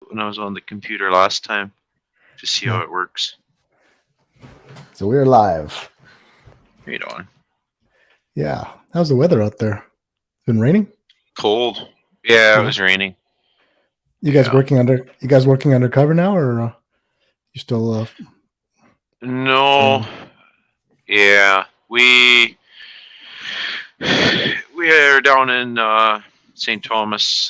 when I was on the computer last time to see how it works. So we're live. Right on. Yeah. How's the weather out there? Been raining? Cold. Yeah, it was raining. You guys working undercover now, or you still? No. Yeah, we are down in St. Thomas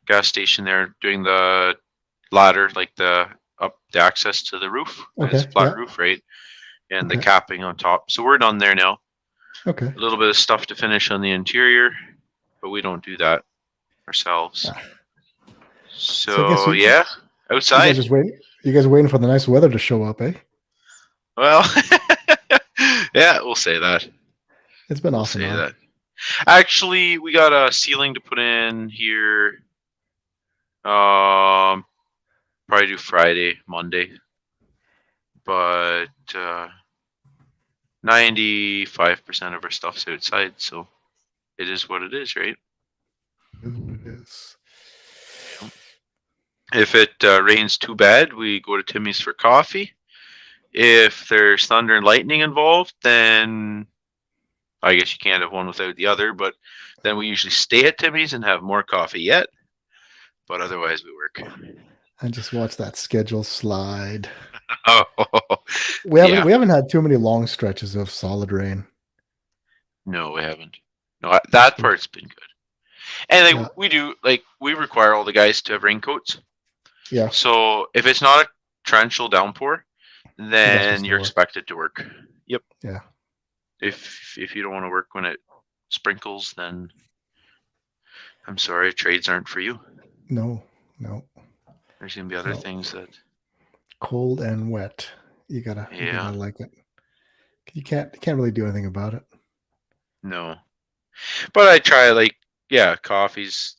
gas station there doing the ladder, like the access to the roof. Okay. It's flat roof, right? And the capping on top. So we're done there now. Okay. A little bit of stuff to finish on the interior, but we don't do that ourselves. So yeah, outside. You guys waiting for the nice weather to show up, eh? Well, yeah, we'll say that. It's been awesome. Say that. Actually, we got a ceiling to put in here. Probably do Friday, Monday, but 95% of our stuff's outside, so it is what it is, right? It is. If it rains too bad, we go to Timmy's for coffee. If there's thunder and lightning involved, then I guess you can't have one without the other, but then we usually stay at Timmy's and have more coffee yet. But otherwise, we work. I just watched that schedule slide. Oh, we haven't had too many long stretches of solid rain. No, we haven't. No, that part's been good. And we require all the guys to have raincoats. Yeah. So if it's not a torrential downpour, then you're expected to work. Yep. Yeah. If you don't want to work when it sprinkles, then I'm sorry, trades aren't for you. No. There's gonna be other things that cold and wet. You gotta like it. You can't really do anything about it. No. But I try coffees,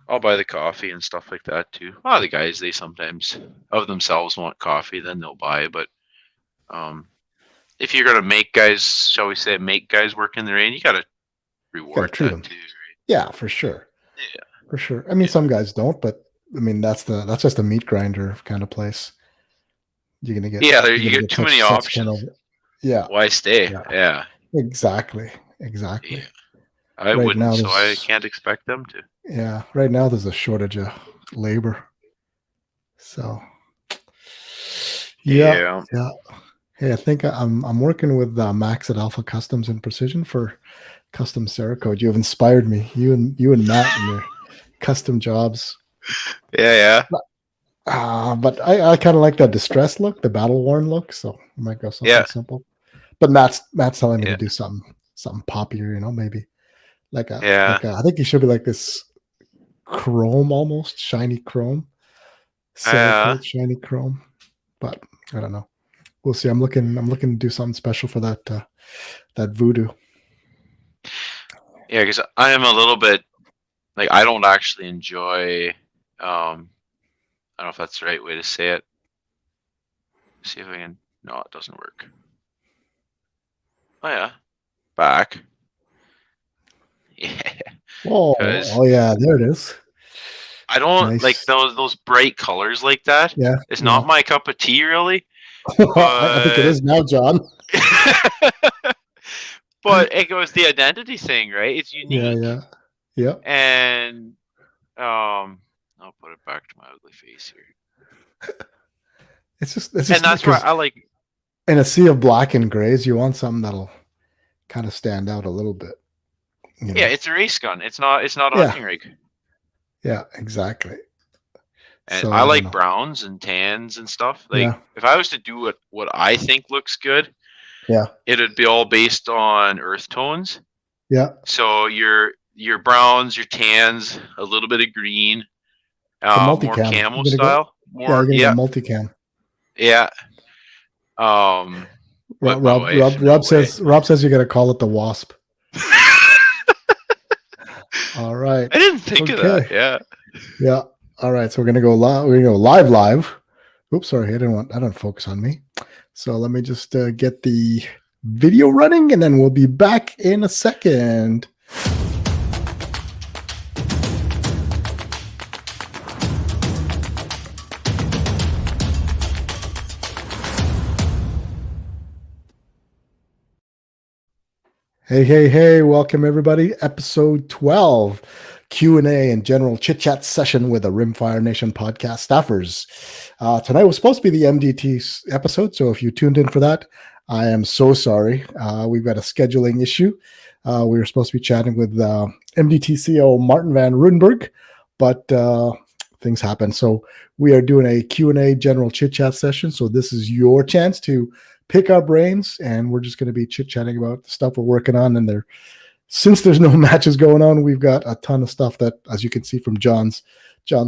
I'll buy the coffee and stuff like that too. A lot of the guys, they sometimes of themselves want coffee, then they'll buy. But if you're gonna make guys work in the rain, you gotta reward that them too, right? Yeah, for sure. Yeah, for sure. I mean, some guys don't, but I mean that's just a meat grinder kind of place. You're gonna get you get too many options. Yeah, why stay? Yeah. Exactly. Yeah. I wouldn't, so I can't expect them to. Yeah, right now there's a shortage of labor. So, yeah. Hey, I think I'm working with Max at Alpha Customs and Precision for custom Cerakote. You have inspired me. You and Matt and your custom jobs. Yeah. But I kind of like that distress look, the battle worn look. So I might go something simple. But Matt's telling me to do something poppier, maybe like I think you should be like this chrome, almost shiny chrome, shiny chrome. But I don't know. We'll see. I'm looking to do something special for that voodoo. Yeah, because I am a little bit I don't actually enjoy. I don't know if that's the right way to say it. See if I can. No, it doesn't work. Oh yeah, back. Yeah. Oh yeah, there it is. I don't like those bright colors like that. Yeah, it's not my cup of tea, really. I think it is now, John. But it goes the identity thing, right? It's unique. Yeah. And I'll put it back to my ugly face here. It's just and that's why I like. In a sea of black and grays, you want something that'll kind of stand out a little bit. Yeah, it's a race gun. It's not a hunting rig. Yeah, exactly. And so, I like browns and tans and stuff. If I was to do what I think looks good, it'd be all based on earth tones. Yeah. So your browns, your tans, a little bit of green, more camo style. Multicam. Yeah. Rob says you got to call it the Wasp. All right. I didn't think of that. Yeah. All right. So we're gonna go live. We're gonna go live. Oops, sorry. I don't focus on me. So let me just get the video running, and then we'll be back in a second. Hey, welcome everybody. Episode 12, Q&A and general chit-chat session with the Rimfire Nation Podcast staffers. Tonight was supposed to be the MDT episode, so if you tuned in for that, I am so sorry. We've got a scheduling issue. We were supposed to be chatting with MDT CEO Martin van Rudenberg, but things happen. So we are doing a Q&A general chit-chat session, so this is your chance to pick our brains, and we're just going to be chit-chatting about the stuff we're working on. And since there's no matches going on, we've got a ton of stuff that, as you can see from John's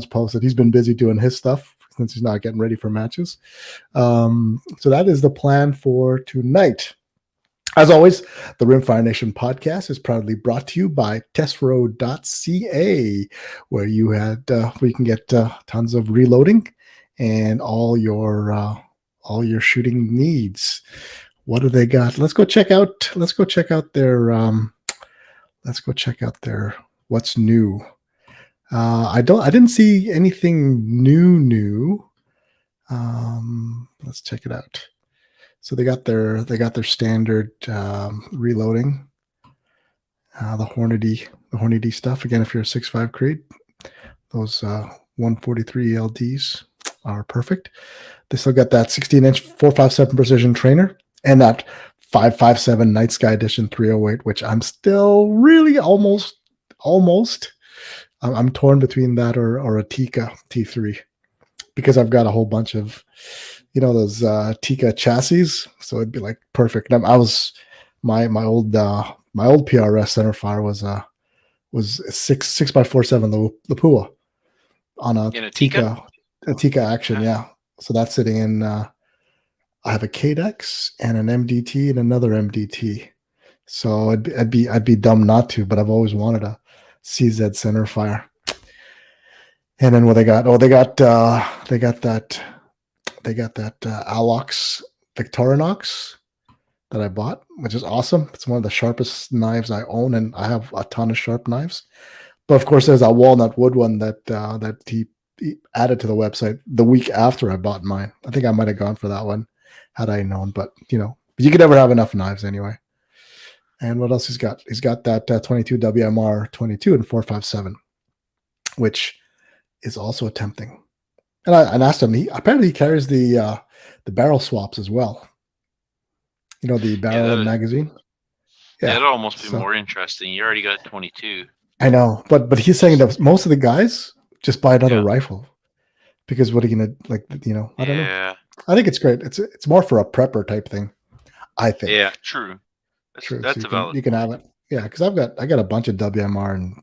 post, that he's been busy doing his stuff since he's not getting ready for matches. So that is the plan for tonight. As always, the Rimfire Nation Podcast is proudly brought to you by Tesro.ca, where you can get tons of reloading and all your shooting needs. What do they got? Let's go check out their what's new. I didn't see anything new. Let's check it out. So they got their standard reloading. The Hornady stuff. Again, if you're a 6.5 crate, those 143 LDs are perfect. They still got that 16-inch 457 precision trainer and that 557 Night Sky Edition 308, which I'm still really almost. I'm torn between that or a Tikka T3 because I've got a whole bunch of, those Tikka chassis. So it'd be like perfect. I was my old PRS centerfire was 6x47 Lapua on a Tikka action, yeah. So that's sitting in. I have a KDEX and an MDT and another MDT. So I'd be dumb not to, but I've always wanted a CZ centerfire. And then what they got? Oh, they got that Alox Victorinox that I bought, which is awesome. It's one of the sharpest knives I own, and I have a ton of sharp knives. But of course, there's a walnut wood one that he added to the website the week after I bought mine. I think I might have gone for that one had I known, but you could never have enough knives anyway. And what else he's got? He's got that 22 WMR 22 and 457, which is also tempting. And I asked him. Apparently he carries the barrel swaps as well. The barrel and magazine. Yeah, it'll almost be more interesting. You already got 22. I know, but he's saying that most of the guys just buy another rifle because what are you gonna I don't know. I think it's great. It's more for a prepper type thing, I think. Yeah, true. That's so you can have it. Yeah, because I got a bunch of WMR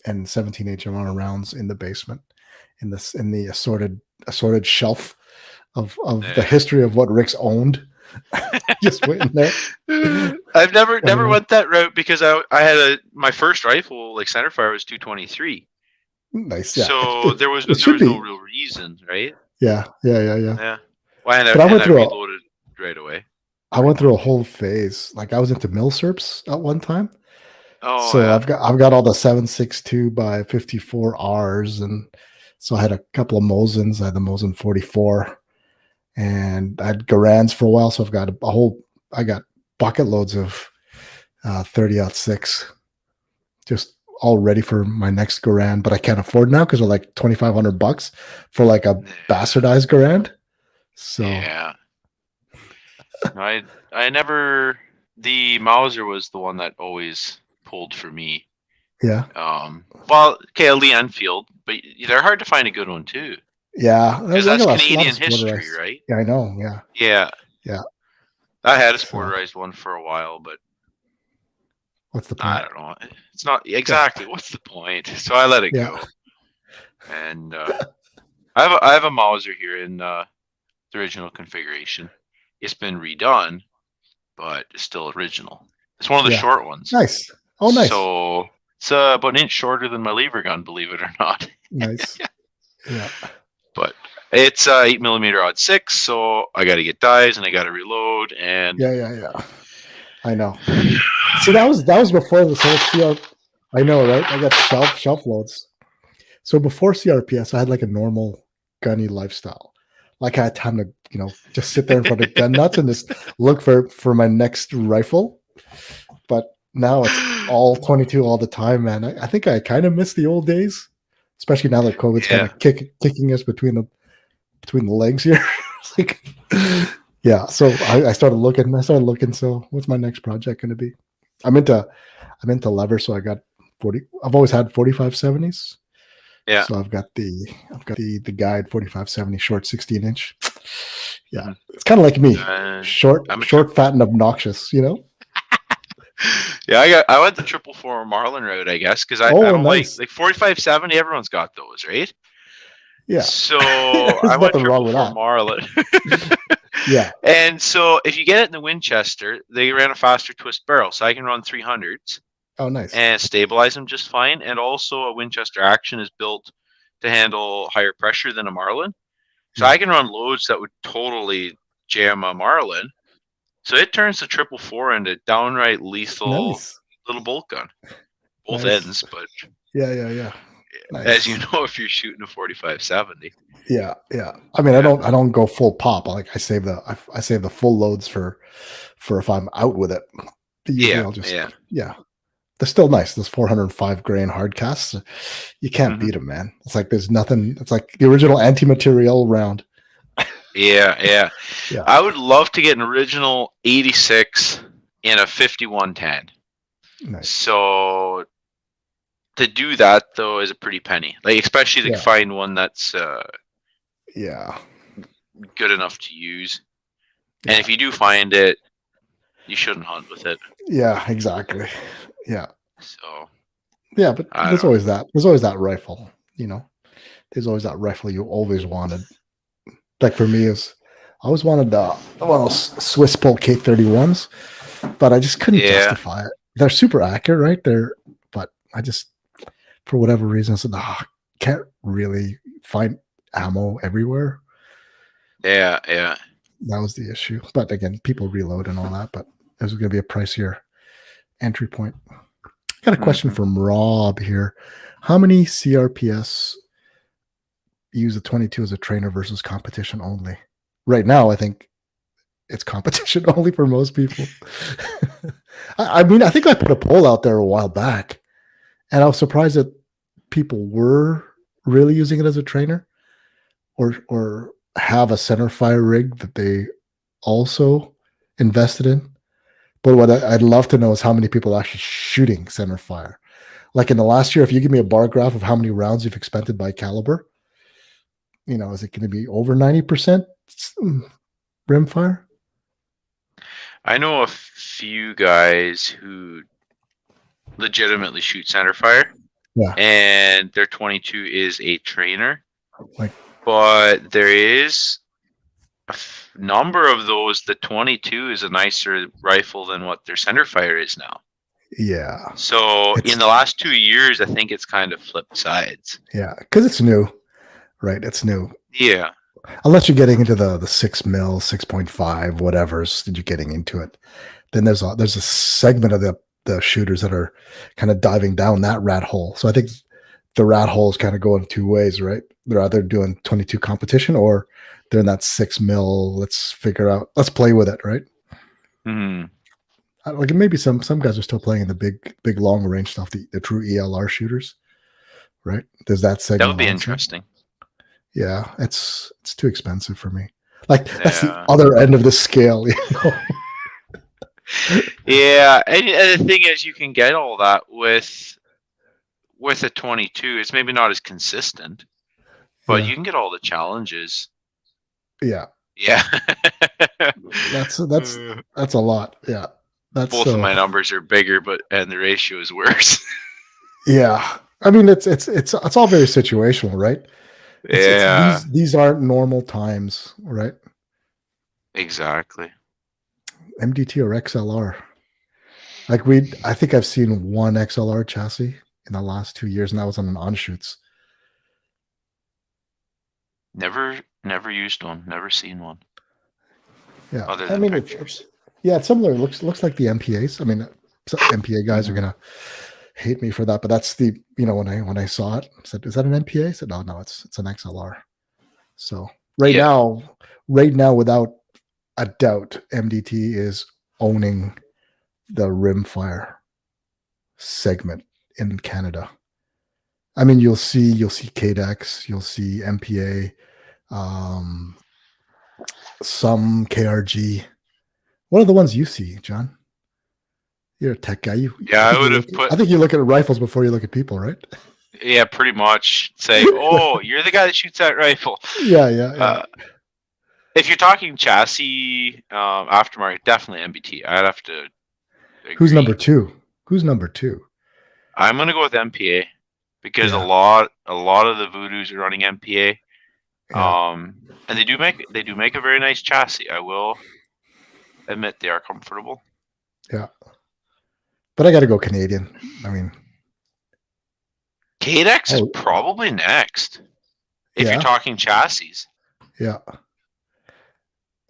and 17 HMR rounds in the basement in the assorted shelf of the history of what Rick's owned. Just waiting there. I've never went that route because I had my first rifle centerfire was 223. Nice. Yeah. So there was no real reason, right? Yeah. Well, I reloaded right away. I went through a whole phase. I was into milsurps at one time. Oh, so yeah. I've got all the 7.62 by 54 Rs, and so I had a couple of Mosins. I had the Mosin 44, and I had Garands for a while. So I've got I got bucket loads of 30-06, just all ready for my next Garand, but I can't afford now because they're like $2,500 for a bastardized Garand. So yeah, I never. The Mauser was the one that always pulled for me. Yeah. Well, okay, a Lee Enfield, but they're hard to find a good one too. Yeah, because that's Canadian history, right? Yeah, I know. Yeah. I had a sporterized one for a while, but what's the point? I don't know. It's not exactly. Yeah. What's the point? So I let it go. And I have a Mauser here in the original configuration. It's been redone, but it's still original. It's one of the short ones. Nice. Oh, nice. So it's about an inch shorter than my lever gun, believe it or not. Nice. Yeah. But it's 8mm odd 6, so I got to get dies and I got to reload. And yeah. I know. So that was before this whole CRP. I know, right? I got shelf loads. So before CRPS, I had a normal gunny lifestyle. I had time to, just sit there in front of gun nuts and just look for my next rifle. But now it's all 22 all the time, man. I think I kind of miss the old days, especially now that COVID's kind of kicking us between the legs here. Like, yeah. So I started looking. So what's my next project going to be? I'm into lever. So I got 40. I've always had 4570s. Yeah. So I've got the guide 4570 short 16-inch. Yeah. Mm-hmm. It's kind of like me, short, fat, and obnoxious. You know. Yeah, I went the 444 Marlin route, I guess, because I don't like 4570. Everyone's got those, right? Yeah. So I went 444 Marlin. Yeah. And so if you get it in the Winchester, they ran a faster twist barrel, so I can run 300s. Oh, nice. And stabilize them just fine. And also a Winchester Action is built to handle higher pressure than a Marlin. So I can run loads that would totally jam a Marlin. So it turns the 444 into downright lethal little bolt gun. Both ends, but yeah. Nice. As you know, if you're shooting a 4570. Yeah. I mean, I don't go full pop. Like I save the full loads for if I'm out with it. Usually I'll just they're still nice. Those 405 grain hard casts, you can't beat them, man. It's like there's nothing. It's like the original anti-material round. Yeah. I would love to get an original 86 in a 5110. Nice. So to do that though is a pretty penny. Like especially to find one that's good enough to use. And if you do find it, you shouldn't hunt with it. Yeah, exactly. Yeah. So. Yeah, but there's always that. There's always that rifle. You know, there's always that rifle you always wanted. Like for me, I always wanted one of those Swiss Pole K31s, but I just couldn't justify it. They're super accurate, right? But I just, for whatever reason, I said, can't really find ammo everywhere. Yeah. That was the issue. But again, people reload and all that, but it was going to be a pricier entry point. Got a question from Rob here. How many CRPS use a 22 as a trainer versus competition only? Right now, I think it's competition only for most people. I mean, I think I put a poll out there a while back, and I was surprised that people were really using it as a trainer or have a centerfire rig that they also invested in. But what I'd love to know is how many people are actually shooting centerfire. Like in the last year, if you give me a bar graph of how many rounds you've expended by caliber, you know, is it going to be over 90% rimfire? I know a few guys who legitimately shoot centerfire. Yeah. And their 22 is a trainer. But there is a number of those. The 22 is a nicer rifle than what their centerfire is now. Yeah. So in the last 2 years, I think it's kind of flipped sides. Yeah, because it's new, right? It's new. Yeah. Unless you're getting into the 6 mil, 6.5, whatever's you're getting into it, then there's a segment of the shooters that are kind of diving down that rat hole. So I think the rat hole is kind of going two ways, right? They're either doing 22 competition or they're in that 6 mil. Let's play with it, right? Mm-hmm. Like maybe some guys are still playing in the big long range stuff, the true ELR shooters, right? There's that segment. That would be interesting. Yeah, it's too expensive for me. Like that's the other end of the scale, you know. Yeah, and the thing is, you can get all that with a 22. It's maybe not as consistent, but you can get all the challenges. Yeah. That's a lot. Yeah. Both of my numbers are bigger, and the ratio is worse. Yeah, I mean it's all very situational, right? These aren't normal times, right? Exactly. MDT or XLR. Like I think I've seen one XLR chassis in the last 2 years, and that was on an on-shoots. Never used one. Never seen one. Yeah, other than pictures. It's similar. It looks like the MPAs. I mean, MPA guys are gonna hate me for that, but that's the when I saw it, I said, "Is that an MPA?" I said, "No, it's an XLR." So right now, without a doubt, MDT is owning the rimfire segment in Canada. I mean, you'll see KDEX, you'll see MPA, some KRG. What are the ones you see, John? You're a tech guy. I would have put. I think you look at rifles before you look at people, right? Yeah, pretty much. Say, oh, you're the guy that shoots that rifle. Yeah. If you're talking chassis aftermarket, definitely MBT. I'd have to agree. Who's number two? I'm gonna go with MPA because a lot of the Voodoos are running MPA. And they do make a very nice chassis. I will admit they are comfortable. Yeah. But I got to go Canadian. I mean, KDEX is probably next if you're talking chassis. Yeah.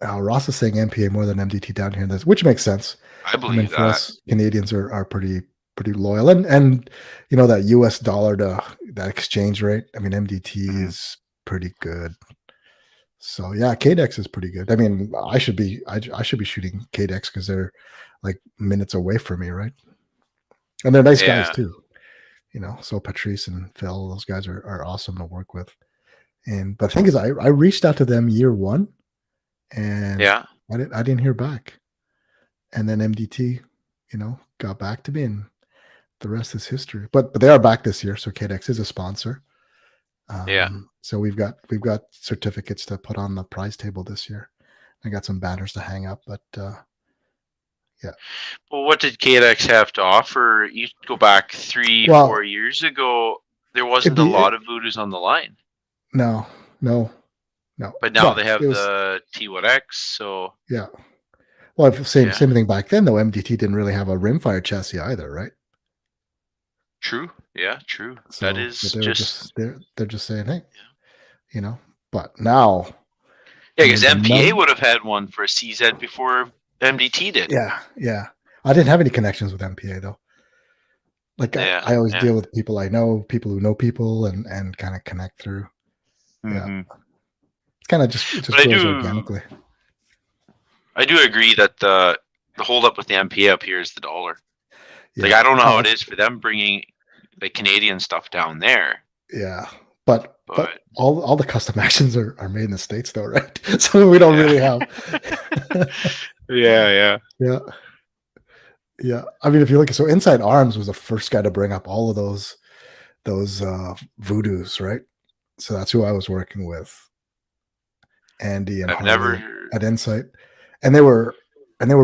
Ross is saying MPA more than MDT down here, which makes sense. I believe for us, Canadians are pretty loyal, and you know that US dollar to that exchange rate. I mean, MDT is pretty good. So yeah, KDEX is pretty good. I mean, I should be shooting KDEX because they're like minutes away from me, right? And they're nice guys too. You know, so Patrice and Phil, those guys are awesome to work with. But the thing is, I reached out to them year one, and I didn't hear back. And then MDT, you know, got back to me, and the rest is history. But they are back this year, so KDEX is a sponsor. So we've got certificates to put on the prize table this year. I got some banners to hang up, but yeah. Well, what did KDEX have to offer? You go back 4 years ago, there wasn't a lot of Voodoos on the line. No. But now they have the T1X, so yeah. Well, same thing back then though. MDT didn't really have a rimfire chassis either, right? True. Yeah, true. So that is they're just saying, hey, you know. But now, because MPA would have had one for a CZ before MDT did. Yeah. I didn't have any connections with MPA though. Like I always deal with people I know, people who know people, and kind of connect through. Yeah, it's kind of it just goes organically. I do agree that the holdup with the MPA up here is the dollar. Yeah. Like I don't know how it is for them bringing the Canadian stuff down there. Yeah, but all the custom actions are made in the States though, right? So we don't really have. Yeah. I mean, if you look at Inside Arms was the first guy to bring up all of those Voodoos, right? So that's who I was working with, Andy and Harley at Insight, and they were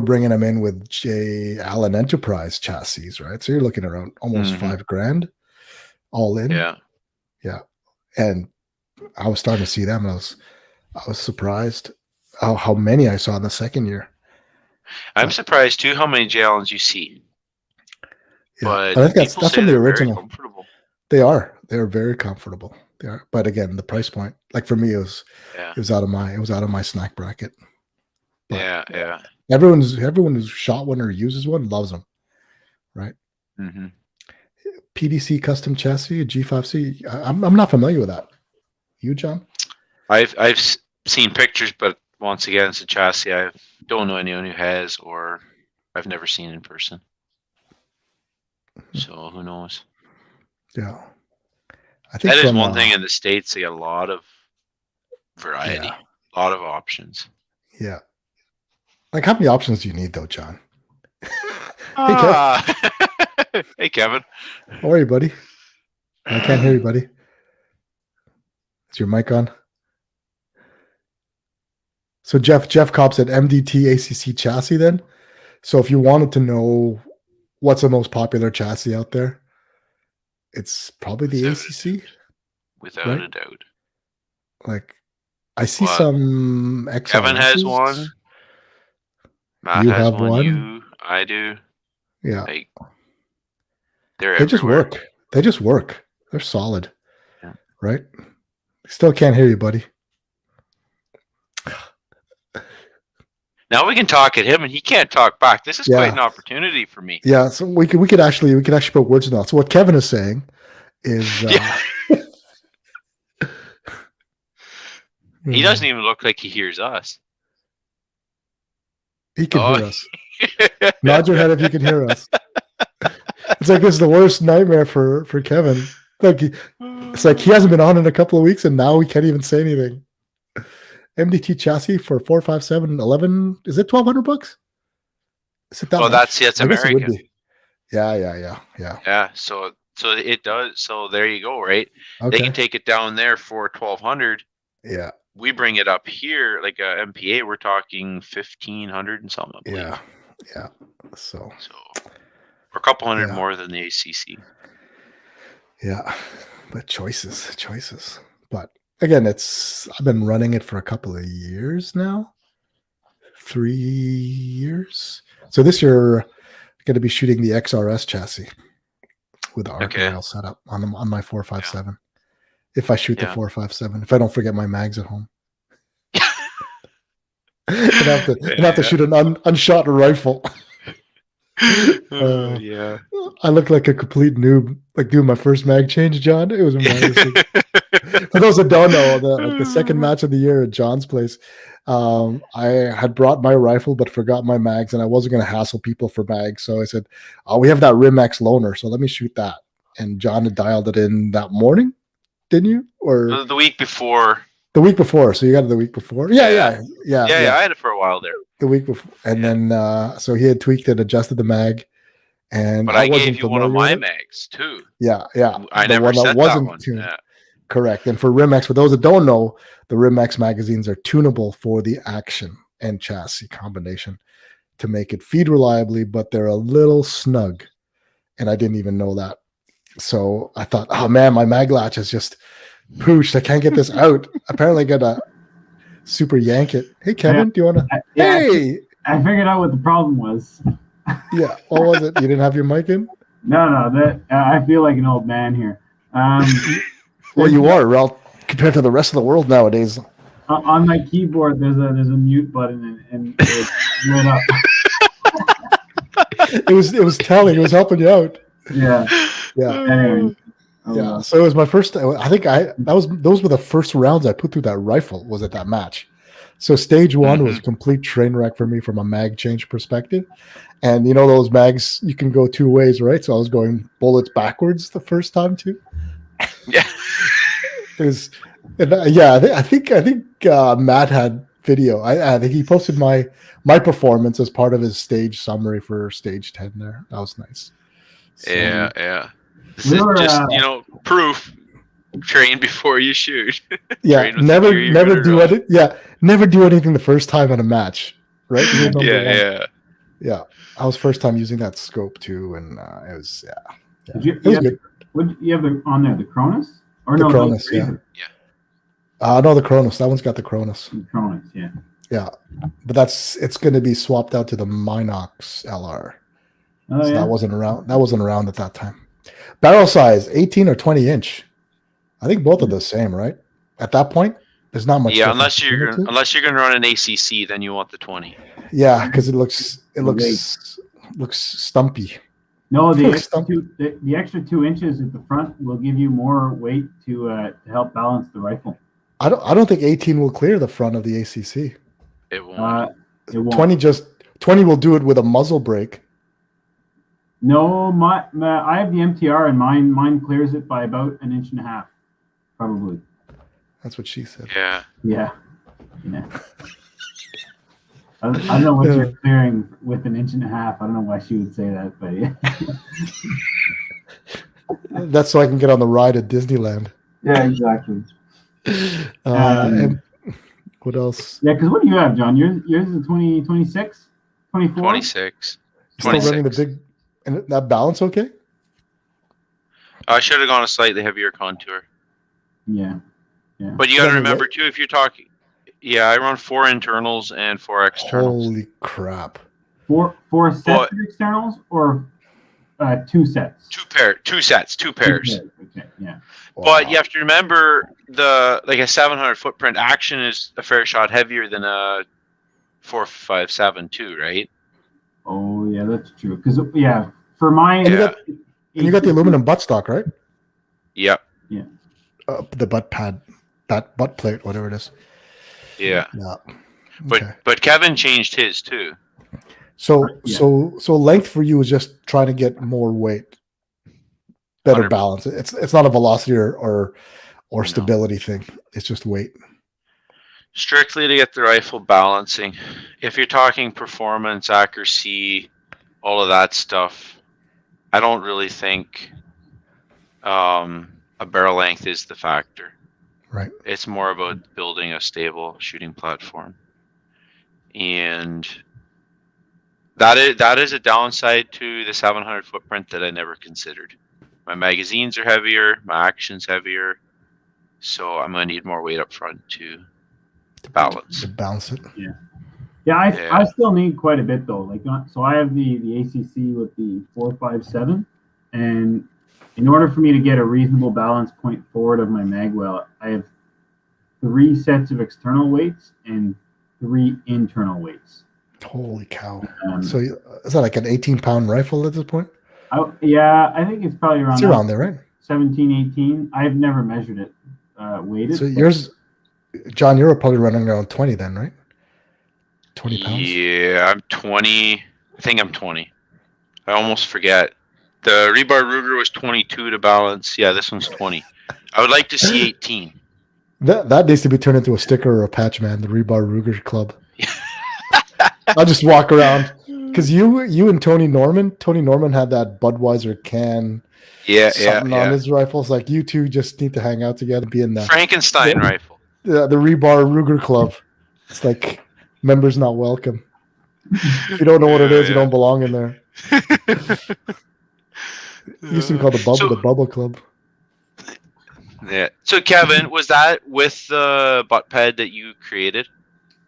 bringing them in with J. Allen Enterprise chassis, right? So you're looking around almost $5,000 all in. Yeah. And I was starting to see them, and I was surprised how many I saw in the second year. I'm surprised too how many J. Allens you see. Yeah. But I think that's from the original. They're very comfortable. They are, but again, the price point, like for me, it was out of my snack bracket. But yeah. Everyone who's shot one or uses one loves them, right? Mm-hmm. PDC custom chassis, G5C. I'm not familiar with that. You, John? I've seen pictures, but once again, it's a chassis I don't know anyone who has, or I've never seen in person. So who knows? Yeah. I think that is one thing in the States. They got a lot of variety, a lot of options. Yeah. Like, how many options do you need, though, John? Hey, Kevin. How are you, buddy? I can't hear you, buddy. Is your mic on? So Jeff Cobb said MDT ACC chassis then. So if you wanted to know what's the most popular chassis out there, it's probably the ACC. Without a doubt. Like, I see some XLSs. Kevin has one. Matt you has have one. I do. Yeah. Like, they just work. They're solid. Yeah. Right? Still can't hear you, buddy. Now we can talk at him, and he can't talk back. This is quite an opportunity for me. Yeah, so we could actually put words in that. So what Kevin is saying is, he doesn't even look like he hears us. He can hear us. Nod your head if you can hear us. It's like it's the worst nightmare for Kevin. Like it's like he hasn't been on in a couple of weeks, and now we can't even say anything. MDT chassis for 457 11. Is it $1,200? Is it that much? That's I guess it would American. be. Yeah. Yeah. So it does. So there you go. Right. Okay. They can take it down there for 1,200. Yeah. We bring it up here, like a MPA. We're talking 1,500 and something. I believe. Yeah. So or a couple hundred more than the ACC. Yeah, but choices. But again, I've been running it for a couple of years now. 3 years. So this year, I'm going to be shooting the XRS chassis with the arc rail setup on my 457. Yeah. If I shoot the 457, if I don't forget my mags at home. and have to shoot an unshot rifle. Yeah. I look like a complete noob, like doing my first mag change, John. It was embarrassing. For those that don't know, the second match of the year at John's place, I had brought my rifle but forgot my mags, and I wasn't going to hassle people for mags. So I said, "Oh, we have that Rim-X loaner, so let me shoot that." And John had dialed it in that morning, didn't you? Or the week before? The week before. So you got it the week before? Yeah. I had it for a while there. The week before, and then so he had tweaked it, adjusted the mag. And but I gave you one of my mags too. Yeah. I never said that one. Tuned. Yeah. Correct. And for Rim-X, for those that don't know, the Rim-X magazines are tunable for the action and chassis combination to make it feed reliably, but they're a little snug. And I didn't even know that. So I thought, oh man, my mag latch is just pooched. I can't get this out. Apparently I gotta super yank it. Hey Kevin, do you want to? Hey! I figured out what the problem was. Yeah, what was it? You didn't have your mic in? No. That I feel like an old man here. Well, you are, Ralph, compared to the rest of the world nowadays. On my keyboard, there's a mute button, and it's lit up. It was telling. It was helping you out. Yeah. Anyway. Yeah. So it was my first. I think those were the first rounds I put through that rifle. Was at that match. So stage one was a complete train wreck for me from a mag change perspective. And you know those mags, you can go two ways, right? So I was going bullets backwards the first time too. Yeah. I think Matt had video. I think he posted my performance as part of his stage summary for stage 10 there. That was nice. So, yeah. This is just proof. Train before you shoot. Yeah, never do it. Yeah, never do anything the first time in a match, right? Yeah. I was first time using that scope too, and it was it was good. What you have on there? The Cronus or the Cronus? Yeah. No, the Cronus. That one's got the Cronus. The Cronus, yeah. Yeah, but it's going to be swapped out to the Minox LR. Oh, so that wasn't around. That wasn't around at that time. Barrel size 18 or 20 inch. I think both are the same, right? At that point, there's not much. Yeah, unless you're going to run an ACC, then you want the 20. Yeah, because it looks stumpy. No, the extra 2 inches at the front will give you more weight to help balance the rifle. I don't think 18 will clear the front of the ACC. It won't. 20 will do it with a muzzle brake. No, I have the MTR and mine clears it by about 1.5 inches. Probably. That's what she said. Yeah. I don't know what you're clearing with 1.5 inches. I don't know why she would say that, but yeah. That's so I can get on the ride at Disneyland. Yeah, exactly. And what else? Yeah, because what do you have, John? Yours is 26? 24? 26. Still running the big, and that balance okay? I should have gone a slightly heavier contour. Yeah. But you got to remember too, if you're talking, I run 4 internals and 4 externals. Holy crap! 4 sets of externals or 2 sets? 2 sets, 2 pairs. Okay, yeah. But you have to remember a 700 footprint action is a fair shot heavier than a 457 too, right? Oh yeah, that's true. Because for mine, and you got the aluminum buttstock, right? Yep. Yeah. The butt pad, that butt plate, whatever it is. Yeah. Yeah. Okay. But Kevin changed his too. So length for you is just trying to get more weight, better 100%. balance. It's not a velocity or stability thing. It's just weight. Strictly to get the rifle balancing. If you're talking performance, accuracy, all of that stuff, I don't really think a barrel length is the factor. Right. It's more about building a stable shooting platform. And that is a downside to the 700 footprint that I never considered. My magazines are heavier, my action's heavier, so I'm going to need more weight up front to balance. To balance it. Yeah. I still need quite a bit though. Like, so I have the ACC with the 457, and in order for me to get a reasonable balance point forward of my mag well, I have 3 sets of external weights and 3 internal weights. Holy cow! So is that like an 18-pound rifle at this point? I think it's probably around. It's around there, right? 17, 18. I've never measured it weighted. So yours, John, you're probably running around 20 then, right? 20 pounds? Yeah, I'm 20. I think I'm 20. I almost forget. The rebar Ruger was 22 to balance. Yeah, this one's 20. I would like to see 18. That needs to be turned into a sticker or a patch, man. The Rebar Ruger Club. I'll just walk around because you and Tony Norman had that Budweiser can. On his rifles. Like, you two just need to hang out together, be in that Frankenstein rifle. The Rebar Ruger Club. It's like members not welcome. If you don't know what it is, you don't belong in there. It used to be called the Bubble Club. Yeah. So Kevin, was that with the butt pad that you created?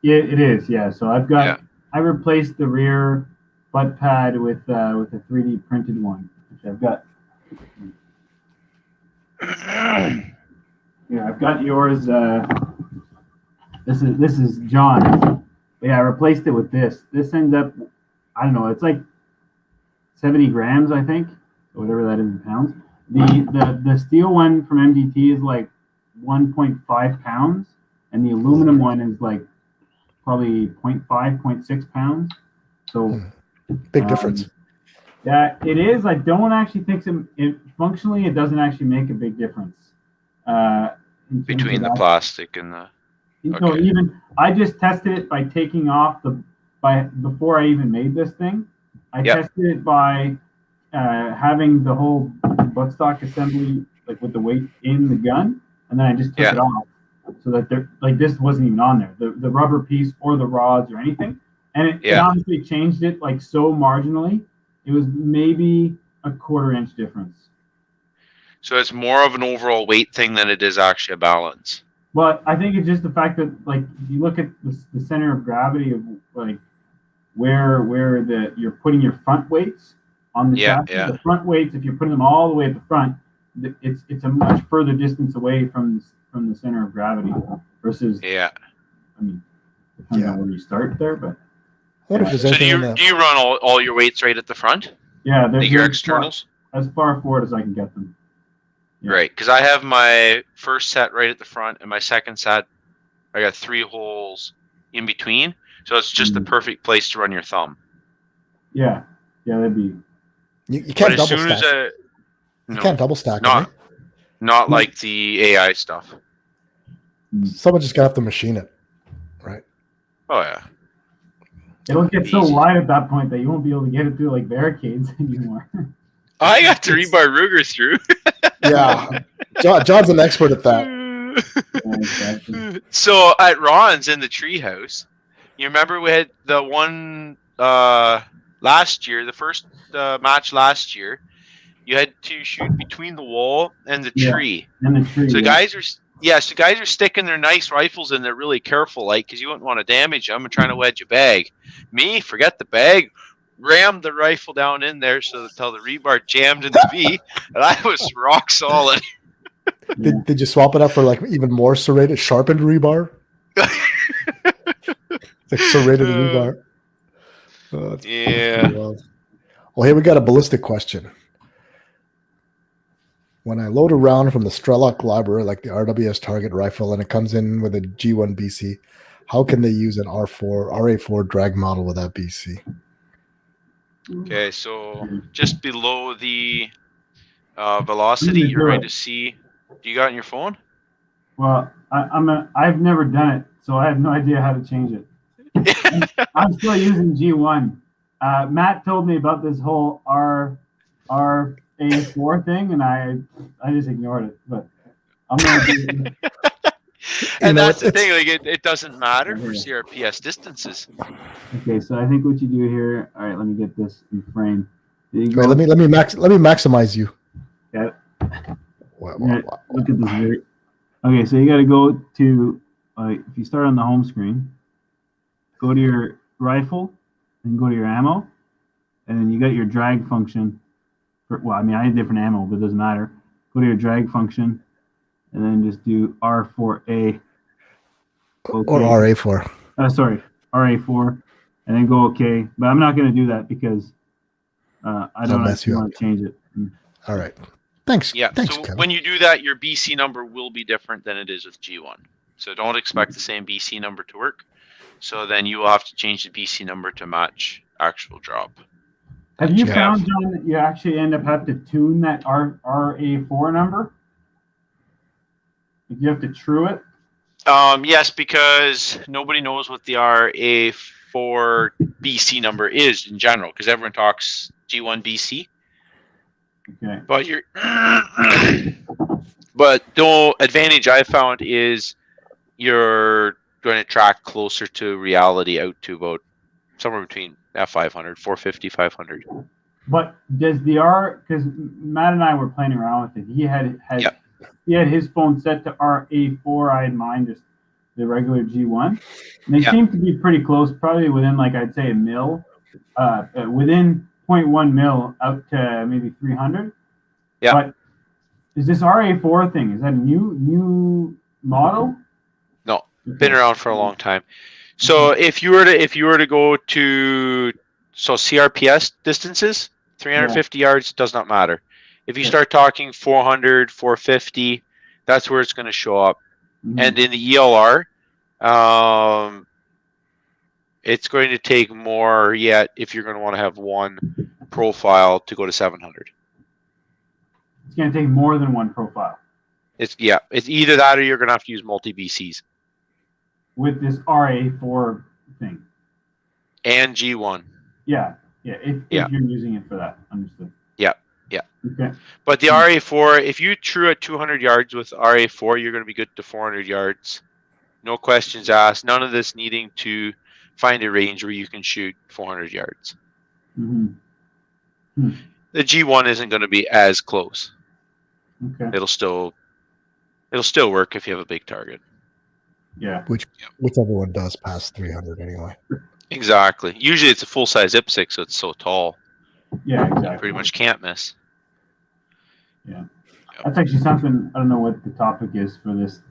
Yeah, it is. Yeah. So I replaced the rear butt pad with a 3D printed one, which I've got. Yeah, I've got yours. This is John. But yeah, I replaced it with this. This ends up, I don't know, it's like 70 grams, I think, or whatever that is in pounds. The steel one from MDT is like 1.5 pounds, and the aluminum one is like probably 0.5, 0.6 pounds. So big difference. Yeah, it is. I don't actually think functionally it doesn't actually make a big difference. Between the plastic and the. Okay. No, even I just tested it by taking off before I even made this thing. I tested it by having the whole buttstock assembly like with the weight in the gun, and then I just took it off so that this wasn't even on there, the rubber piece or the rods or anything, and it honestly changed it like so marginally. It was maybe a 1/4 inch difference. So it's more of an overall weight thing than it is actually a balance. Well, I think it's just the fact that, like, if you look at the center of gravity of like where you're putting your front weights on the chassis. The front weights, if you're putting them all the way at the front, it's a much further distance away from the center of gravity versus. Yeah. I mean, depends on where you start there, but. What if so do you run all your weights right at the front? Yeah, your externals. As far forward as I can get them. Yeah. Right, because I have my first set right at the front, and my second set, I got 3 holes in between, so it's just the perfect place to run your thumb. Yeah, that'd be. You can't double stack. You can't double stack. Not like the AI stuff. Someone just got to have to machine it, right? Oh yeah. It'll get so wide at that point that you won't be able to get it through like barricades anymore. I got the rebar Ruger through. Yeah, John's an expert at that. Yeah, exactly. So at Ron's in the treehouse, you remember we had the one last year, the first match last year. You had to shoot between the wall and the tree. And the tree. So guys are sticking their nice rifles in there really careful, like, because you wouldn't want to damage them and trying to wedge a bag. Me, forget the bag. Rammed the rifle down in there until the rebar jammed in the V, and I was rock solid. Did you swap it up for like even more serrated, sharpened rebar? It's like serrated rebar. Well, here we got a ballistic question. When I load a round from the Strelok library, like the RWS target rifle, and it comes in with a G1 BC, how can they use an RA4 drag model with that BC? Okay, so just below the velocity, you're ready to see. Do you got it on your phone? Well, I've never done it, so I have no idea how to change it. I'm still using G1. Matt told me about this whole RA4 thing, and I just ignored it. But I'm gonna do it. And that's the thing, like it doesn't matter for CRPS distances. Okay, so I think what you do here. All right, let me get this in frame. Wait, let me maximize you. Yeah. Look at this here. Okay, so you got to go to if you start on the home screen, go to your rifle, and go to your ammo, and then you got your drag function. I had different ammo, but it doesn't matter. Go to your drag function, and then just do R4A. Okay. Or RA4. Sorry, RA4, and then go OK. But I'm not going to do that because I don't actually want to change it. All right. Thanks. Yeah. Thanks, so Kevin. when you do that, your BC number will be different than it is with G1. So don't expect the same BC number to work. So then you will have to change the BC number to match actual drop. Have you found, John, that you actually end up having to tune that RA4 number? You have to true it? Yes, because nobody knows what the RA4 BC number is in general, because everyone talks G1 BC. Okay. But the advantage I found is you're going to track closer to reality out to about somewhere between 500, 450, 500. But does because Matt and I were playing around with it. He had his phone set to RA4. I had mine just the regular G1. And they seem to be pretty close, probably within I'd say a mil, within 0.1 mil out to maybe 300. Yeah. But is this RA4 thing? Is that a new model? No, been around for a long time. So if you were to go to CRPS distances, 350 yards does not matter. If you start talking 400, 450, that's where it's going to show up. Mm-hmm. And in the ELR, it's going to take more yet if you're going to want to have one profile to go to 700. It's going to take more than one profile. It's either that or you're going to have to use multi BCs with this RA4 thing and G1. Yeah. If you're using it for that, understood. Yeah. Okay. But the RA4, if you true at 200 yards with RA4, you're going to be good to 400 yards. No questions asked. None of this needing to find a range where you can shoot 400 yards. Mm-hmm. The G1 isn't going to be as close. Okay. It'll still work if you have a big target. Yeah. Which everyone does past 300 anyway. Exactly. Usually it's a full-size IPSC, so it's so tall. Yeah, exactly. You pretty much can't miss. Yeah. That's actually something, I don't know what the topic is for this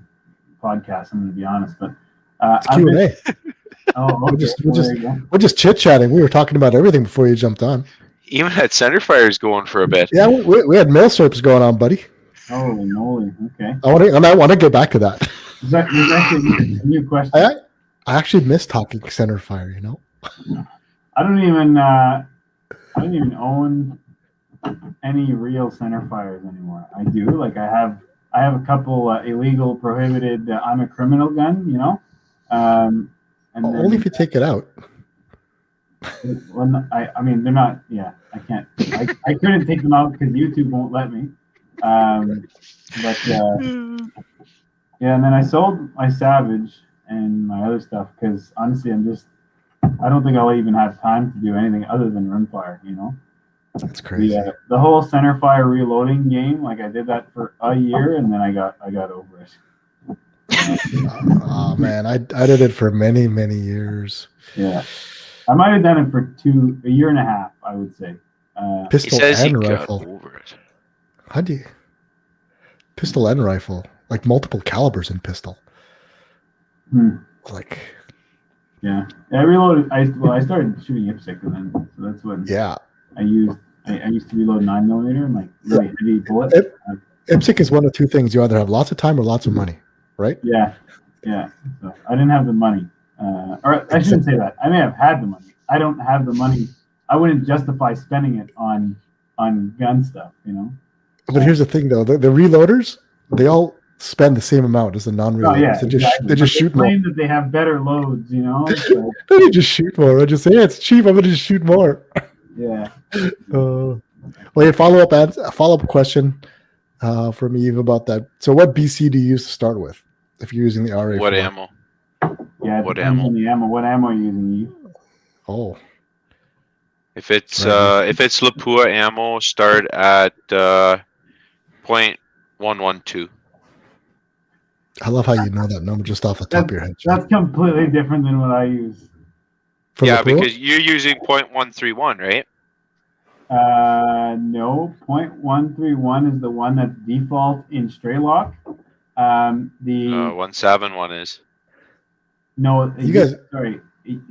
podcast, I'm going to be honest, but it's Q&A. We're just chit-chatting. We were talking about everything before you jumped on. Even had centerfires going for a bit. Yeah, we had milsurps going on, buddy. Holy moly. Okay. I want to get back to that. Is that actually a new question? I actually miss talking centerfire, you know? I don't even own any real centerfires anymore. I do. I have a couple illegal, prohibited, I'm a criminal gun, you know? And only if you take it out. Well, I mean, they're not, I can't. I couldn't take them out because YouTube won't let me. And then I sold my Savage and my other stuff because honestly, I don't think I'll even have time to do anything other than Rimfire, you know? That's crazy. The whole centerfire reloading game, I did that for a year and then I got over it. Oh man, I did it for many, many years. Yeah. I might have done it for a year and a half, I would say. Pistol and rifle. How do you? Pistol and rifle, like multiple calibers in pistol. Yeah, I reloaded. I started shooting IPSC, and then so that's when. Yeah. I used to reload 9mm and really heavy bullets. IPSC is one of two things: you either have lots of time or lots of money, right? Yeah. So I didn't have the money, or I shouldn't say that. I may have had the money. I don't have the money I wouldn't justify spending it on gun stuff, you know. But here's the thing, though: the reloaders, they all spend the same amount as the non-reloaders. Oh yeah, they exactly. just shoot more. Claim that they have better loads, you know. So, They just shoot more. I just say, it's cheap. I'm gonna just shoot more. yeah. Well, your follow-up question from Eve about that. So, what BC do you use to start with if you're using the RA? What ammo? Yeah, what depends ammo? on the ammo. What ammo are you using? Eve? Oh, if it's Lapua ammo, start at .112. I love how you know that number just off the top of your head. That's completely different than what I use. Yeah, because you're using .131, right? No, .131 is the one that's default in Straylock. The 171 is. No, you guys. Sorry,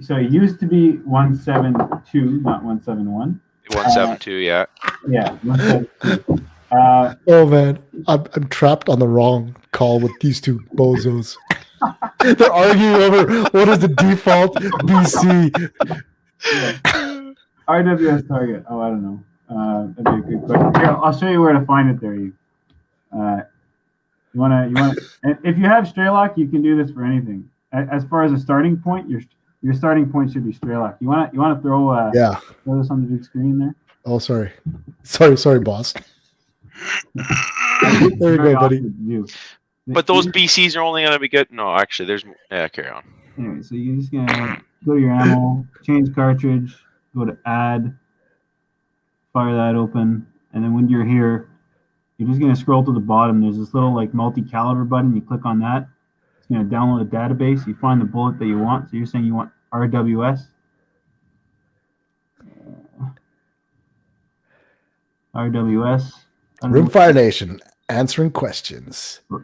so it used to be 172, not 171. 172, yeah. Yeah, 172. Oh man, I'm trapped on the wrong call with these two bozos. They're arguing over what is the default BC. Yeah. RWS target. Oh, I don't know. That'd be a good question. Here, I'll show you where to find it. There, you. You wanna. If you have Straylock, you can do this for anything. As far as a starting point, your starting point should be Straylock. You wanna throw throw this on the big screen there. Oh, sorry, boss. There you go, buddy. But those BCs are only going to be good. No, actually, there's. Yeah, carry on. Anyway, so you're just going to go to your ammo, change cartridge, go to add, fire that open, and then when you're here, you're just going to scroll to the bottom. There's this little like multi-caliber button. You click on that. It's going to download a database. You find the bullet that you want. So you're saying you want RWS. RWS. Rimfire Nation answering questions. I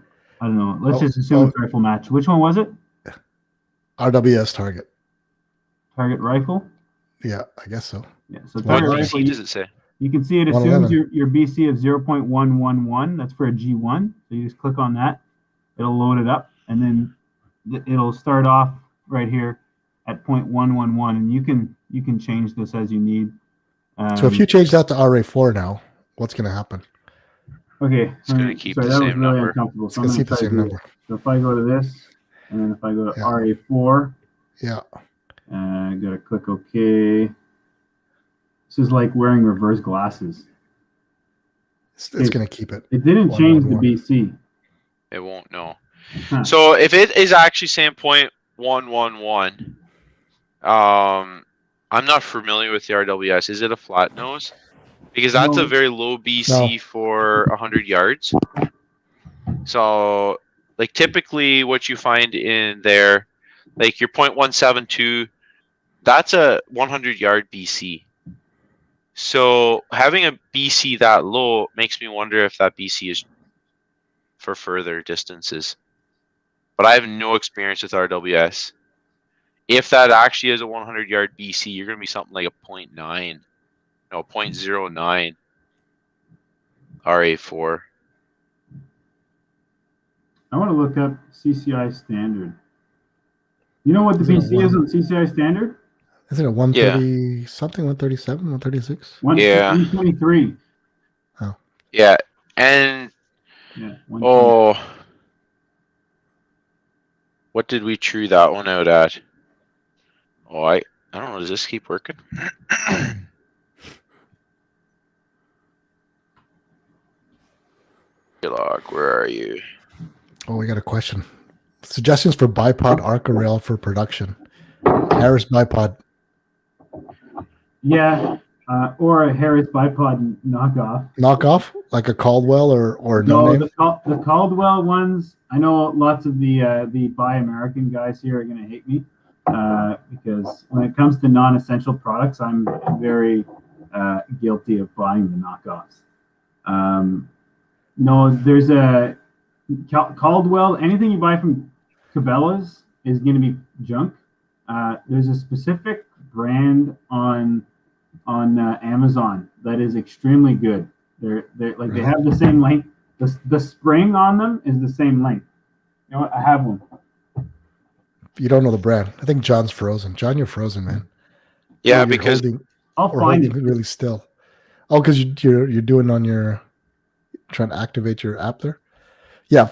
don't know. Let's just assume it's rifle match. Which one was it? RWS target. Target rifle? Yeah, I guess so. Yeah. So target rifle. What does it say? You can see it assumes your BC of 0.111. That's for a G1. So you just click on that. It'll load it up, and then it'll start off right here at 0.111, and you can change this as you need. So if you change that to RA4 now, what's going to happen? Okay, it's going to keep the same number. Uncomfortable. So it's going to keep the same number. So if I go to this, and then if I go to RA4, I got to click OK. This is like wearing reverse glasses. It's going to keep it. It didn't change the BC. It won't, no. Huh. So if it is actually saying .111, I'm not familiar with the RWS. Is it a flat nose? Because that's a very low BC for 100 yards. So, like, typically what you find in there, like your .172, that's a 100-yard BC. So, having a BC that low makes me wonder if that BC is for further distances. But I have no experience with RWS. If that actually is a 100-yard BC, you're going to be something like a 0.9. No, 0.09 RA4. I want to look up CCI standard. You know what the BC is on CCI standard? Is it a 130 something, 137, 136? 123. Oh. Yeah. And what did we true that one out at? Oh, I don't know. Does this keep working? Log, where are you? Oh, we got a question. Suggestions for bipod Arca rail for production. Harris bipod. Yeah, or a Harris bipod knockoff. Knockoff, like a Caldwell or no name? The Caldwell ones. I know lots of the Buy American guys here are going to hate me because when it comes to non-essential products, I'm very guilty of buying the knockoffs. No, there's a Caldwell. Anything you buy from Cabela's is going to be junk. There's a specific brand on Amazon that is extremely good. They're like they have the same length. The spring on them is the same length. You know what? I have one. You don't know the brand. I think John's frozen. John, you're frozen, man. Yeah, because I'll or find holding it. really still? Oh, because you're doing on your trying to activate your app there. Yeah.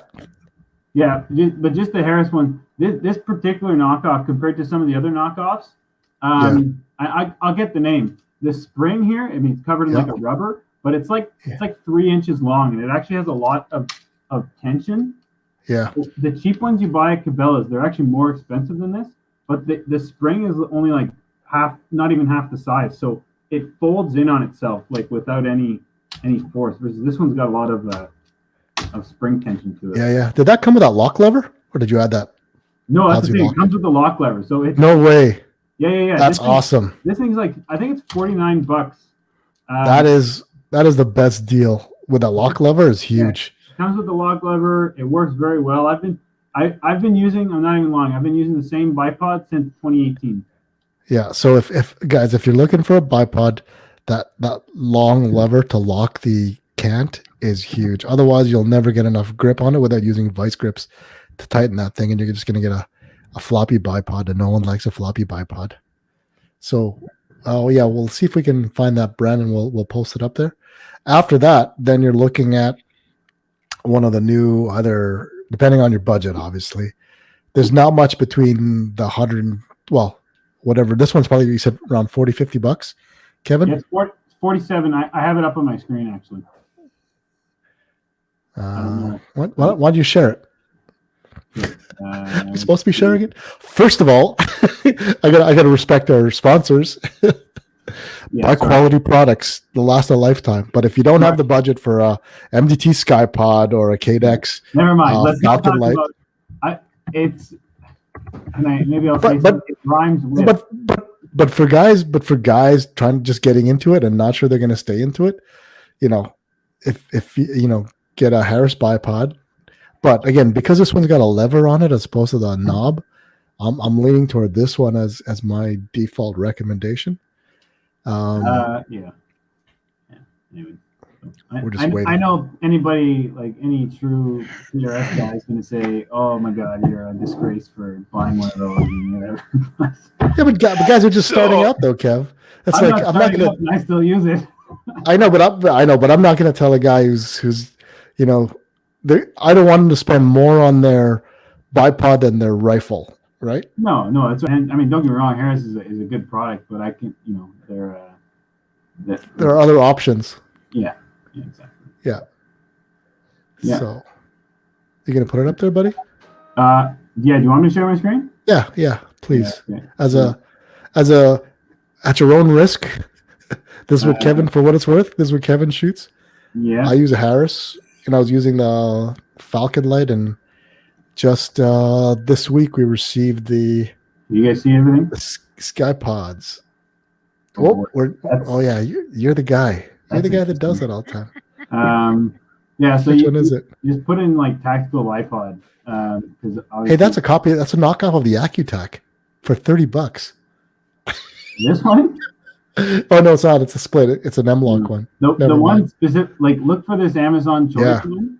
Yeah, but just the Harris one. This particular knockoff compared to some of the other knockoffs, I'll get the name. The spring here, I mean, it's covered in like a rubber, but it's like 3 inches long, and it actually has a lot of tension. Yeah. The cheap ones you buy at Cabela's, they're actually more expensive than this, but the spring is only like half, not even half the size, so it folds in on itself like without any force. Versus this one's got a lot of spring tension to it. Yeah. Did that come with that lock lever, or did you add that? No, that's the thing. It comes with the lock lever, so it's no way. Yeah. That's awesome. This thing's like, I think it's $49. That is the best deal with that lock lever. Is huge. Yeah. It comes with the lock lever. It works very well. I've been using. I'm not even lying. I've been using the same bipod since 2018. Yeah. So if guys, if you're looking for a bipod, that long lever to lock the cant is huge. Otherwise, you'll never get enough grip on it without using vice grips to tighten that thing, and you're just going to get a floppy bipod, and no one likes a floppy bipod. So, we'll see if we can find that brand, and we'll post it up there. After that, then you're looking at one of the new, either depending on your budget, obviously. There's not much between the 100, whatever. This one's probably, you said, around $40-$50, Kevin? Yeah, it's 47. I have it up on my screen, actually. Why do you share it? You're supposed to be sharing it. First of all, I gotta respect our sponsors. Buy quality products that last a lifetime. But if you don't have the budget for a MDT SkyPod or a KDEX, never mind. Let's not talk Light. About it's. Maybe I'll say it rhymes with. But for guys trying to just getting into it and not sure they're going to stay into it, if you get a Harris bipod. But again, because this one's got a lever on it as opposed to the knob, I'm leaning toward this one as my default recommendation. Anyway, we're just waiting. I know anybody, like any true PRS guy, is going to say, "Oh my God, you're a disgrace for buying one of those." And whatever. Yeah, but guys are just starting out, though, Kev. It's I'm not going to. I still use it. I know, but I'm not going to tell a guy who's I don't want them to spend more on their bipod than their rifle, right? No, and I mean, don't get me wrong, Harris is a good product, but I can, there are other options. Yeah, exactly. Yeah. So, you gonna put it up there, buddy? Yeah. Do you want me to share my screen? Yeah, please. Yeah, okay. At your own risk. This is what Kevin, for what it's worth. This is what Kevin shoots. Yeah. I use a Harris. And I was using the Falcon Light, and just this week we received the. You guys see everything? The SkyPods. You're the guy. You're the guy that does it all the time. So which one is it? You just put in like tactical bipod. Hey, that's a copy. That's a knockoff of the AccuTac for $30. This one? Oh no, it's not. It's a split. It's an M-Lock one. Nope, the one specific. Like, look for this Amazon choice one.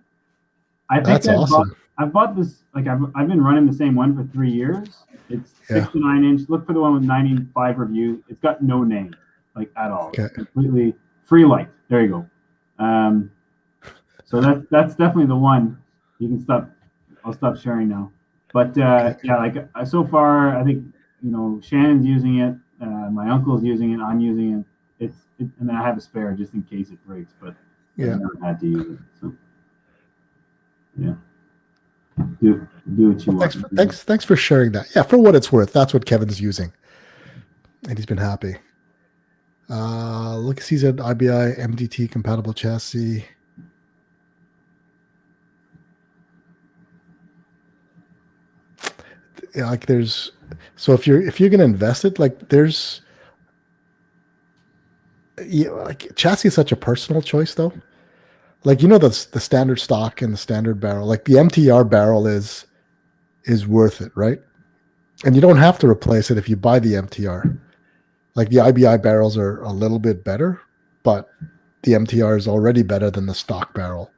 I think that's awesome. I've bought this. Like, I've been running the same one for 3 years. It's 6 to 9 inch. Look for the one with 95 reviews. It's got no name, like at all. Okay. It's completely free light. There you go. So that's definitely the one. You can stop. I'll stop sharing now. But so far, I think Shannon's using it. My uncle's using it. I'm using it. And then I have a spare just in case it breaks. But I've never had to use it. So yeah, do what you want. Thanks for sharing that. Yeah, for what it's worth, that's what Kevin's using, and he's been happy. Look, he's an IBI MDT compatible chassis. Yeah, like there's. So if you're gonna invest it, like there's, like chassis is such a personal choice though. Like the standard stock and the standard barrel, like the MTR barrel is worth it, right? And you don't have to replace it if you buy the MTR. Like the IBI barrels are a little bit better, but the MTR is already better than the stock barrel.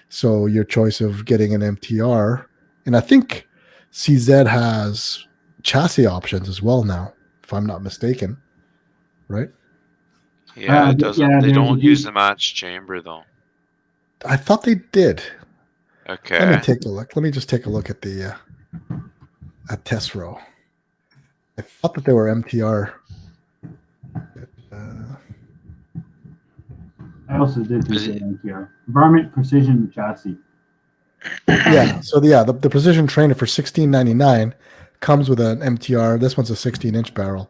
So your choice of getting an MTR, and I think CZ has chassis options as well now, if I'm not mistaken, right? Yeah, it doesn't. Yeah, they there's don't use the match chamber though. I thought they did. Okay. Let me take a look. Let me just take a look at the at Tesro. I thought that they were MTR. I also did do the MTR. Varmint Precision Chassis. Yeah. So the Precision Trainer for $16.99 comes with an MTR. This one's a 16-inch barrel,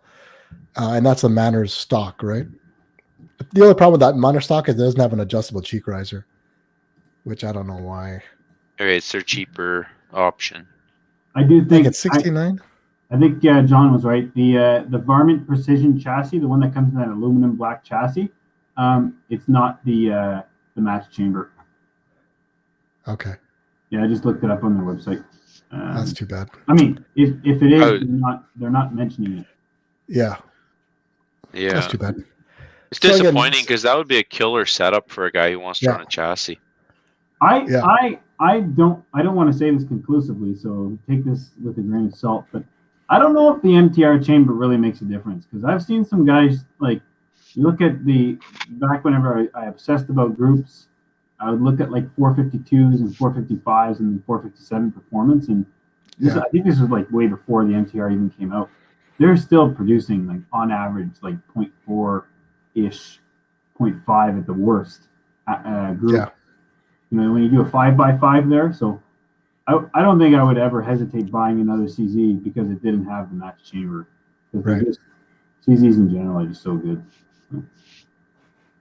and that's a Manners stock, right? The only problem with that Manners stock is it doesn't have an adjustable cheek riser, which I don't know why. Okay, it's their cheaper option. I do think it's $69. I think John was right. The Varmint Precision Chassis, the one that comes in that aluminum black chassis, it's not the match chamber. Okay. Yeah, I just looked it up on their website. That's too bad. I mean, if it is, they're not mentioning it. Yeah. Yeah. That's too bad. It's disappointing because that would be a killer setup for a guy who wants to run a chassis. I don't want to say this conclusively, so take this with a grain of salt, but I don't know if the MTR chamber really makes a difference, because I've seen some guys, like, you look at back whenever I obsessed about groups, I would look at like 452s and 455s and 457 performance, and I think this was like way before the MTR even came out. They're still producing like on average like 0.4-ish, 0.5 at the worst group. Yeah. You know, when you do a 5x5 there, so I don't think I would ever hesitate buying another CZ because it didn't have the match chamber. Right. CZs in general are just so good.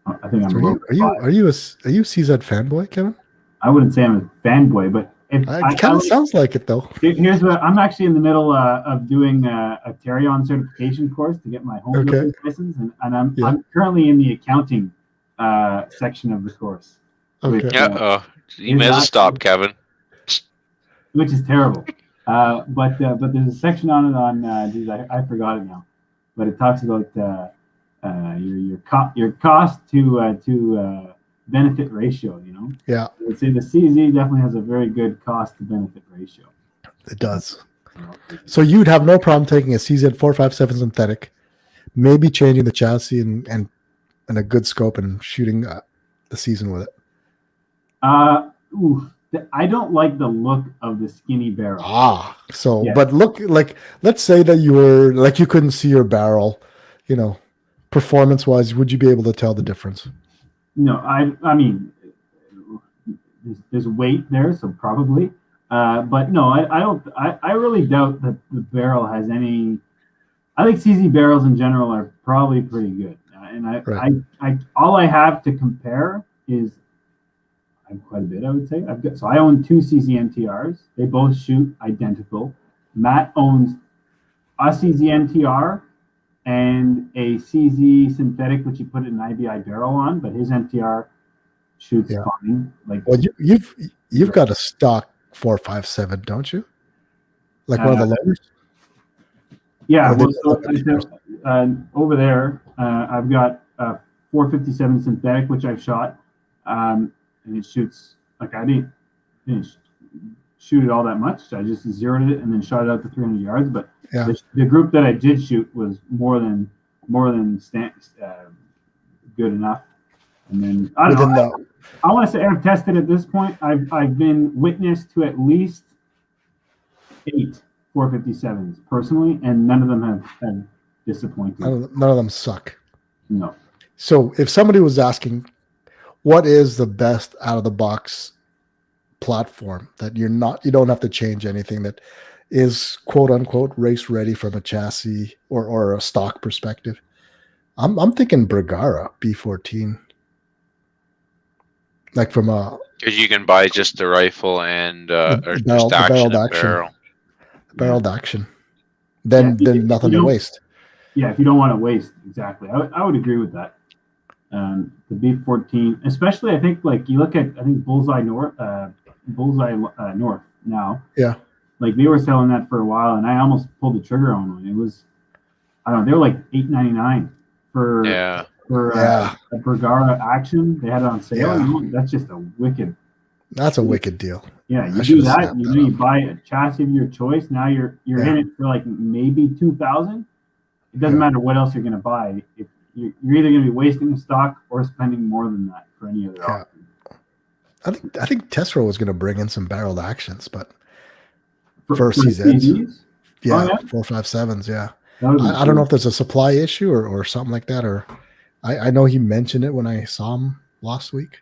I think I'm. Are you a CZ fanboy, Kevin? I wouldn't say I'm a fanboy, but it kind of sounds like it though. Here's what I'm actually in the middle of doing a Tarion certification course to get my home building license, and I'm currently in the accounting section of the course. Okay. You may as well stop, Kevin. Which is terrible. But there's a section on it I forgot it now, but it talks about your cost to benefit ratio. You know. Yeah. I would say the CZ definitely has a very good cost to benefit ratio. It does. So you'd have no problem taking a CZ 457 synthetic, maybe changing the chassis and a good scope and shooting the season with it. I don't like the look of the skinny barrel. But look, like, let's say that you were like, you couldn't see your barrel, you know, performance wise, would you be able to tell the difference? No, I mean, there's weight there, so probably, but no, I don't. I really doubt that the barrel has any. I think CZ barrels in general are probably pretty good, and I all I have to compare is. Quite a bit, I would say. I own two CZ MTRs. They both shoot identical. Matt owns a CZ MTR and a CZ synthetic, which he put an IBI barrel on, but his MTR shoots fine. Like, well, you've got a stock 457, don't you? Like one of the loaders. Yeah. Over there, I've got a 457 synthetic, which I've shot. And it shoots like I didn't shoot it all that much. I just zeroed it and then shot it out to 300 yards. But the group that I did shoot was more than good enough. And then I don't know. I want to say I've tested at this point. I've been witness to at least 8 457s personally, and none of them have disappointed. None of them suck. No. So if somebody was asking, what is the best out of the box platform that you don't have to change anything, that is quote unquote race ready from a chassis or a stock perspective? I'm thinking Bergara B14. Like from a, because you can buy just the rifle and barreled action. Then nothing to waste. Yeah, if you don't want to waste, exactly. I would agree with that. The B14, especially, I think, like, you look at, I think Bullseye North now. Yeah. Like, they were selling that for a while, and I almost pulled the trigger on one. It was, I don't know, they were like $8.99 for a Bergara action. They had it on sale. Yeah. You know, that's just a wicked. That's a wicked deal. Yeah, you do that. You buy a chassis of your choice. Now you're in it for like maybe $2,000. It doesn't matter what else you're going to buy. you're either going to be wasting the stock or spending more than that for any other option. I think Tesro was going to bring in some barreled actions, but For CZs, yeah, 4.57s, yeah. I don't know if there's a supply issue or something like that, or I know he mentioned it when I saw him last week,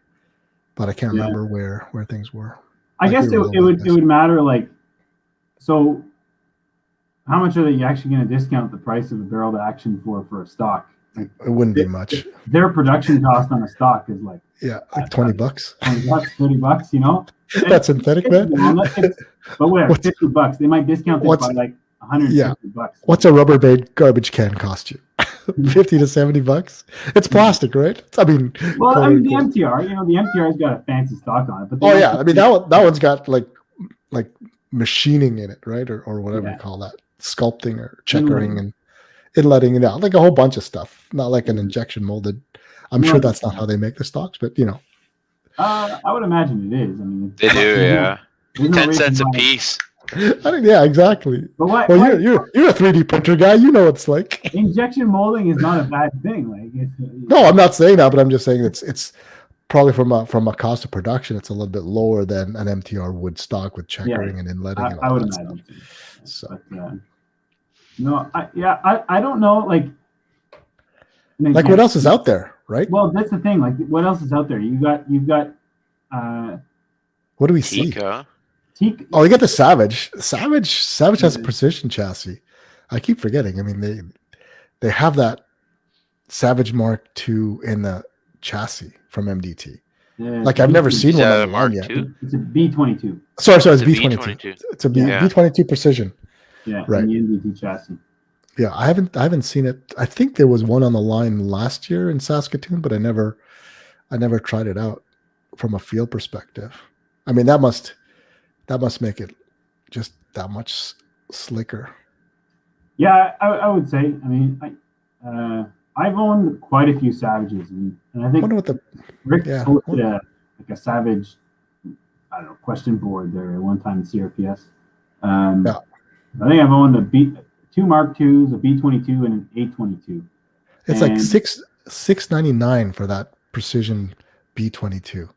but I can't remember where things were. I guess it would matter, like, so how much are they actually going to discount the price of a barreled action for a stock? Like, it wouldn't be much. Their production cost on a stock is like like $20. $20, $30, you know. That's synthetic, man. But whatever, $50. They might discount it by like $150. What's a Rubbermaid garbage can cost you? $50 to $70. It's plastic, right? I mean, the MTR. You know, the MTR's got a fancy stock on it. But I mean that one's got like machining in it, right, or whatever you call that, sculpting or checkering and inletting it out, like a whole bunch of stuff. Not like an injection molded. I'm sure that's not how they make the stocks, but you know. I would imagine it is. I mean, they do, yeah. 10 cents a piece. I think, yeah, exactly. But you're a 3D printer guy. You know what it's like. Injection molding is not a bad thing. Like, no, I'm not saying that, but I'm just saying it's probably from a cost of production, it's a little bit lower than an MTR would stock with checkering and inletting. And all I would imagine. So, but, no, I don't know. Like what else is out there, right? Well, that's the thing. Like, what else is out there? You've got. What do we see? Oh, you got the Savage. Savage has a precision chassis. I keep forgetting. I mean, they have that Savage Mark II in the chassis from MDT. Yeah, like, I've never seen one on the Mark yet. II? It's a B22. Sorry, it's B22. It's a B22 precision. Yeah, right. The MDT chassis. Yeah, I haven't seen it. I think there was one on the line last year in Saskatoon, but I never tried it out from a field perspective. I mean, that must make it just that much slicker. Yeah, I would say. I mean, I've owned quite a few Savages, and I think Rick posted a Savage, I don't know, question board there at one time in CRPS. I think I've owned two Mark IIs, a B22, and an A22. It's like $699 for that precision B22.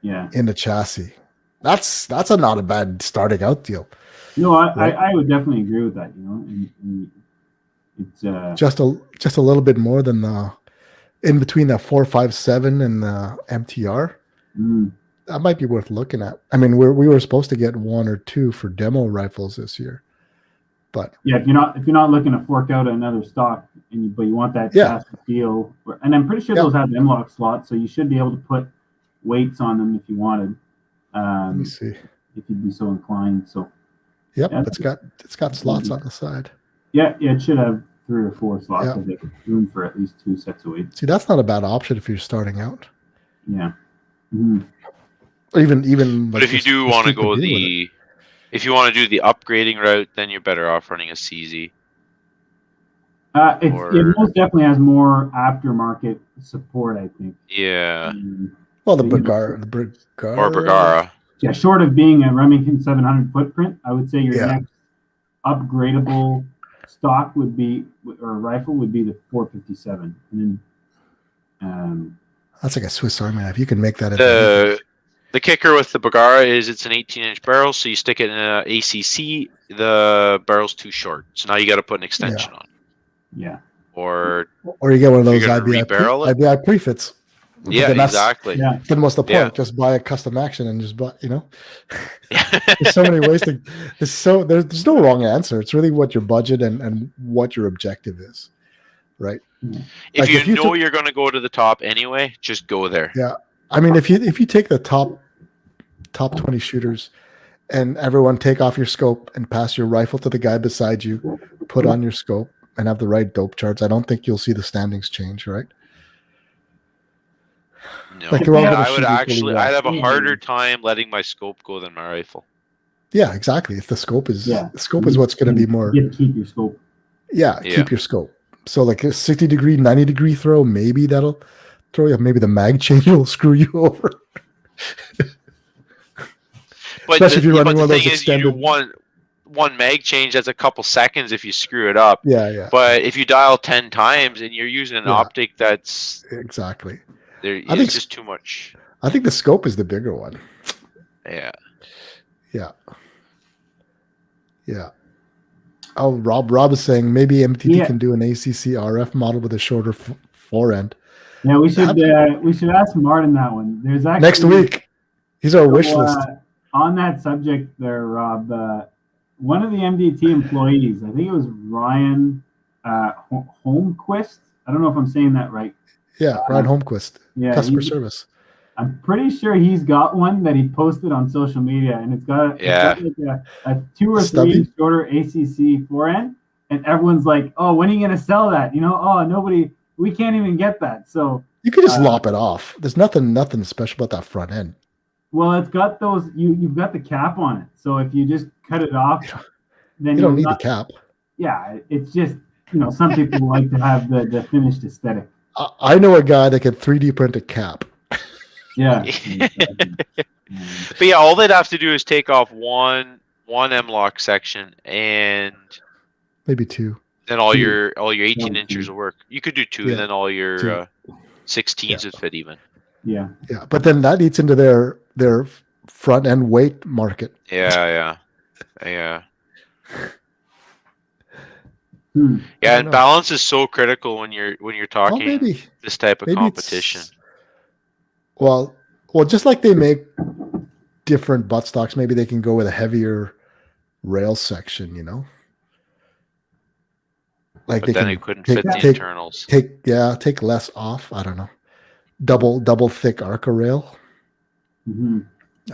Yeah, in the chassis. That's not a bad starting out deal. No, I would definitely agree with that. You know, and it's just a little bit more than the in between the 4.57 and the MTR. That might be worth looking at. I mean, we were supposed to get one or two for demo rifles this year, but yeah, if you're not looking to fork out another stock, but you want that chassis feel, and I'm pretty sure those have M-lock slots, so you should be able to put weights on them if you wanted. Let me see. If you'd be so inclined. So it's got slots on the side. Yeah, it should have 3 or 4 slots. I think room for at least 2 sets of weights. See, that's not a bad option if you're starting out. Yeah. Even but if you do want to go if you want to do the upgrading route, then you're better off running a CZ. It most definitely has more aftermarket support, I think. Yeah. Well, the Bergara. Yeah, short of being a Remington 700 footprint, I would say your next upgradable stock would be, or rifle would be the 457. And then, that's like a Swiss Army knife. You can make that. The kicker with the Bergara is it's an 18-inch barrel, so you stick it in an ACC. The barrel's too short, so now you got to put an extension on. Yeah. Or you get one of those IBI prefits. Yeah, exactly. Then what's the point? Just buy a custom action and just buy, you know. There's so many ways to. There's no wrong answer. It's really what your budget and what your objective is, right? If you know you're going to go to the top anyway, just go there. Yeah, I mean, if you take the top 20 shooters, and everyone take off your scope and pass your rifle to the guy beside you, put on your scope and have the right dope charts, I don't think you'll see the standings change, right? No. I'd have a harder time letting my scope go than my rifle. Yeah, exactly. If the scope is what's going to be more. You keep your scope. Yeah, keep your scope. So like a 60-degree, 90-degree throw, maybe that'll throw you. Maybe the mag change will screw you over. But especially if you're running one of those extended. one mag change, that's a couple seconds if you screw it up. Yeah. But if you dial 10 times and you're using an optic that's exactly, it's just too much. I think the scope is the bigger one. Yeah. Oh, Rob is saying maybe MTT can do an ACC RF model with a shorter forend. Yeah, we should ask Martin that one. There's actually next week. He's our wish list. On that subject there, Rob, one of the MDT employees, I think it was Ryan Holmquist. I don't know if I'm saying that right. Yeah, Ryan Holmquist. Yeah, customer service. I'm pretty sure he's got one that he posted on social media, and it's got like a 2 or 3 inch shorter ACC forend, and everyone's like, "Oh, when are you gonna sell that?" We can't even get that. So you could just lop it off. There's nothing special about that front end. Well, it's got those. You've got the cap on it, so if you just cut it off, then you don't need the cap. Yeah, it's just some people like to have the finished aesthetic. I know a guy that can 3D print a cap. Yeah. But yeah, all they'd have to do is take off one M-lock section and maybe 2. Then all your 18 inches will work. You could do 2, and then all your 16s would fit even. Yeah. But then that eats into their front end weight market. Yeah. Yeah, and balance is so critical when you're talking this type of competition. Well, just like they make different buttstocks, maybe they can go with a heavier rail section, Like but then it couldn't fit the internals. Take less off. I don't know. Double thick Arca rail. Mm-hmm.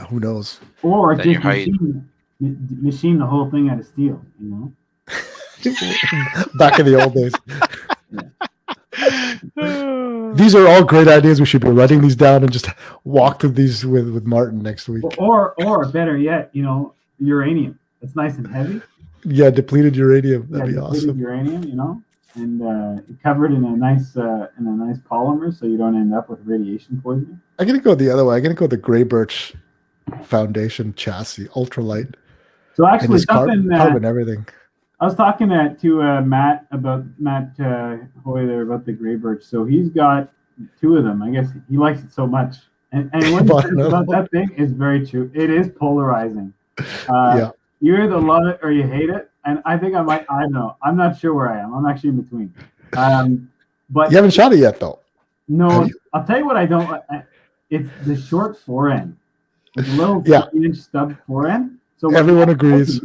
Who knows? Or then just machine the whole thing out of steel, Back in the old days. These are all great ideas. We should be writing these down and just walk through these with Martin next week. Or better yet, uranium. It's nice and heavy. Yeah, depleted uranium. That'd be awesome. Uranium, and covered in a nice polymer, so you don't end up with radiation poisoning. I'm gonna go the other way. I'm gonna go the Grey Birch Foundation chassis, ultralight. So actually, something carbon everything. I was talking to Matt Hoy there about the Grey Birch. So he's got 2 of them. I guess he likes it so much. And what he says about that thing is very true. It is polarizing. You either love it or you hate it. And I think I don't know. I'm not sure where I am. I'm actually in between. But you haven't shot it yet, though. No, I'll tell you what I don't like. It's the short forend. It's a little 15-inch stub forend. So everyone agrees.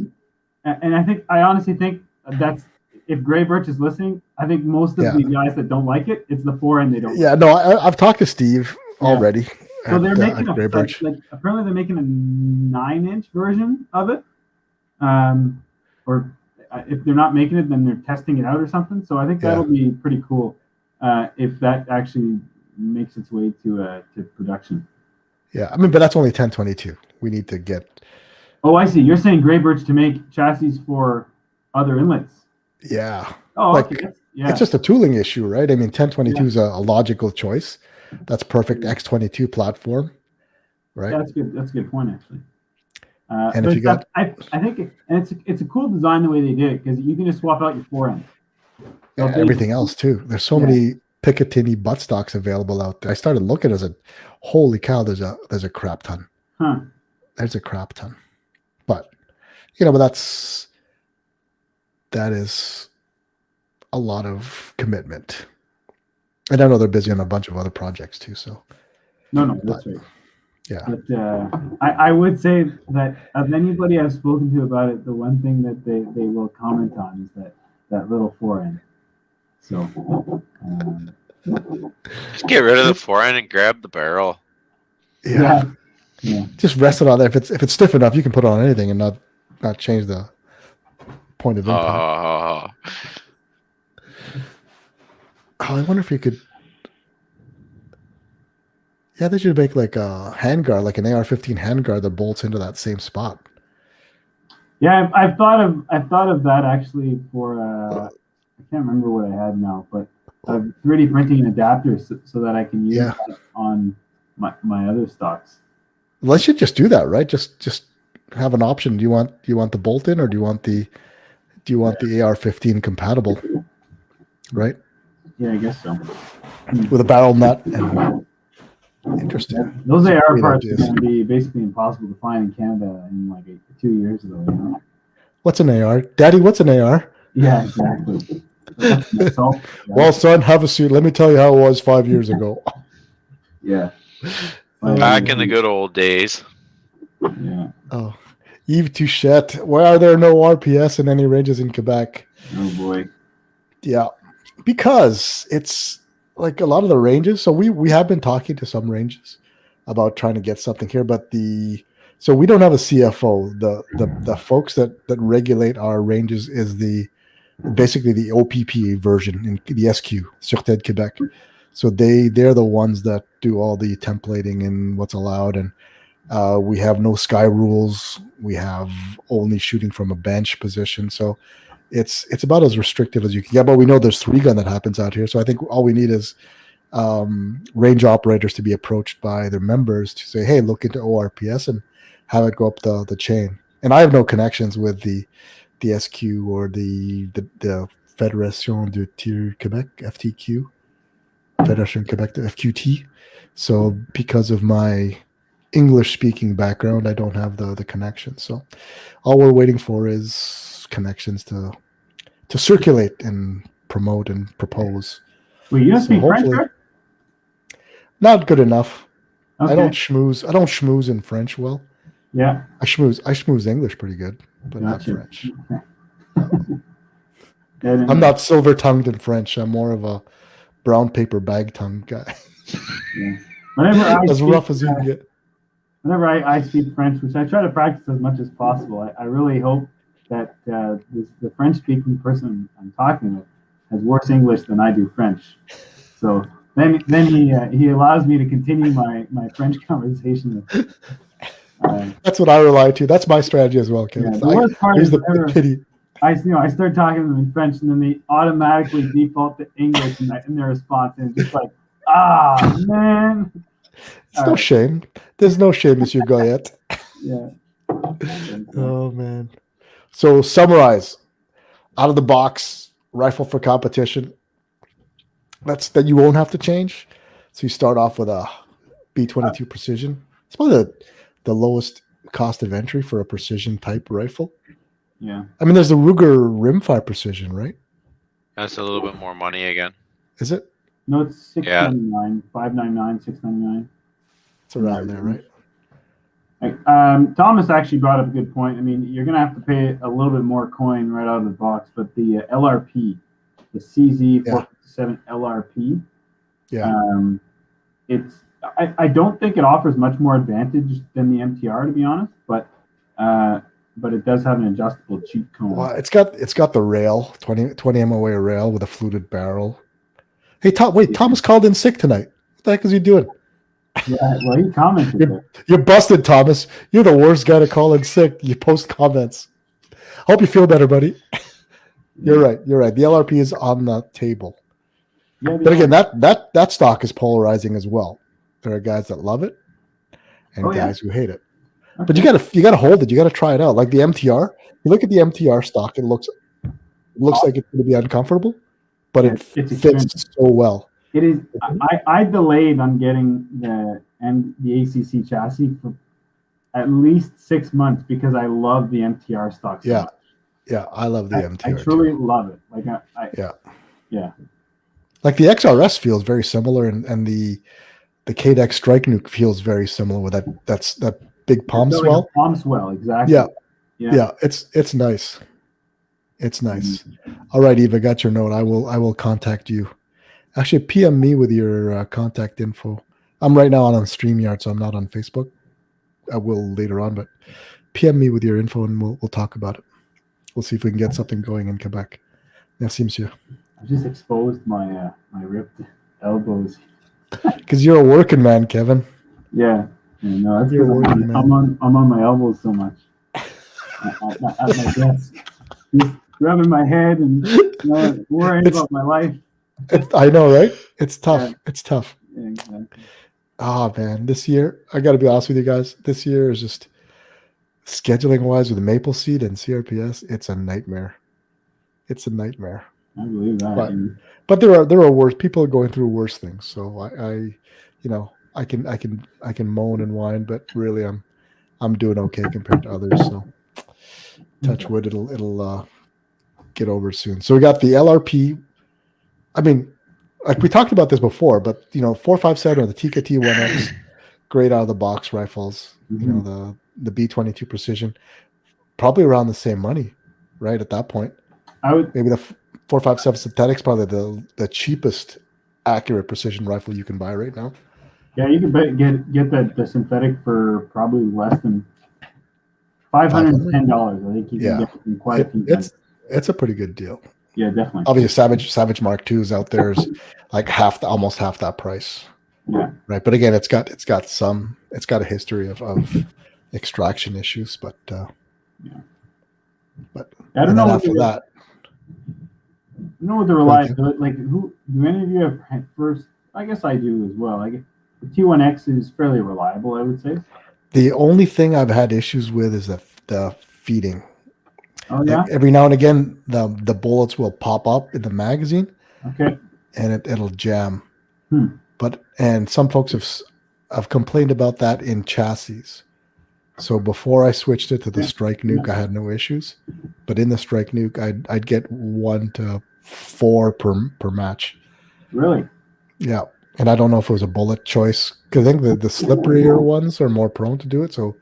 And I honestly think that's, if Grey Birch is listening, I think most of the guys that don't like it, it's the forend they don't like. Yeah, no, I've talked to Steve already. So they're making apparently they're making a 9-inch version of it. Or if they're not making it, then they're testing it out or something. So I think that'll be pretty cool if that actually makes its way to production. Yeah, I mean, but that's only 1022. We need to get. Oh, I see. You're saying Grey Birch to make chassis for other inlets. Yeah. Oh, okay. It's just a tooling issue, right? I mean, 1022 is a logical choice. That's perfect X22 platform, right? That's good. That's a good point, actually. And if you got, I think it's a cool design the way they did it, because you can just swap out your forend. Everything else too. There's so many Picatinny buttstocks available out there. I started looking as holy cow, there's a crap ton. There's a crap ton. But but that is a lot of commitment. And I know they're busy on a bunch of other projects too. So no, that's right. Yeah. But I would say that of anybody I've spoken to about it, the one thing that they will comment on is that little forend. So just get rid of the forend and grab the barrel. Yeah. Just rest it on there. If it's stiff enough, you can put it on anything and not change the point of impact. I wonder if you could. Yeah, they should make like a handguard, like an AR-15 handguard that bolts into that same spot. Yeah, I've thought of that actually for I can't remember what I had now, but 3D printing an adapter so that I can use that on my other stocks. Let's just do that, right? Just have an option. Do you want the bolt-in, or do you want the AR-15 compatible? Right? Yeah, I guess so. With a barrel nut. And interesting. Those AR parts are going to be basically impossible to find in Canada in like 2 years ago. You know? What's an AR? Daddy, what's an AR? Yeah, exactly. Well, son, have a seat. Let me tell you how it was 5 years ago. Yeah. Back in the good old days. Yeah. Oh, Yves Touchette. Why are there no RPS in any ranges in Quebec? Oh boy. Yeah, because it's like a lot of the ranges. So we have been talking to some ranges about trying to get something here, but so we don't have a CFO. The folks that regulate our ranges is basically the OPP version in the SQ, Sûreté de Québec. So they're the ones that do all the templating and what's allowed, and we have no sky rules. We have only shooting from a bench position. So it's about as restrictive as you can get. But we know there's 3-gun that happens out here. So I think all we need is range operators to be approached by their members to say, hey, look into ORPS and have it go up the chain. And I have no connections with the SQ or the Fédération de Tir Québec, FTQ, Fédération Québec, the FQT. So because of my English-speaking background, I don't have the connection. So all we're waiting for is connections to circulate and promote and propose. Wait, you don't speak French, right? Not good enough. Okay. I don't schmooze in French well. Yeah. I schmooze English pretty good, but not French. I'm not silver-tongued in French. I'm more of a brown paper bag tongue guy. Yeah. Whenever as rough as you can get. Whenever I speak French, which I try to practice as much as possible, I really hope that the French-speaking person I'm talking with has worse English than I do French. So then he allows me to continue my French conversation with. That's what I rely to. That's my strategy as well, Kevin. Yeah, the worst part is the pity. I start talking to them in French, and then they automatically default to English in their response, and it's just like, man. It's no shame. There's no shame, Monsieur Goyette. Yeah. Oh man. So summarize. Out of the box, rifle for competition. That you won't have to change. So you start off with a B-22 precision. It's probably the lowest cost of entry for a precision type rifle. Yeah. I mean, there's the Ruger Rimfire precision, right? That's a little bit more money again. Is it? No, it's $699, $599, $699. It's around there, right? Thomas actually brought up a good point. I mean, you're going to have to pay a little bit more coin right out of the box, but the LRP, the CZ457 LRP, I don't think it offers much more advantage than the MTR, to be honest, but it does have an adjustable cheek cone. Well, it's got the rail, 20 MOA rail with a fluted barrel. Hey, Thomas called in sick tonight. What the heck is he doing? Yeah, well, he commented. You're busted, Thomas. You're the worst guy to call in sick. You post comments. Hope you feel better, buddy. You're right. The LRP is on the table. Yeah, but again, that stock is polarizing as well. There are guys that love it and guys who hate it. Okay. But you gotta hold it. You gotta try it out. Like the MTR. You look at the MTR stock. It looks like it's going to be uncomfortable, but it fits so well. It is. I delayed on getting the ACC chassis for at least 6 months because I love the MTR stock so much. Yeah, I love the MTR. I truly love it. Like yeah. Like the XRS feels very similar, and the KDEX Strike Nuke feels very similar with that big palm swell. Like palm swell, exactly. Yeah. It's nice. It's nice. Mm-hmm. All right, Eve, I got your note. I will contact you. Actually, PM me with your contact info. I'm right now on StreamYard, so I'm not on Facebook. I will later on, but PM me with your info, and we'll talk about it. We'll see if we can get something going in Quebec. Merci, monsieur. I just exposed my ripped elbows. Because you're a working man, Kevin. Yeah. No, that's because I'm on my elbows so much at my desk, just rubbing my head and worrying about my life. I know, right? It's tough. Yeah. It's tough. Yeah, exactly. Man, this year, I got to be honest with you guys. This year is just scheduling wise with the maple seed and CRPS, it's a nightmare. It's a nightmare. I believe that. But there are worse people are going through worse things. So I can moan and whine, but really I'm doing okay compared to others. So touch wood, it'll get over soon. So we got the LRP. I mean, like we talked about this before, but 4.57 or the Tikka T1X, great out of the box rifles. Mm-hmm. The B-22 Precision, probably around the same money, right? At that point, maybe the 4.57 Synthetic's probably the cheapest accurate precision rifle you can buy right now. Yeah, you can get the synthetic for probably less than $510. I think you can get it in quite a few. It's a pretty good deal. Yeah, definitely. Obviously, Savage Mark II is out there is like almost half that price. Yeah. Right, but again, it's got a history of extraction issues, but I don't know after that. I don't know what the reliability. Like, do any of you have first? I guess I do as well. Like, the T1X is fairly reliable, I would say. The only thing I've had issues with is the feeding. Oh yeah. Like every now and again, the bullets will pop up in the magazine. Okay. And it'll jam. And some folks have complained about that in chassis. So before I switched it to the Strike Nuke, I had no issues. But in the Strike Nuke, I'd get 1 to 4 per match. Really? Yeah. And I don't know if it was a bullet choice, because I think the slipperier ones are more prone to do it. So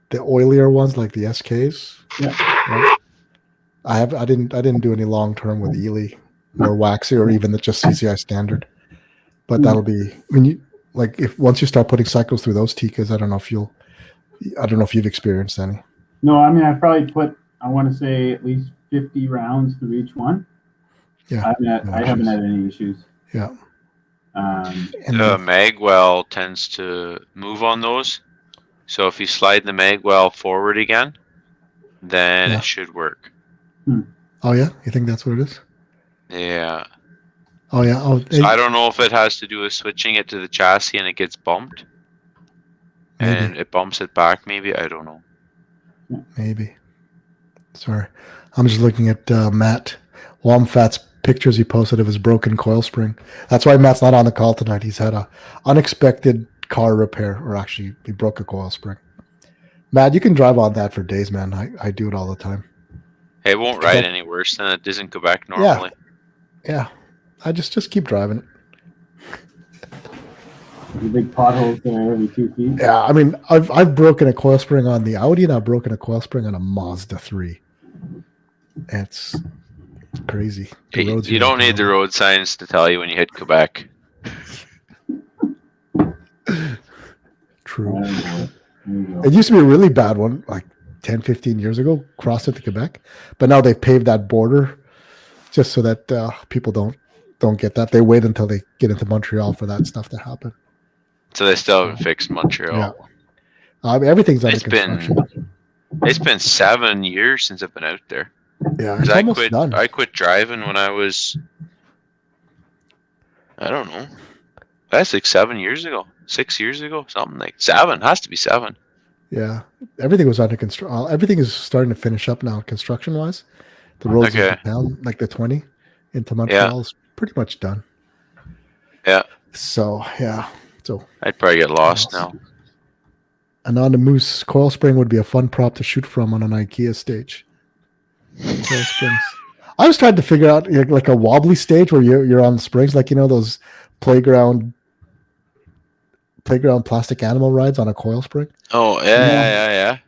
the oilier ones, like the SKs, right? I didn't do any long term with Ely or Waxy or even just CCI standard. But that'll be once you start putting cycles through those Tikkas, I don't know if you've experienced any. No, I mean, I probably put, I want to say, at least 50 rounds through each one. Yeah, I haven't had any issues. Yeah. The magwell tends to move on those. So if you slide the magwell forward again, then it should work. Oh yeah, you think that's what it is? Yeah. Oh yeah. So I don't know if it has to do with switching it to the chassis and it gets bumped, and it bumps it back. Maybe, I don't know. Maybe. Sorry, I'm just looking at Matt Womfat's pictures he posted of his broken coil spring. That's why Matt's not on the call tonight. He's had a unexpected car repair, or actually he broke a coil spring. Matt, you can drive on that for days, man. I do it all the time. It won't ride any worse than it doesn't go back normally. Yeah. I just keep driving it. The big potholes there every 2 feet. Yeah, I mean, I've broken a coil spring on the Audi, and I've broken a coil spring on a Mazda 3. It's crazy. You don't need the road signs to tell you when you hit Quebec. True. It used to be a really bad one, like 10, 15 years ago, crossed into Quebec. But now they've paved that border just so that people don't get that. They wait until they get into Montreal for that stuff to happen. So they still haven't fixed Montreal. Yeah. I mean, everything's under construction. It's been 7 years since I've been out there. Yeah, it's almost done. I quit driving when I was, I don't know, that's like 7 years ago, 6 years ago, something like 7. Has to be 7. Yeah, everything was under construction. Everything is starting to finish up now, construction-wise. The roads down, like the 20 into Montreal is pretty much done. Yeah. So I'd probably get lost now. An on the Moose coil spring would be a fun prop to shoot from on an IKEA stage. Coil springs. I was trying to figure out like a wobbly stage where you're on the springs, like those playground plastic animal rides on a coil spring. Oh yeah.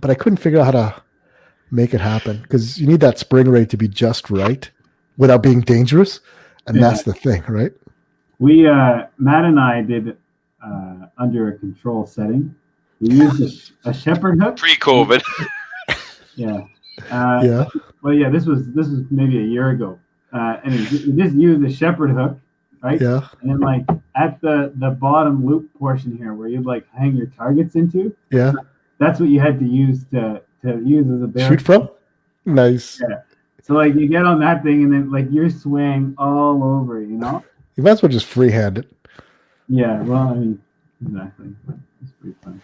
But I couldn't figure out how to make it happen, because you need that spring rate to be just right without being dangerous, and that's the thing, right? We Matt and I did under a control setting. We used a shepherd hook pre-COVID. Yeah. Well, yeah, this was maybe a year ago. And we just used the shepherd hook, right? Yeah. And then like at the bottom loop portion here where you'd like hang your targets into. Yeah. That's what you had to use to use as a bear. Shoot from? Nice. Yeah. So like you get on that thing and then like you're swaying all over, You might as well just freehand it. Yeah, well, I mean, exactly. It's pretty fun.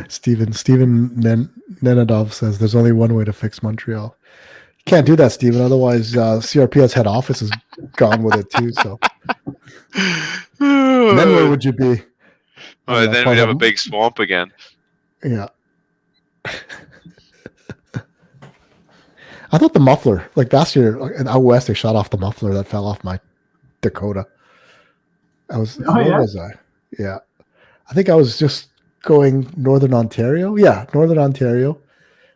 Steven Nenadov says there's only one way to fix Montreal. You can't do that, Steven. Otherwise, CRPS head office is gone with it too. So then where would you be? Well, then we'd have a big swamp again. Yeah. I thought the muffler, like last year out west, they shot off the muffler that fell off my Dakota. Where was I? Yeah. I think I was just going Northern Ontario. Yeah, Northern Ontario.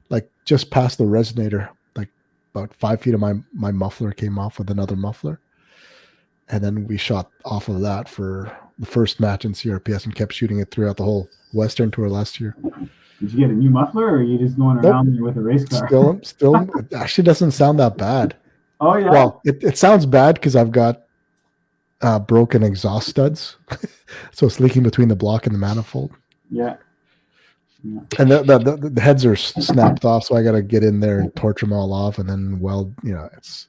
Like just past the resonator, like about 5 feet of my muffler came off with another muffler. And then we shot off of that for the first match in CRPS and kept shooting it throughout the whole Western Tour last year. Did you get a new muffler, or are you just going around with a race car? Still, it actually doesn't sound that bad. Oh yeah. Well, it sounds bad because I've got broken exhaust studs, so it's leaking between the block and the manifold. Yeah. And the heads are snapped off, so I got to get in there and torch them all off, and then weld. It's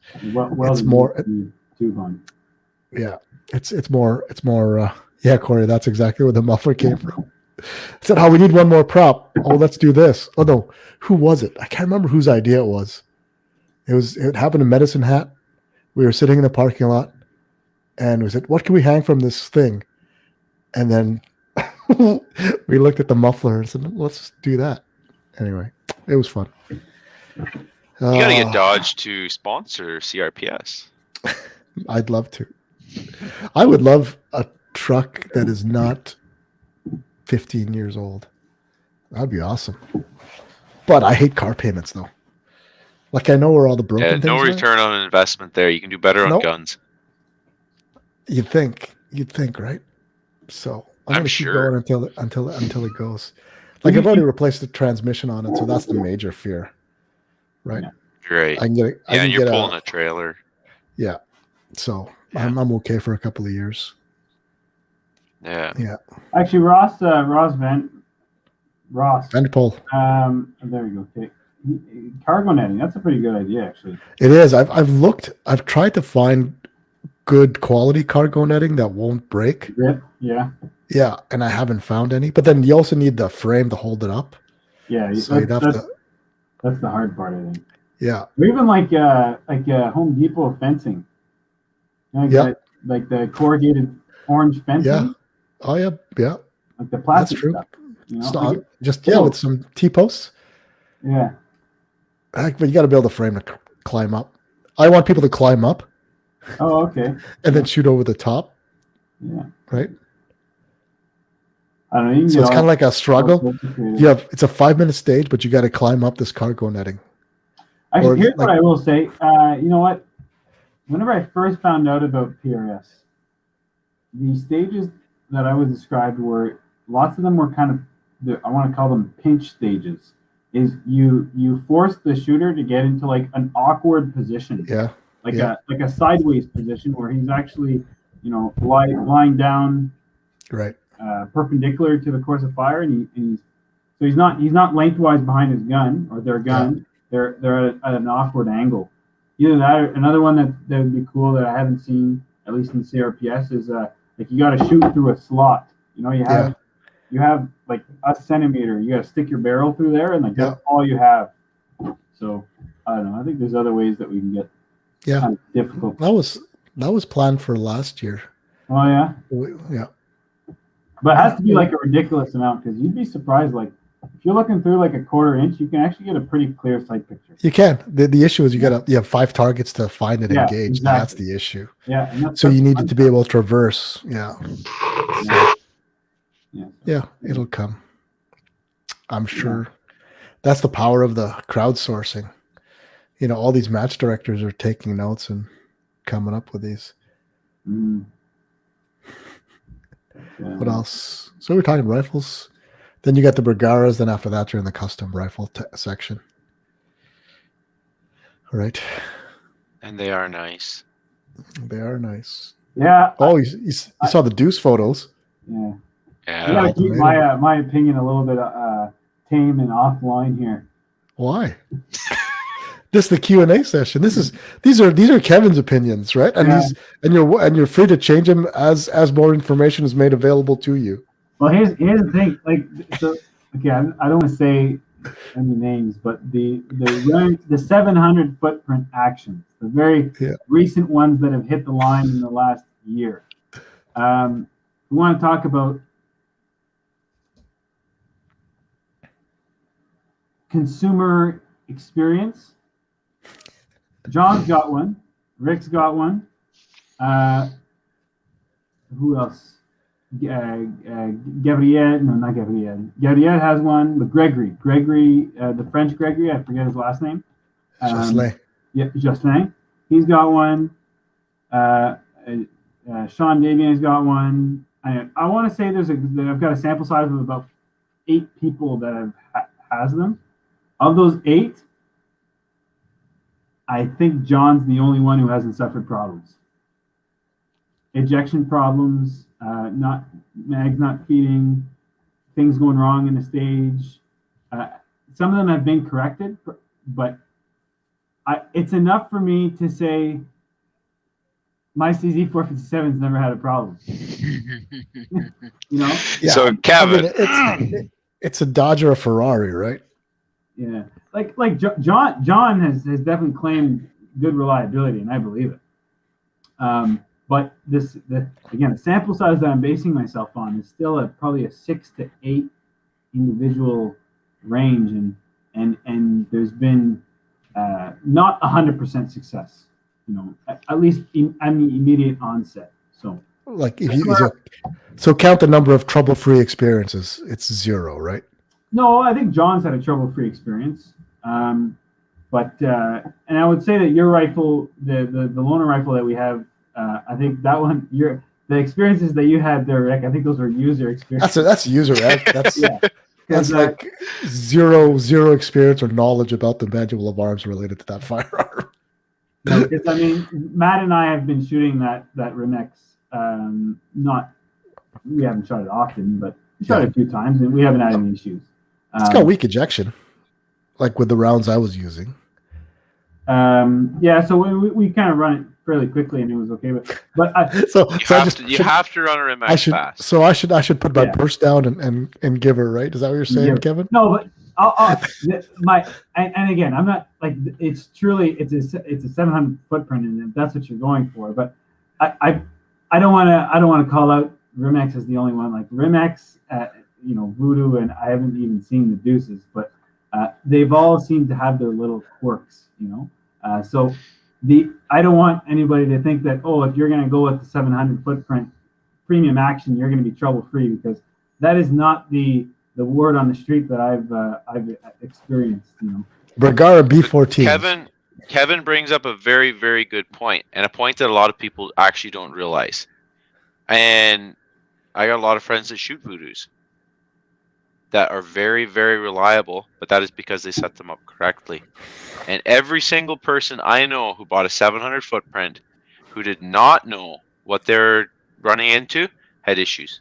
more. Yeah, it's more. Yeah, Corey, that's exactly where the muffler came from. I said, we need one more prop. Oh, let's do this. Oh no, who was it? I can't remember whose idea it was. It happened in Medicine Hat. We were sitting in the parking lot, and we said, what can we hang from this thing? And then we looked at the muffler and said, let's do that. Anyway, it was fun. You got to get Dodge to sponsor CRPS. I'd love to. I would love a truck that is not 15 years old. That'd be awesome. But I hate car payments, though. Like, I know where all the broken things no return on investment there. You can do better on guns. You'd think, right? So I'm going to keep going until it goes. Like, I've already replaced the transmission on it, so that's the major fear, right? Yeah. Great. I can get it. And you're pulling a trailer. Yeah. So I'm okay for a couple of years. Yeah. Yeah. Actually, Ross Vanderpool. There we go. Okay. Cargo netting. That's a pretty good idea, actually. It is. I've tried to find good quality cargo netting that won't break. Yeah. Yeah, and I haven't found any. But then you also need the frame to hold it up. Yeah, so that's the hard part, I think. Yeah. Or even like Home Depot fencing. Like the corrugated orange fencing. Yeah. Oh yeah. Like the plastic stuff. It's not with some T-posts. Yeah. But you got to be able to frame to climb up. I want people to climb up. Oh, okay. And then shoot over the top. Yeah. Right. I don't know. So it's kind of like a struggle. It's a 5-minute stage, but you got to climb up this cargo netting. Actually, here's what I will say. You know what? Whenever I first found out about PRS, the stages that I was described were, lots of them were kind of, I want to call them pinch stages. Is you force the shooter to get into like an awkward position. Yeah. Like a sideways position where he's actually, lying down. Right. Perpendicular to the course of fire, and he's not lengthwise behind his gun or their gun. Yeah. They're at an awkward angle. Either that, or another one that would be cool that I haven't seen, at least in CRPS, is like you got to shoot through a slot. You have like a centimeter. You got to stick your barrel through there, and like that's all you have. So I don't know. I think there's other ways that we can get. Yeah. Kind of difficult. That was planned for last year. Oh yeah. Yeah. But it has to be like a ridiculous amount, because you'd be surprised. Like if you're looking through like a 1/4 inch, you can actually get a pretty clear sight picture. You can. The issue is you have 5 targets to find it engaged. Exactly. That's the issue. Yeah. So you need it to be able to traverse. Yeah. Yeah. It'll come. I'm sure. That's the power of the crowdsourcing. All these match directors are taking notes and coming up with these. Mm. Yeah. What else? So we're talking rifles. Then you got the Bergaras. Then after that, you're in the custom rifle section. All right. And they are nice. They are nice. Yeah. Oh, you saw the Deuce photos. Yeah. Yeah. You gotta keep my opinion a little bit tame and offline here. Why? This is the Q&A session. These are Kevin's opinions, right? And you're free to change them as more information is made available to you. Well, here's the thing. Like, so okay, I don't want to say any names, but the 700 footprint actions, the very recent ones that have hit the line in the last year. We want to talk about consumer experience. John's got one. Rick's got one. Who else? Gabriel, no, not Gabriel. Gabriel has one, but Gregory, the French Gregory, I forget his last name. Jocelyn. Yeah, Jocelyn. He's got one. Sean Davian's got one. I want to say I've got a sample size of about 8 people that has them. Of those 8, I think John's the only one who hasn't suffered problems. Ejection problems, mags not feeding, things going wrong in the stage. Some of them have been corrected, but it's enough for me to say my CZ457's never had a problem. Yeah. So Kevin, it's a Dodge or a Ferrari, right? Yeah, like John has definitely claimed good reliability, and I believe it. But again, the sample size that I'm basing myself on is still probably a 6 to 8 individual range, and there's been not 100% success, at least in the immediate onset. So, like so count the number of trouble-free experiences, it's 0, right? No, I think John's had a trouble-free experience. But and I would say that your rifle, the loaner rifle that we have, I think that one, the experiences that you had there, Rick, I think those were user experiences. That's user, right? That's that's like zero experience or knowledge about the manual of arms related to that firearm. No, because I mean, Matt and I have been shooting that Rimex. We haven't shot it often, but we shot it a few times, and we haven't had any issues. It's got weak ejection, like with the rounds I was using. Yeah, so we kind of run it fairly quickly, and it was okay. But you have to run a Rimmax fast. So I should put my burst down and give her, right? Is that what you're saying, Kevin? No, but and again, I'm not like it's a 700 footprint, and that's what you're going for. But I don't want to call out Rimmax as the only one. Like Rimmax, Voodoo, and I haven't even seen the Deuces, but they've all seemed to have their little quirks, So I don't want anybody to think that, if you're going to go with the 700 footprint premium action, you're going to be trouble free, because that is not the word on the street that I've experienced. Bergara B14. Kevin brings up a very, very good point, and a point that a lot of people actually don't realize. And I got a lot of friends that shoot Voodoos that are very, very reliable, but that is because they set them up correctly. And every single person I know who bought a 700 footprint, who did not know what they're running into, had issues.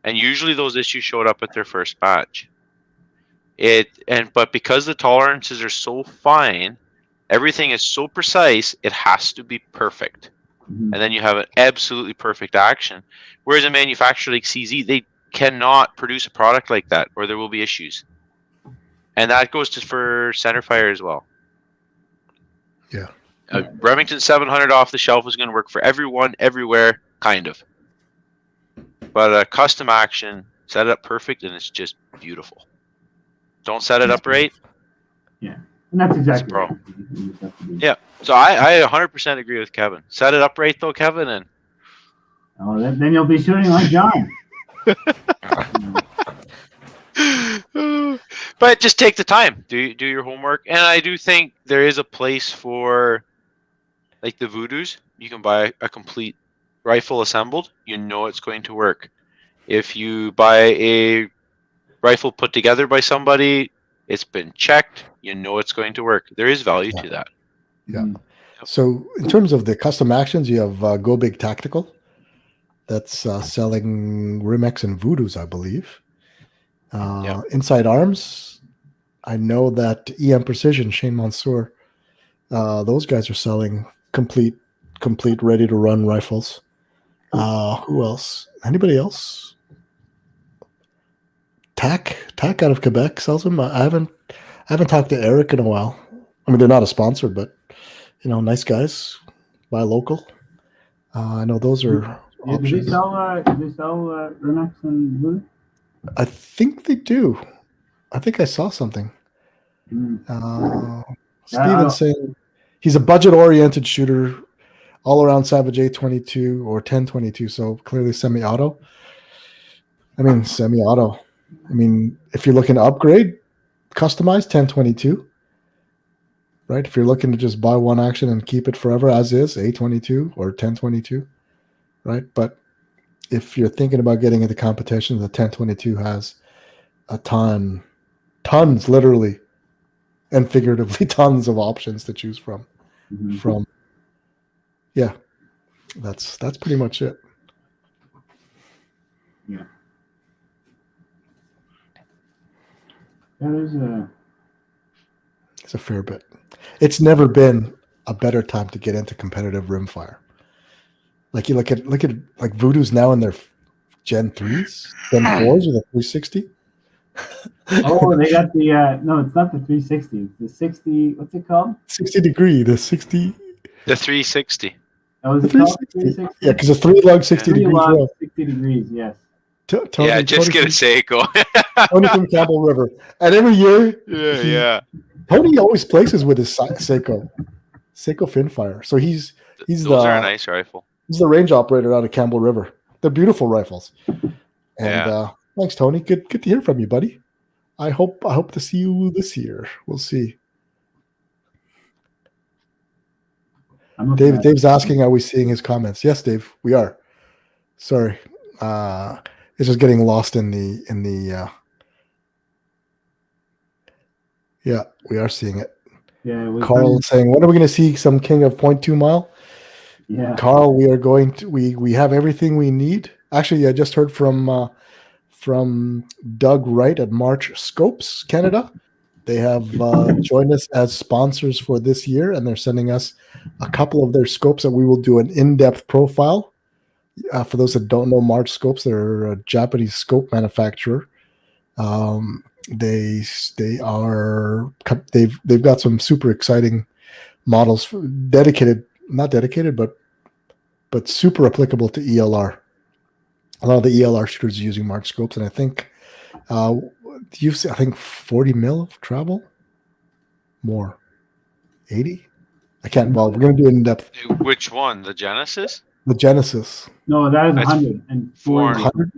And usually those issues showed up at their first batch. But because the tolerances are so fine, everything is so precise, it has to be perfect. Mm-hmm. And then you have an absolutely perfect action. Whereas a manufacturer like CZ, they cannot produce a product like that, or there will be issues. And that goes for centerfire as well. Yeah. Remington 700 off the shelf is going to work for everyone, everywhere, kind of. But a custom action, set it up perfect, and it's just beautiful. Don't set it up right. Yeah, and that's exactly right. Yeah, so I 100% agree with Kevin. Set it up right, though, Kevin, and then you'll be shooting like John. But just take the time, do your homework, and I do think there is a place for, like the Voodoos. You can buy a complete rifle assembled. It's going to work. If you buy a rifle put together by somebody, it's been checked. It's going to work. There is value to that. Yeah. So in terms of the custom actions, you have Go Big Tactical. That's selling Rimmax and Voodoos, I believe. Inside Arms, I know that EM Precision, Shane Mansour, those guys are selling complete ready to run rifles. Who else? Anybody else? TAC out of Quebec sells them. I haven't talked to Eric in a while. I mean, they're not a sponsor, but nice guys. Buy local. I know those are options. Do they sell Remax and Voodoo? I think they do. I think I saw something. Steven's saying he's a budget-oriented shooter, all around Savage 822 or 1022, so clearly semi-auto. I mean, semi-auto. I mean, if you're looking to upgrade, customize 1022, right? If you're looking to just buy one action and keep it forever as is, 822 or 1022, right? But if you're thinking about getting into competition, the 1022 has a tons, literally and figuratively, tons of options to choose from. Yeah, that's pretty much it. Yeah. It's a fair bit. It's never been a better time to get into competitive rimfire. Like you look at like Voodoo's now in their Gen 3s, Gen 4s with a 360. Oh, they got the no, it's not the 360. It's the 60. What's it called? 60 degree. The 60. The 360. Oh, is the it called 360? Yeah, because a 3-lug 60 degrees. Lug, 60 degrees. Yes. Tony, just get a Seiko. Tony from Campbell River, and every year, Tony always places with his Seiko Finfire. So he's those are a nice rifle. He's the range operator out of Campbell River. They're beautiful rifles. And thanks, Tony. Good to hear from you, buddy. I hope to see you this year. We'll see. Dave's asking, are we seeing his comments? Yes, Dave, we are. Sorry. It's just getting lost in the yeah, we are seeing it. Yeah. Carl saying, when are we going to see some King of 0.2 mile? Yeah. Carl, we are going to, we have everything we need. Actually, I just heard from Doug Wright at March Scopes Canada. They have joined us as sponsors for this year, and they're sending us a couple of their scopes that we will do an in-depth profile. For those that don't know, March Scopes, they're a Japanese scope manufacturer. They've got some super exciting models, not dedicated, but super applicable to ELR. A lot of the ELR shooters are using March Scopes, and I think I think 40 mil of travel, more 80. I can't. Well, we're going to do it in depth. Which one? The Genesis? The Genesis. No, that is 100 and 400.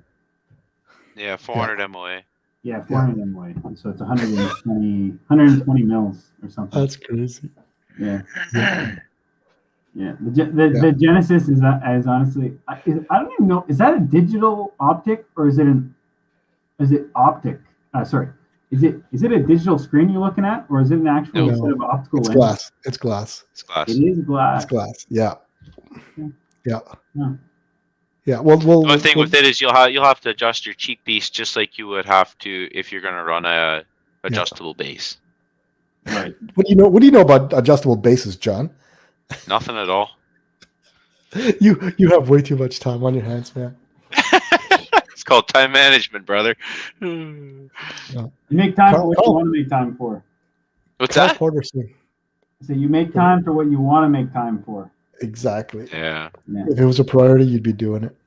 Yeah, 400 MOA. Yeah, 400 MOA. So it's 120 mils or something. That's crazy. Yeah. The Genesis is honestly, I don't even know. Is that a digital optic or is it optic? Sorry. Is it a digital screen you're looking at, or is it an actual set of optical lenses? Glass. It's glass. It is glass. It's glass. Yeah. Yeah. Yeah. Well, the only thing with it is you'll have to adjust your cheek piece just like you would have to if you're going to run a adjustable base. Right. What do you know about adjustable bases, John? Nothing at all. You have way too much time on your hands, man. It's called time management, brother. You make time for what you want to make time for. What's that? Porterson. So you make time for what you want to make time for. Exactly. Yeah. If it was a priority, you'd be doing it.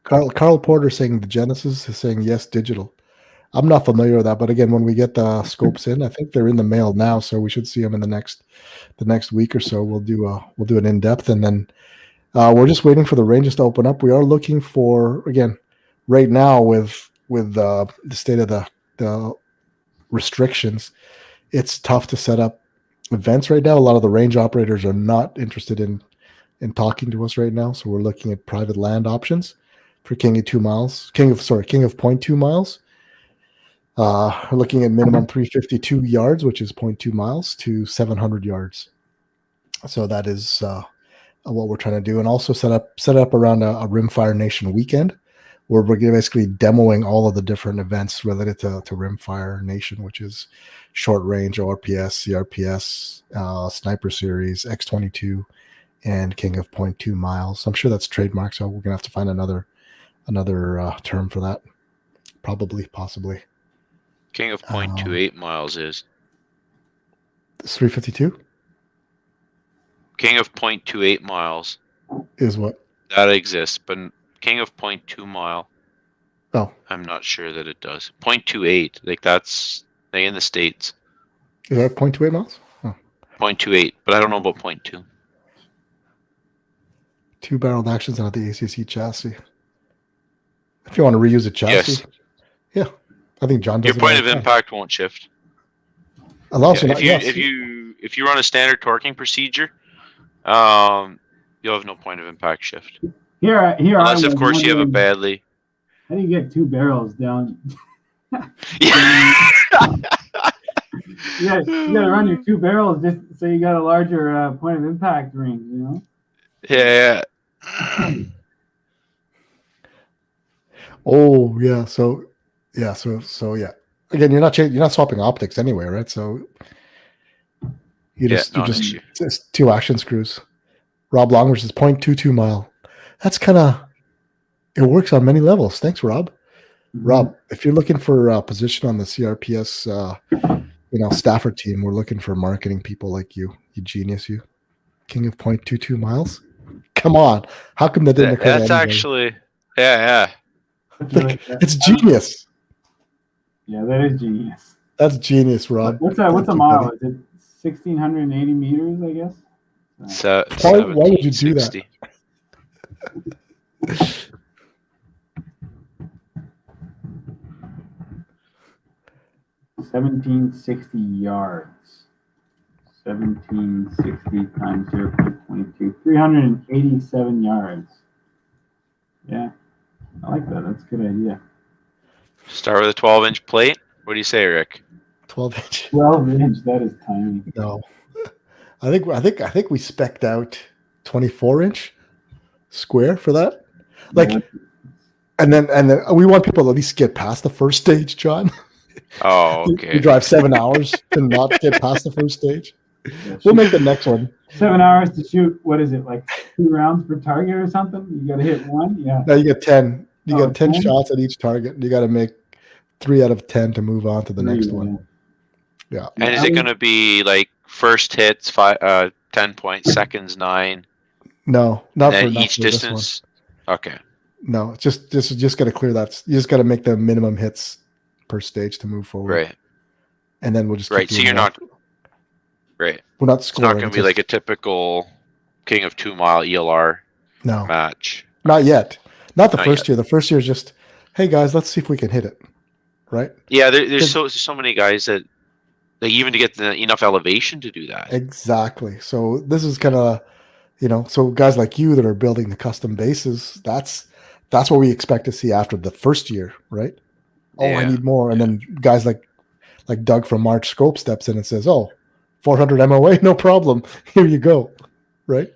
Carl Porter saying the Genesis is saying yes, digital. I'm not familiar with that, but again, when we get the scopes in, I think they're in the mail now, so we should see them in the next week or so. We'll do an in depth, and then we're just waiting for the ranges to open up. We are looking for, again, right now with the state of the restrictions, it's tough to set up events right now. A lot of the range operators are not interested in talking to us right now, so we're looking at private land options for King of 0.2 miles. We're looking at minimum 352 yards, which is 0.2 miles, to 700 yards. So that is what we're trying to do, and also set up around a Rimfire Nation weekend, where we're basically demoing all of the different events related to Rimfire Nation, which is short range, ORPS, CRPS, Sniper Series, X22, and King of 0.2 miles. I'm sure that's trademarked, so we're gonna have to find another term for that. Probably, possibly. King of 0.28 miles is. It's 352 King of 0.28 miles. is what? That exists, but King of 0.2 mile. Oh. I'm not sure that it does. 0.28, like that's like in the States. Is that 0.28 miles? Oh. 0.28, but I don't know about 0.2. 2-barreled actions on the ACC chassis. If you want to reuse a chassis, Yes. Yeah, I think John does. Your point of impact won't shift. If you run a standard torquing procedure, you'll have no point of impact shift. Here. Unless, of course, you have a badly. How do you get 2 barrels down? Yeah. You gotta run your 2 barrels just so you got a larger point of impact ring, you know? Yeah. Oh yeah, so yeah. Again, you're not swapping optics anyway, right? So you just it's 2 action screws. Rob Long versus 0.22 mile. That's it works on many levels. Thanks, Rob. Mm-hmm. Rob, if you're looking for a position on the CRPS, Stafford team, we're looking for marketing people like you. You genius, you. King of 0.22 miles. Come on, how come that didn't occur? That's actually, yeah. It's genius. Yeah, that is genius. That's genius, Rob. What's a mile? Is it 1,680 meters? I guess. So why would you do that? 1,760 yards. 1,760 times 0.22. 387 yards. Yeah, I like that. That's a good idea. Start with a 12-inch plate. What do you say, Rick? 12-inch. 12-inch. That is tiny. No, I think we spec'd out 24-inch square for that. And then we want people to at least get past the first stage, John. Oh, okay. You drive 7 hours to not get past the first stage. We'll make the next one. 7 hours to shoot. What is it, like 2 rounds per target or something? You got to hit 1. Yeah. No, you get 10. You got 10 shots at each target. You got to make 3 out of 10 to move on to the next one. Yeah. And is it going to be like first hits 10 points, seconds 9? No, not for each distance. Okay. No, just got to clear that. You just got to make the minimum hits per stage to move forward. Right. And then we'll just right. So you're not. Right. We're not scoring. It's not going to be like a typical King of 2 mile ELR match. Not yet. Not the first year. The first year is just, hey guys, let's see if we can hit it. Right. Yeah, there's so many guys that even to get enough elevation to do that. Exactly. So this is kind of, so guys like you that are building the custom bases, that's what we expect to see after the first year, right? Oh, I need more. And then guys like Doug from March Scope steps in and says, oh, 400 MOA, no problem. Here you go. Right.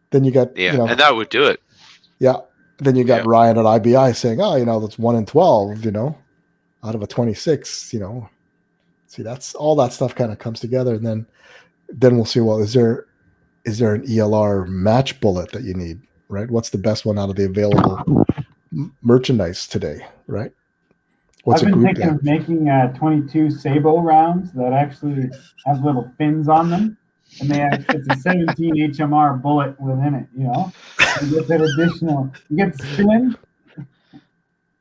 Then you got, and that would do it. Yeah. Then you got Ryan at IBI saying, oh, that's 1 in 12, out of a 26, see, that's all that stuff kind of comes together. And then we'll see, well, is there an ELR match bullet that you need, right? What's the best one out of the available merchandise today, right? I've been thinking of making 22 Sabo rounds that actually have little fins on them, and it's a 17 HMR bullet within it. You get that additional. You get the spin.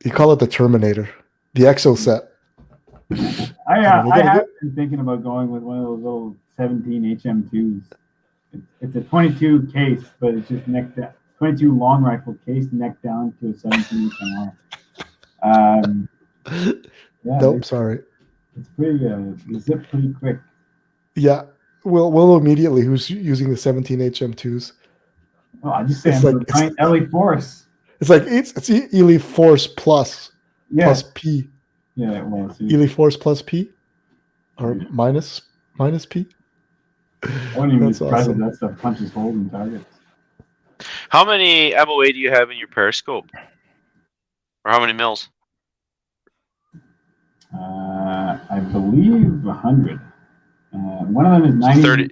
You call it the Terminator, the Exo set. I have been thinking about going with one of those little 17 HM2s. It's a 22 case, but it's just neck down. 22 long rifle case, neck down to a 17 HMR. Nope, sorry. It's pretty they zip pretty quick. Yeah. We'll immediately who's using the 17 HM2s. Oh, I just say it's Ellie Force. It's like it's Ellie Force plus P. Yeah, well, Ellie Force plus P or minus P. I wouldn't even be surprised if that stuff punches holes in targets. How many MOA do you have in your periscope? Or how many mils? I believe 100. One of them is 90. 30.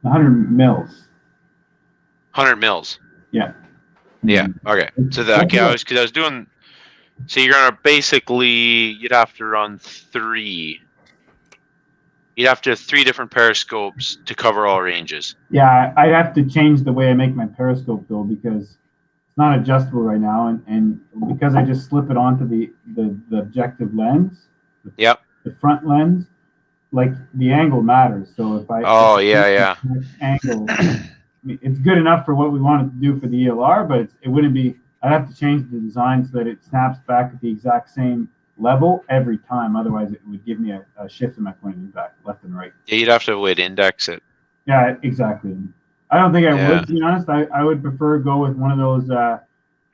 100 mils. 100 mils. Yeah. Yeah. Okay. So I was doing So you're gonna basically, you'd have to run 3. You'd have to have 3 different periscopes to cover all ranges. Yeah, I'd have to change the way I make my periscope though, because it's not adjustable right now, and because I just slip it onto the objective lens. Yep. The front lens, like the angle matters. So if I angle, it's good enough for what we wanted to do for the ELR, but it wouldn't be. I'd have to change the design so that it snaps back at the exact same level every time. Otherwise, it would give me a shift in my point of impact, left and right. Yeah, you'd have to have a way to index it. Yeah, exactly. I don't think I would, to be honest. I would prefer go with one of those.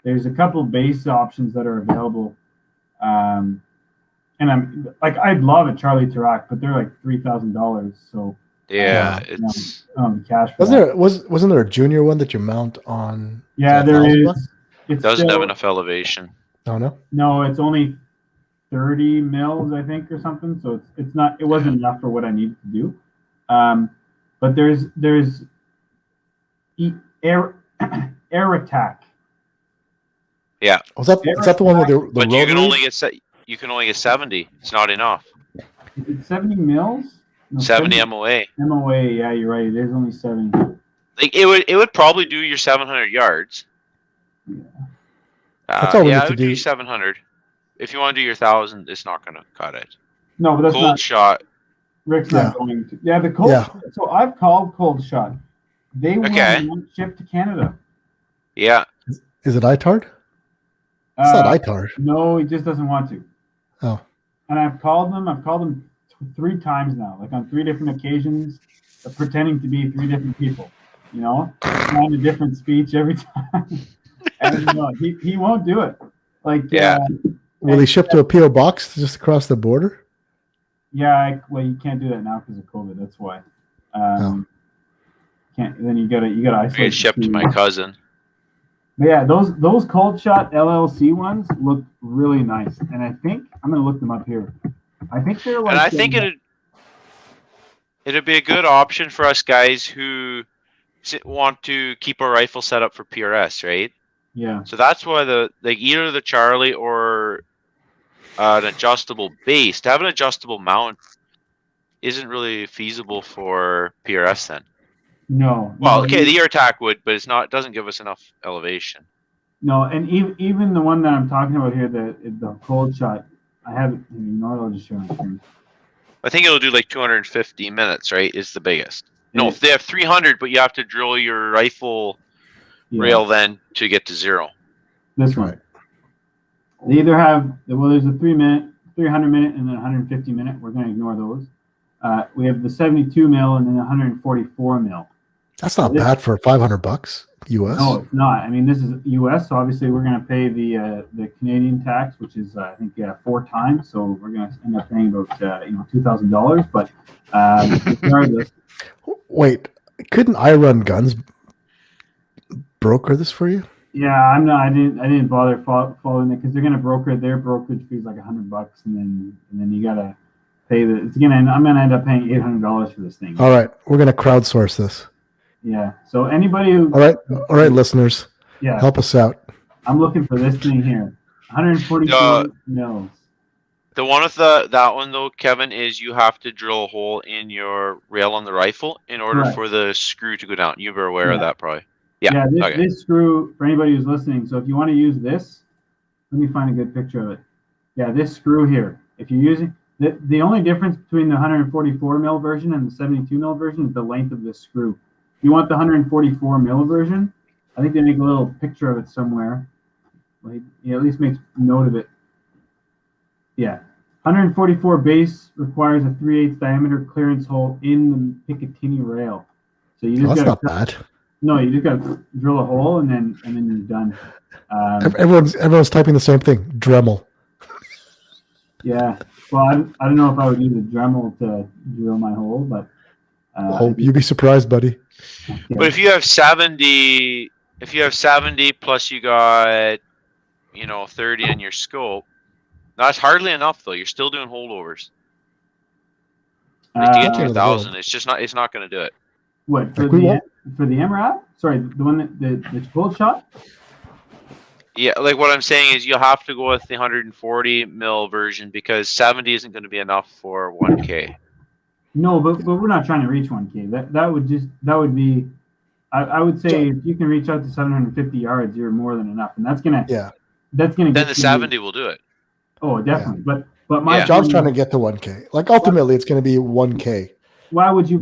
There's a couple base options that are available. And I'm like, I'd love a Charlie Tarak, but they're like $3,000. So yeah, it's cash. Wasn't there a junior one that you mount on? Yeah, there is. It doesn't have enough elevation. Oh no. No, it's only 30 mils, I think, or something. So it's not. It wasn't enough for what I needed to do. But there's air attack. Yeah. Was that the one with the but you can only get 70. It's not enough. Is it 70 mils? No, 70 MOA. MOA, yeah, you're right. It is only 70. Like it would probably do your 700 yards. Yeah. That's all we need it to would do 700. If you want to do your 1,000, it's not going to cut it. No, but that's cold not shot. Rick's not going to. Yeah, the cold. Yeah. So I've called cold shot. They won't ship to Canada. Yeah. Is it ITARD? It's not ITARD. No, he just doesn't want to. Oh. And I've called them 3 times now, like on 3 different occasions, pretending to be 3 different people. You know, trying a different speech every time. And no, he won't do it. Like, yeah. Will he ship to a PO box just across the border? Yeah, well, you can't do that now because of COVID. That's why. Can't. Then you gotta isolate. It's shipped to my cousin. But yeah, those cold shot LLC ones look really nice, and I think I'm gonna look them up here. I think they're like. And I think it'd be a good option for us guys who want to keep a rifle set up for PRS, right? Yeah. So that's why either the Charlie or an adjustable base. To have an adjustable mount isn't really feasible for PRS then. No. Well, okay, the ear attack would, but it doesn't give us enough elevation. No, and even the one that I'm talking about here, the cold shot, I have it. I'll just show on screen. I think it'll do like 250 minutes, right? Is the biggest. No, if they have 300, but you have to drill your rifle rail then to get to 0. This one. They either have, there's a 300 minute, and then 150 minute. We're going to ignore those. We have the 72 mil and then 144 mil. That's not bad for $500 US. No, it's not. I mean, this is US, so obviously we're going to pay the Canadian tax, which is I think 4 times. So we're going to end up paying about $2,000. But regardless. Wait, couldn't I Run Guns broker this for you? Yeah, I'm not. I didn't bother following it because they're going to broker their brokerage fees like $100, and then you got to pay I'm going to end up paying $800 for this thing. All right, we're going to crowdsource this. Yeah. So anybody who. All right, listeners. Yeah. Help us out. I'm looking for this thing here. 142 mils. The one with that one though, Kevin, is you have to drill a hole in your rail on the rifle in order for the screw to go down. You were aware of that, probably. Yeah. This screw, for anybody who's listening. So if you want to use this, let me find a good picture of it. Yeah, this screw here. If you're using the only difference between the 144 mil version and the 72 mil version is the length of this screw. If you want the 144 mil version, I think they make a little picture of it somewhere. Like, at least makes note of it. Yeah. 144 base requires a 3/8 diameter clearance hole in the Picatinny rail. So you just that's not bad. No, you just got to drill a hole and then you're done. Everyone's typing the same thing. Dremel. Yeah. Well, I don't know if I would use a Dremel to drill my hole, but you'd be surprised, buddy. Yeah. But if you have 70 plus you got 30 in your scope, that's hardly enough though. You're still doing holdovers. Like to get to 1,000, it's not going to do it. What for the MRAP? Sorry, the one that the cold shot. Yeah, like what I'm saying is you'll have to go with the 140 mil version because 70 isn't going to be enough for 1K. No, but we're not trying to reach 1K. That would be. I would say if you can reach out to 750 yards, you're more than enough, and that's gonna. Yeah. That's gonna. Then the 70 will do it. Oh, definitely. Yeah. But my John's trying to get to 1K. Like ultimately, it's going to be 1K. Why would you?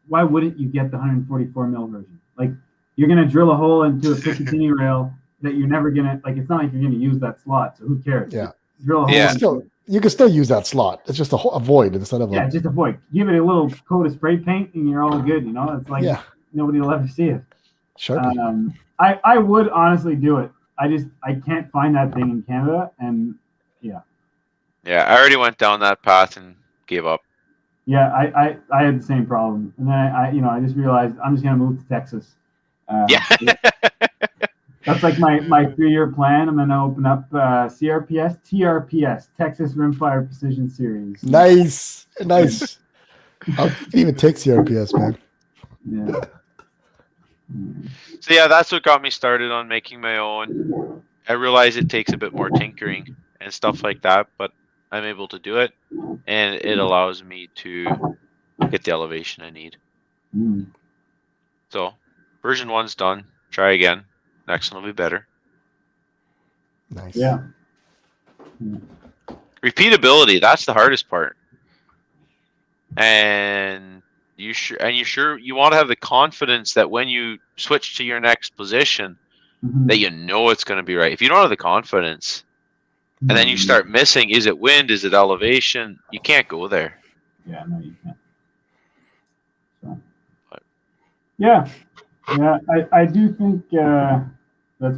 Why wouldn't you get the 144 mil version? Like you're gonna drill a hole into a Picatinny rail that you're never gonna like. It's not like you're gonna use that slot, so who cares? Yeah. Drill a hole. Yeah. You can still use that slot. It's just a void instead of just a void. Give it a little coat of spray paint, and you're all good. You know, it's like nobody will ever see it. Sure. I would honestly do it. I can't find that thing in Canada, and yeah. Yeah, I already went down that path and gave up. Yeah, I had the same problem, and then I just realized I'm just gonna move to Texas. That's like my 3-year plan. I'm gonna open up TRPS, Texas Rimfire Precision Series. Nice. I'll even take CRPS, man. Yeah. So yeah, that's what got me started on making my own. I realize it takes a bit more tinkering and stuff like that, but I'm able to do it, and it allows me to get the elevation I need. So version 1's done. Try again. Next one will be better. Nice. Yeah. Repeatability, that's the hardest part. And you want to have the confidence that when you switch to your next position, that you know it's going to be right. If you don't have the confidence, and then you start missing, is it wind? Is it elevation? You can't go there. Yeah, no, you can't. So. Yeah, I do think that's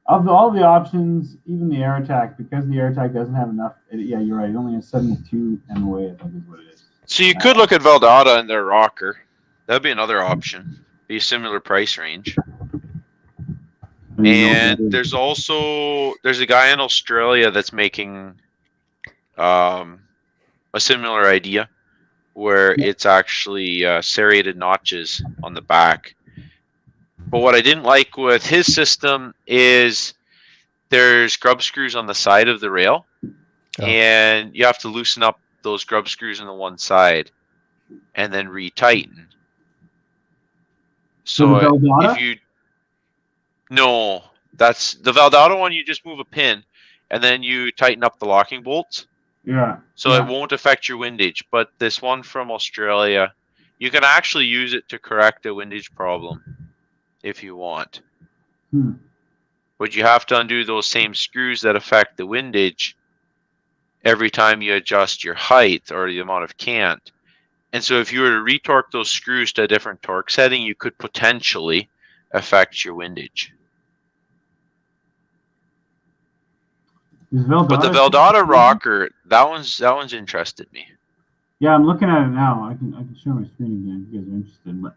of all the options, even the air attack, because the air attack doesn't have enough. You're right. It only has 72 MOA, I think is what it is. So you could look at Veldata and their rocker. That'd be another option. Be a similar price range. And there's a guy in Australia that's making a similar idea where it's actually serrated notches on the back. But what I didn't like with his system is there's grub screws on the side of the rail, and you have to loosen up those grub screws on the one side and then retighten. So if you that's the Veldata one. You just move a pin, and then you tighten up the locking bolts. Yeah. So it won't affect your windage. But this one from Australia, you can actually use it to correct a windage problem if you want. But you have to undo those same screws that affect the windage every time you adjust your height or the amount of cant. And so if you were to retorque those screws to a different torque setting, you could potentially affect your windage. But the Veldata rocker, that one's interested me. Yeah, I'm looking at it now. I can show my screen again if you guys are interested. But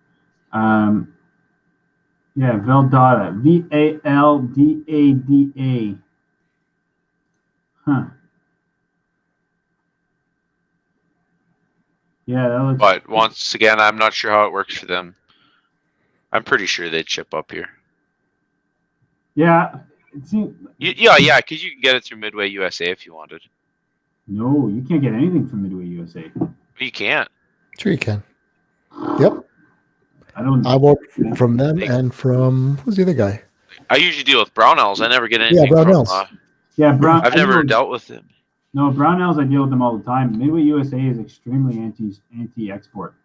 Veldata, VALDADA. Huh. Yeah, that looks. But once again, I'm not sure how it works for them. I'm pretty sure they'd ship up here. Yeah, it seems. Yeah, because you can get it through Midway USA if you wanted. No, you can't get anything from Midway USA. You can't. Sure, you can. Yep. I bought from them and from who's the other guy? I usually deal with Brownells. I never get anything. Yeah, Brownells. I've never dealt with them. No, Brownells, I deal with them all the time. Midway USA is extremely anti-export.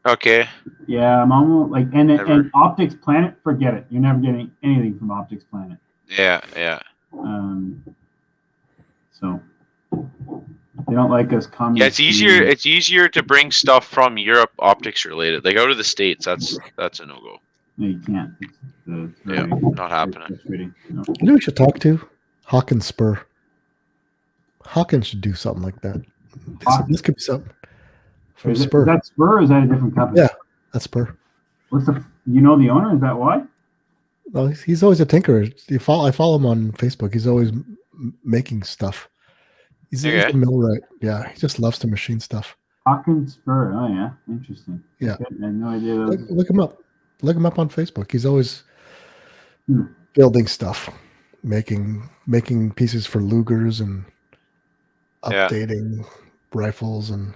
Okay. Yeah, I'm almost like and Optics Planet, forget it. You're never getting anything from Optics Planet. Yeah. So they don't like us coming. Yeah, it's easier. It's easier to bring stuff from Europe optics related. Like out of the States, that's a no go. No, you can't. It's not happening. No. You know who we should talk to? Hawkins Spur. Hawkins should do something like that. This could be something. From Spur. Is that Spur or is that a different company? Yeah, that's Spur. You know the owner? Is that why? Well, he's always a tinkerer. I follow him on Facebook. He's always making stuff. He's a millwright. Yeah, he just loves to machine stuff. Hawkins Spur. Oh yeah, interesting. Yeah, I had no idea. Look him up. Look him up on Facebook. He's always building stuff, making pieces for Lugers and updating rifles and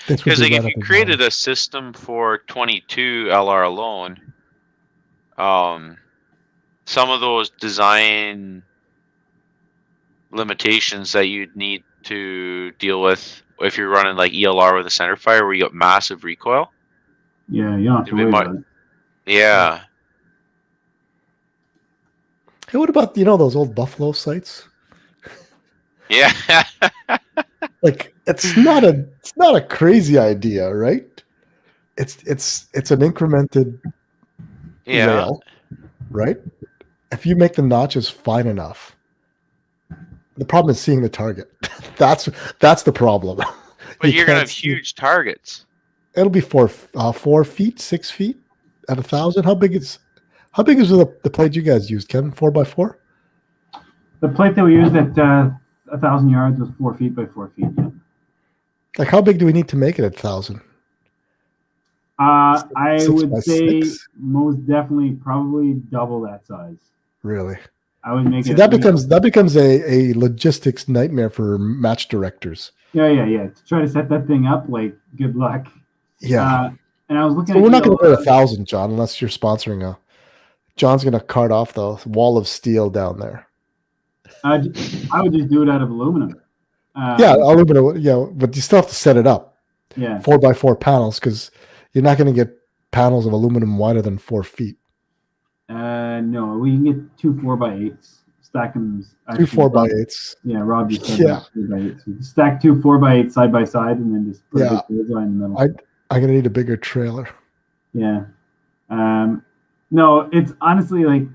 because like if you created a system for 22 LR alone, some of those design limitations that you'd need to deal with if you're running like ELR with a centerfire where you got massive recoil. Yeah, you don't have to worry about it. Yeah. Hey, what about those old Buffalo sights? Yeah. Like it's not a crazy idea, right? It's an incremented rail, right? If you make the notches fine enough, the problem is seeing the target. That's the problem. But you're gonna have huge targets. It'll be 4 feet, 6 feet at 1,000. How big is the plate you guys used, Kevin? 4x4? The plate that we used at 1,000 yards was 4 feet by 4 feet. Yeah. Like, how big do we need to make it at 1,000? I would say most definitely probably double that size. Really? I would make it. That becomes a logistics nightmare for match directors. Yeah. To try to set that thing up, like, good luck. Yeah. And I was looking. So we're not going to go to 1,000, John, unless you're sponsoring John's going to cart off the wall of steel down there. I would just do it out of aluminum. Aluminum. Yeah, but you still have to set it up. Yeah. 4x4 panels, because you're not going to get panels of aluminum wider than 4 feet. No, we can get 2 4x8s. Stack them. 2 4x8s. Yeah, Rob just said 4x8s. We stack 2 4x8 side by side, and then just put a big in the middle. I'm gonna need a bigger trailer. Yeah. No, it's honestly like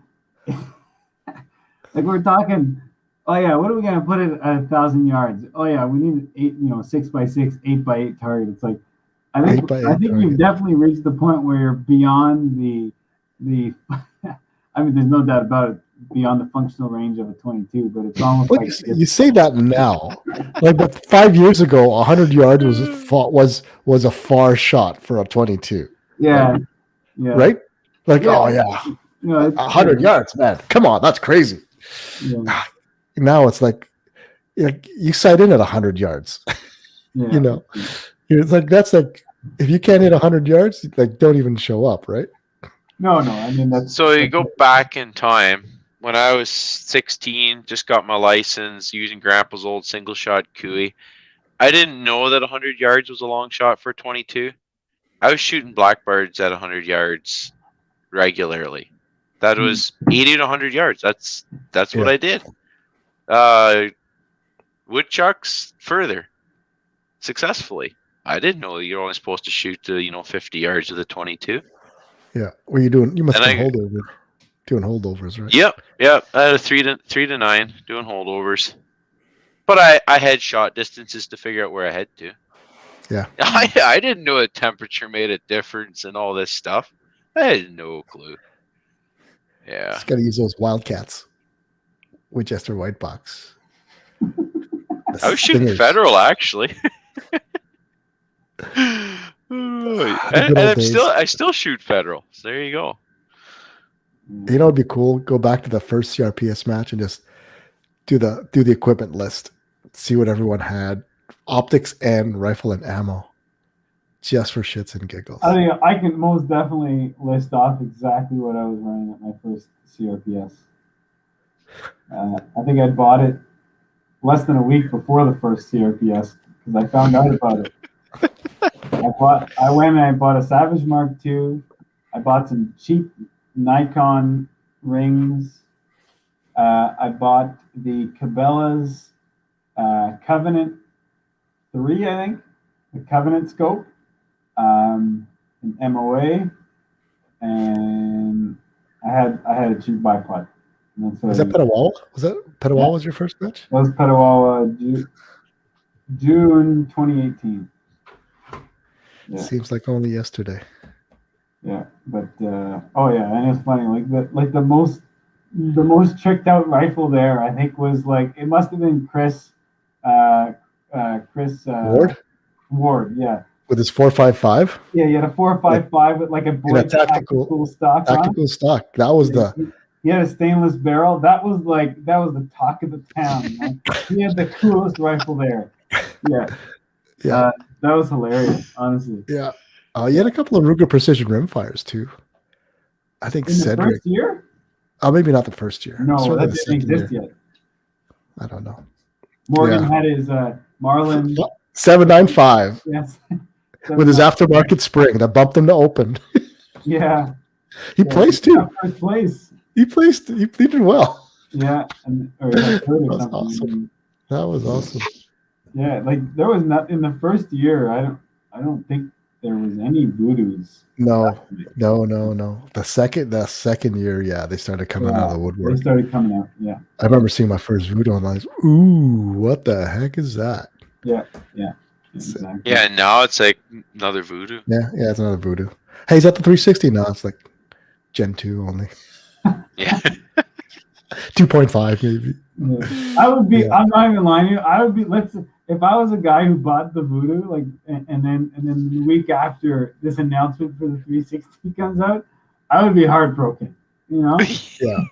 we're talking. Oh yeah, what are we gonna put it at 1,000 yards? Oh yeah, we need 6x6, 8x8 target. It's like I think you've definitely reached the point where you're beyond the. I mean, there's no doubt about it, beyond the functional range of a 22, but it's almost like you say that now. Like, but 5 years ago, 100 yards was a far shot for a 22. Yeah. Right? Like, oh yeah, 100 yards, man. Come on, that's crazy. Yeah. Now it's like you sight in at 100 yards. Yeah. It's like if you can't hit 100 yards, like, don't even show up, right? No. I mean, that's so you go back in time. When I was 16, just got my license using Grandpa's old single shot Cooey. I didn't know that 100 yards was a long shot for 22. I was shooting blackbirds at 100 yards regularly. That was 80 to 100 yards. That's what I did. Woodchucks further successfly. I didn't know you're only supposed to shoot to 50 yards with a 22. Yeah. What are you doing? You must have holdover. Doing holdovers, right? Yep. I had a 3 to 9 doing holdovers, but I had shot distances to figure out where I had to. Yeah. I didn't know that temperature made a difference and all this stuff. I had no clue. Yeah. Just got to use those Wildcats, Winchester White Box. I was shooting federal, actually. And I still shoot federal. So there you go. It'd be cool. Go back to the first CRPS match and just do the equipment list. See what everyone had, optics and rifle and ammo, just for shits and giggles. I think I can most definitely list off exactly what I was running at my first CRPS. I think I bought it less than a week before the first CRPS because I found out about it. I went and I bought a Savage Mark II. I bought some cheap Nikon rings. I bought the Cabela's Covenant 3, I think, the Covenant scope, an MOA, and I had a cheap bipod. Was that Petawawa? Was your first match? That was Petawawa, June 2018. Yeah. Seems like only yesterday. Yeah, but and it's funny. Like the most tricked out rifle there, I think, was it must have been Chris Ward. Ward, yeah. with his 4.55. Yeah, he had a 4.55 with like a Boyd tactical stock. Tactical stock. That was He had a stainless barrel. That was the talk of the town. Man. He had the coolest rifle there. Yeah. That was hilarious, honestly. Yeah. He had a couple of Ruger Precision rimfires too. I think in the first year. Oh, maybe not the first year. No, that didn't exist yet. I don't know. Morgan had his Marlin 795. Yes. With his aftermarket spring that bumped him to open. Yeah. He placed too. First place. He did well. Yeah. That was awesome. That was awesome. Yeah, like there was not in the first year. I don't think there was any voodoos. No. The second year, yeah, they started coming out of the woodwork. They started coming out. Yeah. I remember seeing my first voodoo online. Ooh, what the heck is that? Yeah. Exactly. Yeah, and now it's like another voodoo. Yeah, it's another voodoo. Hey, he's at the 360 now. It's like Gen 2 only. Yeah. 2.5 maybe. Yeah. I would be. Yeah. I'm not even lying to you. I would be. If I was a guy who bought the voodoo, like, and then the week after this announcement for the 360 comes out, I would be heartbroken. You know. Yeah.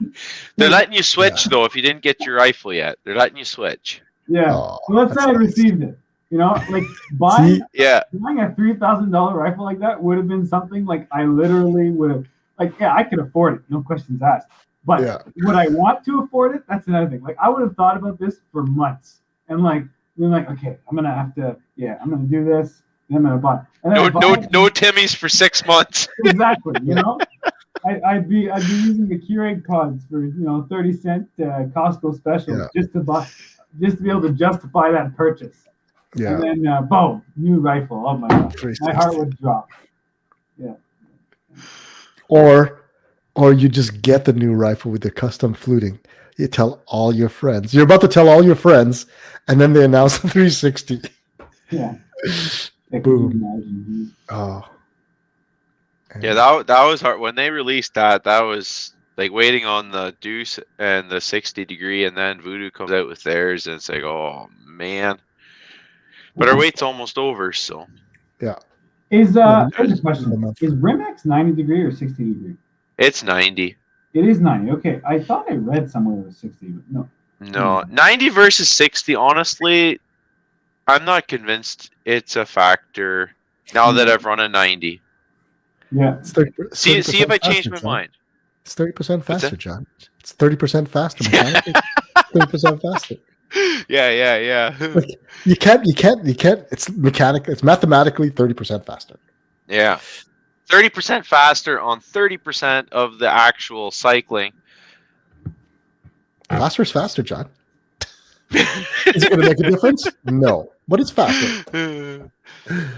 They're letting you switch though. If you didn't get your rifle yet, they're letting you switch. Yeah. So let's say I received it. You know, like buying a $3,000 rifle like that would have been something like I literally would have I could afford it, no questions asked. But would I want to afford it? That's another thing. Like I would have thought about this for months and being okay, I'm gonna have to I'm gonna do this, and I'm gonna buy. And no Timmys for 6 months. Exactly, you know. I'd be using the Keurig pods for 30-cent Costco specials just to be able to justify that purchase. Yeah. And then boom, new rifle. Oh my god, my heart would drop. Yeah. Or you just get the new rifle with the custom fluting. You tell all your friends. You're about to tell all your friends, and then they announce the 360. Yeah. Boom. Oh. Yeah, that was hard. When they released that was like waiting on the Deuce and the 60 degree, and then Voodoo comes out with theirs, and it's like, oh man. But our wait's almost over, so. Yeah. Here's a question. Is Rimex 90 degree or 60 degree? It's 90. It is 90. Okay. I thought I read somewhere it was 60, but no. No. 90 versus 60, honestly, I'm not convinced it's a factor now that I've run a 90. Yeah. It's 30%, see if I change my mind. It's 30% faster, John. It's 30% faster. 30% faster. Yeah. Like, you can't. It's mechanical. It's mathematically 30% faster. Yeah, 30% faster on 30% of the actual cycling. Faster is faster, John. Is it going to make a difference? No, but it's faster.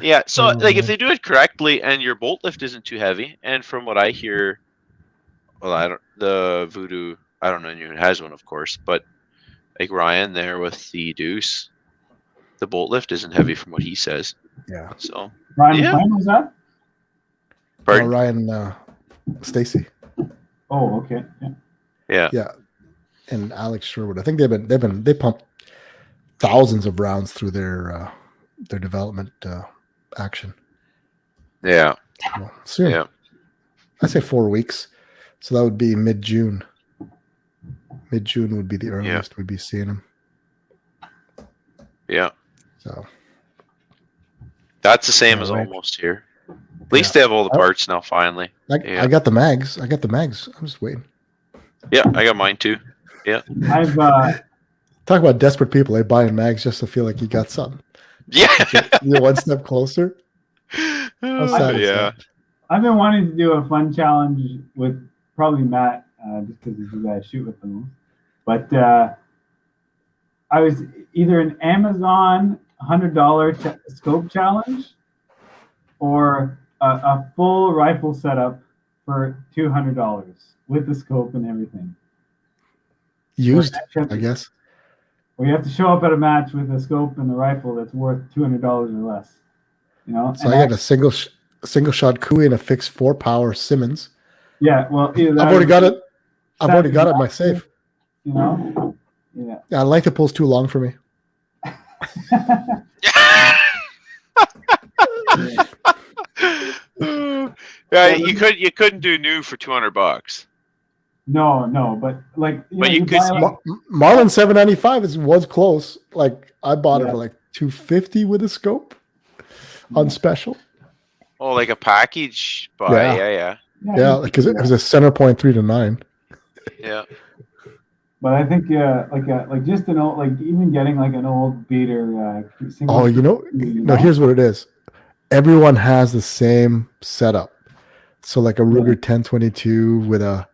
Yeah. So, if they do it correctly and your bolt lift isn't too heavy, and from what I hear, the Voodoo, I don't know anyone who has one, of course, but. Like Ryan there with the Deuce, the bolt lift isn't heavy from what he says. Yeah. So Ryan, was that? Ryan Stacy. Oh, okay. Yeah. Yeah. And Alex Sherwood. I think they pumped thousands of rounds through their development action. Yeah. Well, soon. Yeah. I say 4 weeks. So that would be mid-June. Mid-June would be the earliest we'd be seeing them. Yeah. So that's the same as almost here. At least they have all the parts now, finally. I got the mags. I'm just waiting. Yeah, I got mine too. Yeah. I've talk about desperate people. They buying mags just to feel like you got something. Yeah. You're one step closer. Yeah. I've been wanting to do a fun challenge with probably Matt, just because he's the guy I shoot with the most. But I was either an Amazon $100 scope challenge or a full rifle setup for $200 with the scope and everything. Used, I guess. Or you have to show up at a match with a scope and the rifle that's worth $200 or less. So I got a single shot Cooey and a fixed 4-power Simmons. Yeah, well, I've already got it. I've already got it in my safe. Yeah. I like the pulls too long for me. Yeah, you couldn't do new for $200. No, but like, But you could. Marlin 795 was close. Like I bought it for like $250 with a scope on special. Oh, like a package buy. Yeah, because it was a center point 3 to 9. Yeah. But I think like just an old, like even getting like an old beater. No, here's what it is. Everyone has the same setup. So like a Ruger 1022 with a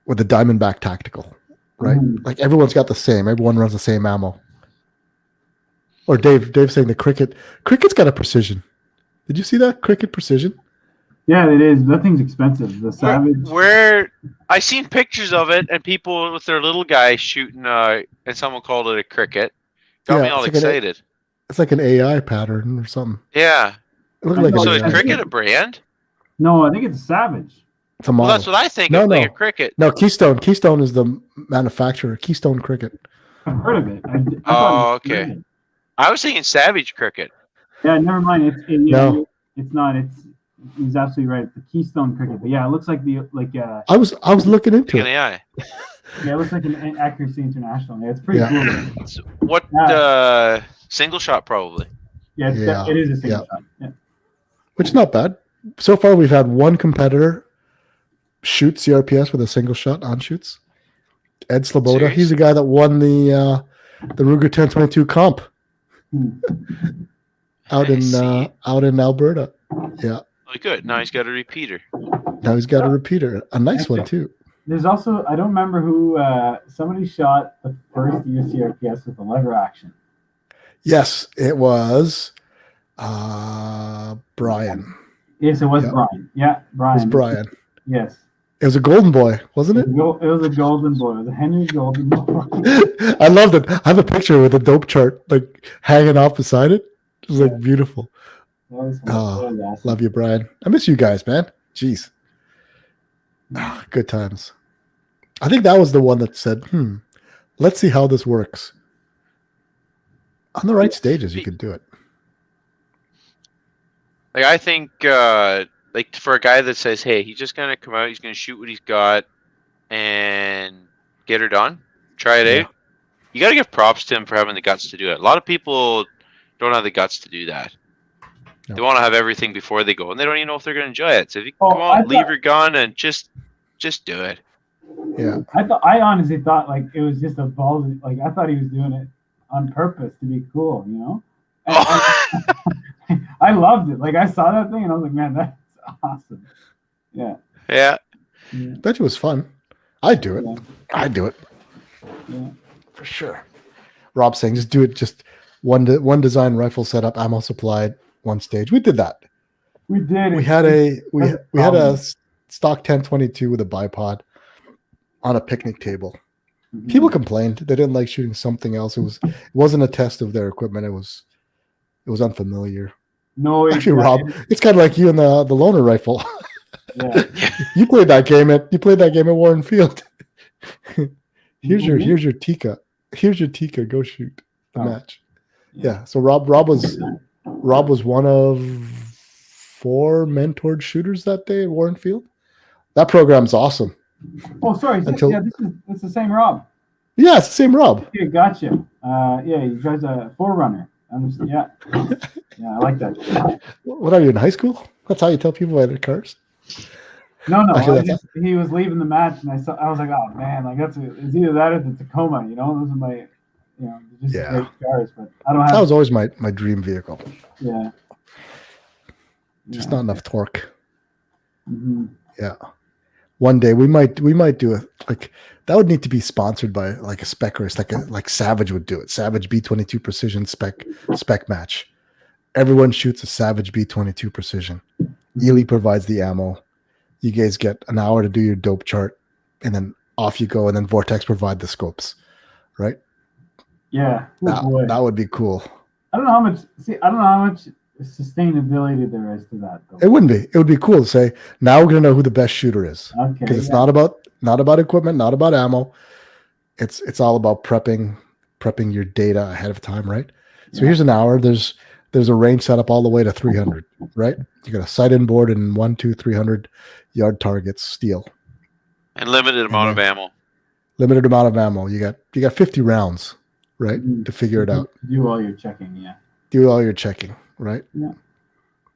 Diamondback tactical, right? Like everyone's got the same. Everyone runs the same ammo. Or Dave's saying the Cricket's got a precision. Did you see that Cricket precision? Yeah, it is. That thing's expensive. The Savage. Where I seen pictures of it and people with their little guy shooting, and someone called it a Cricket. Got me all excited. It's like an AI pattern or something. Yeah. It looked like so is Cricket a brand? No, I think it's a Savage. It's a model. Well, that's what I think. No, like a Cricket. No, Keystone. Keystone is the manufacturer. Keystone Cricket. I've heard of it. Okay. I was thinking Savage Cricket. Yeah, never mind. It's not. He's absolutely right. The Keystone Cricket. But yeah, it looks like I was looking into it. AI. Yeah, it looks like an Accuracy International. Yeah, it's pretty cool. What single shot probably? Yeah, it is a single shot. Yeah. Which is not bad. So far, we've had one competitor shoot CRPS with a single shot on shoots. Ed Sloboda. Serious? He's the guy that won the Ruger 1022 comp out in Alberta. Yeah. Oh, good. Now he's got a repeater. A nice one too. There's also, I don't remember who, somebody shot the first year CRPS with the lever action. Yes, it was Brian. Yes, it was Brian. Yeah, Brian. It was Brian. Yes. It was a golden boy, wasn't it? It was a golden boy. It was a Henry golden boy. I loved it. I have a picture with a dope chart like hanging off beside it. It was like beautiful. Awesome. Love you, Brian. I miss you guys, man. Jeez. Good times. I think that was the one that said, let's see how this works. On the right stages, you can do it. Like I think like for a guy that says, hey, he's just gonna come out, he's gonna shoot what he's got and get her done, try it out. You gotta give props to him for having the guts to do it. A lot of people don't have the guts to do that. No. They want to have everything before they go, and they don't even know if they're going to enjoy it. So if you come on, leave your gun and just do it. Yeah, I honestly thought like it was just a ball. Like I thought he was doing it on purpose to be cool, you know. I loved it. Like I saw that thing and I was like, man, that's awesome. Yeah. Yeah. Bet it was fun. I'd do it. I'd do it. Yeah. For sure. Rob saying, just do it. Just one design rifle setup, ammo supplied. One stage. We did that. We did. We had a stock 1022 with a bipod on a picnic table. Mm-hmm. People complained they didn't like shooting something else. It wasn't a test of their equipment. It was unfamiliar. No, actually, Rob, it's kind of like you and the loaner rifle. Yeah. you played that game at Warren Field. Here's your Tika. Here's your Tika. Go shoot the match. Yeah. So Rob was one of 4 mentored shooters that day at Warren Field. That program's awesome. Oh, sorry. It's the same Rob. Yeah, it's the same Rob. Yeah, gotcha. He drives a 4Runner. Yeah, I like that. What are you in high school? That's how you tell people about their cars? No. He was leaving the match, and I was like, oh man, like it's either that or the Tacoma. You know, those are my, great cars. But I don't have. That was always my dream vehicle. Yeah. Just not enough torque. Mm-hmm. Yeah. One day we might do it. Like that would need to be sponsored by like a spec race, like Savage would do it. Savage B22 Precision spec match. Everyone shoots a Savage B22 Precision. Ely provides the ammo. You guys get an hour to do your dope chart, and then off you go. And then Vortex provide the scopes, right? Yeah, that would be cool. I don't know how much sustainability there is to that, though. It wouldn't be. It would be cool to say, now we're going to know who the best shooter is. Okay. Because it's not about equipment, not about ammo. It's all about prepping your data ahead of time, right? So here's an hour. There's there's a range set up all the way to 300, right? You got a sight-in board and 300 yard targets, steel, and limited amount of ammo. Limited amount of ammo. You got 50 rounds, right, to figure it out. Do all your checking, yeah. Do all your checking, right? Yeah.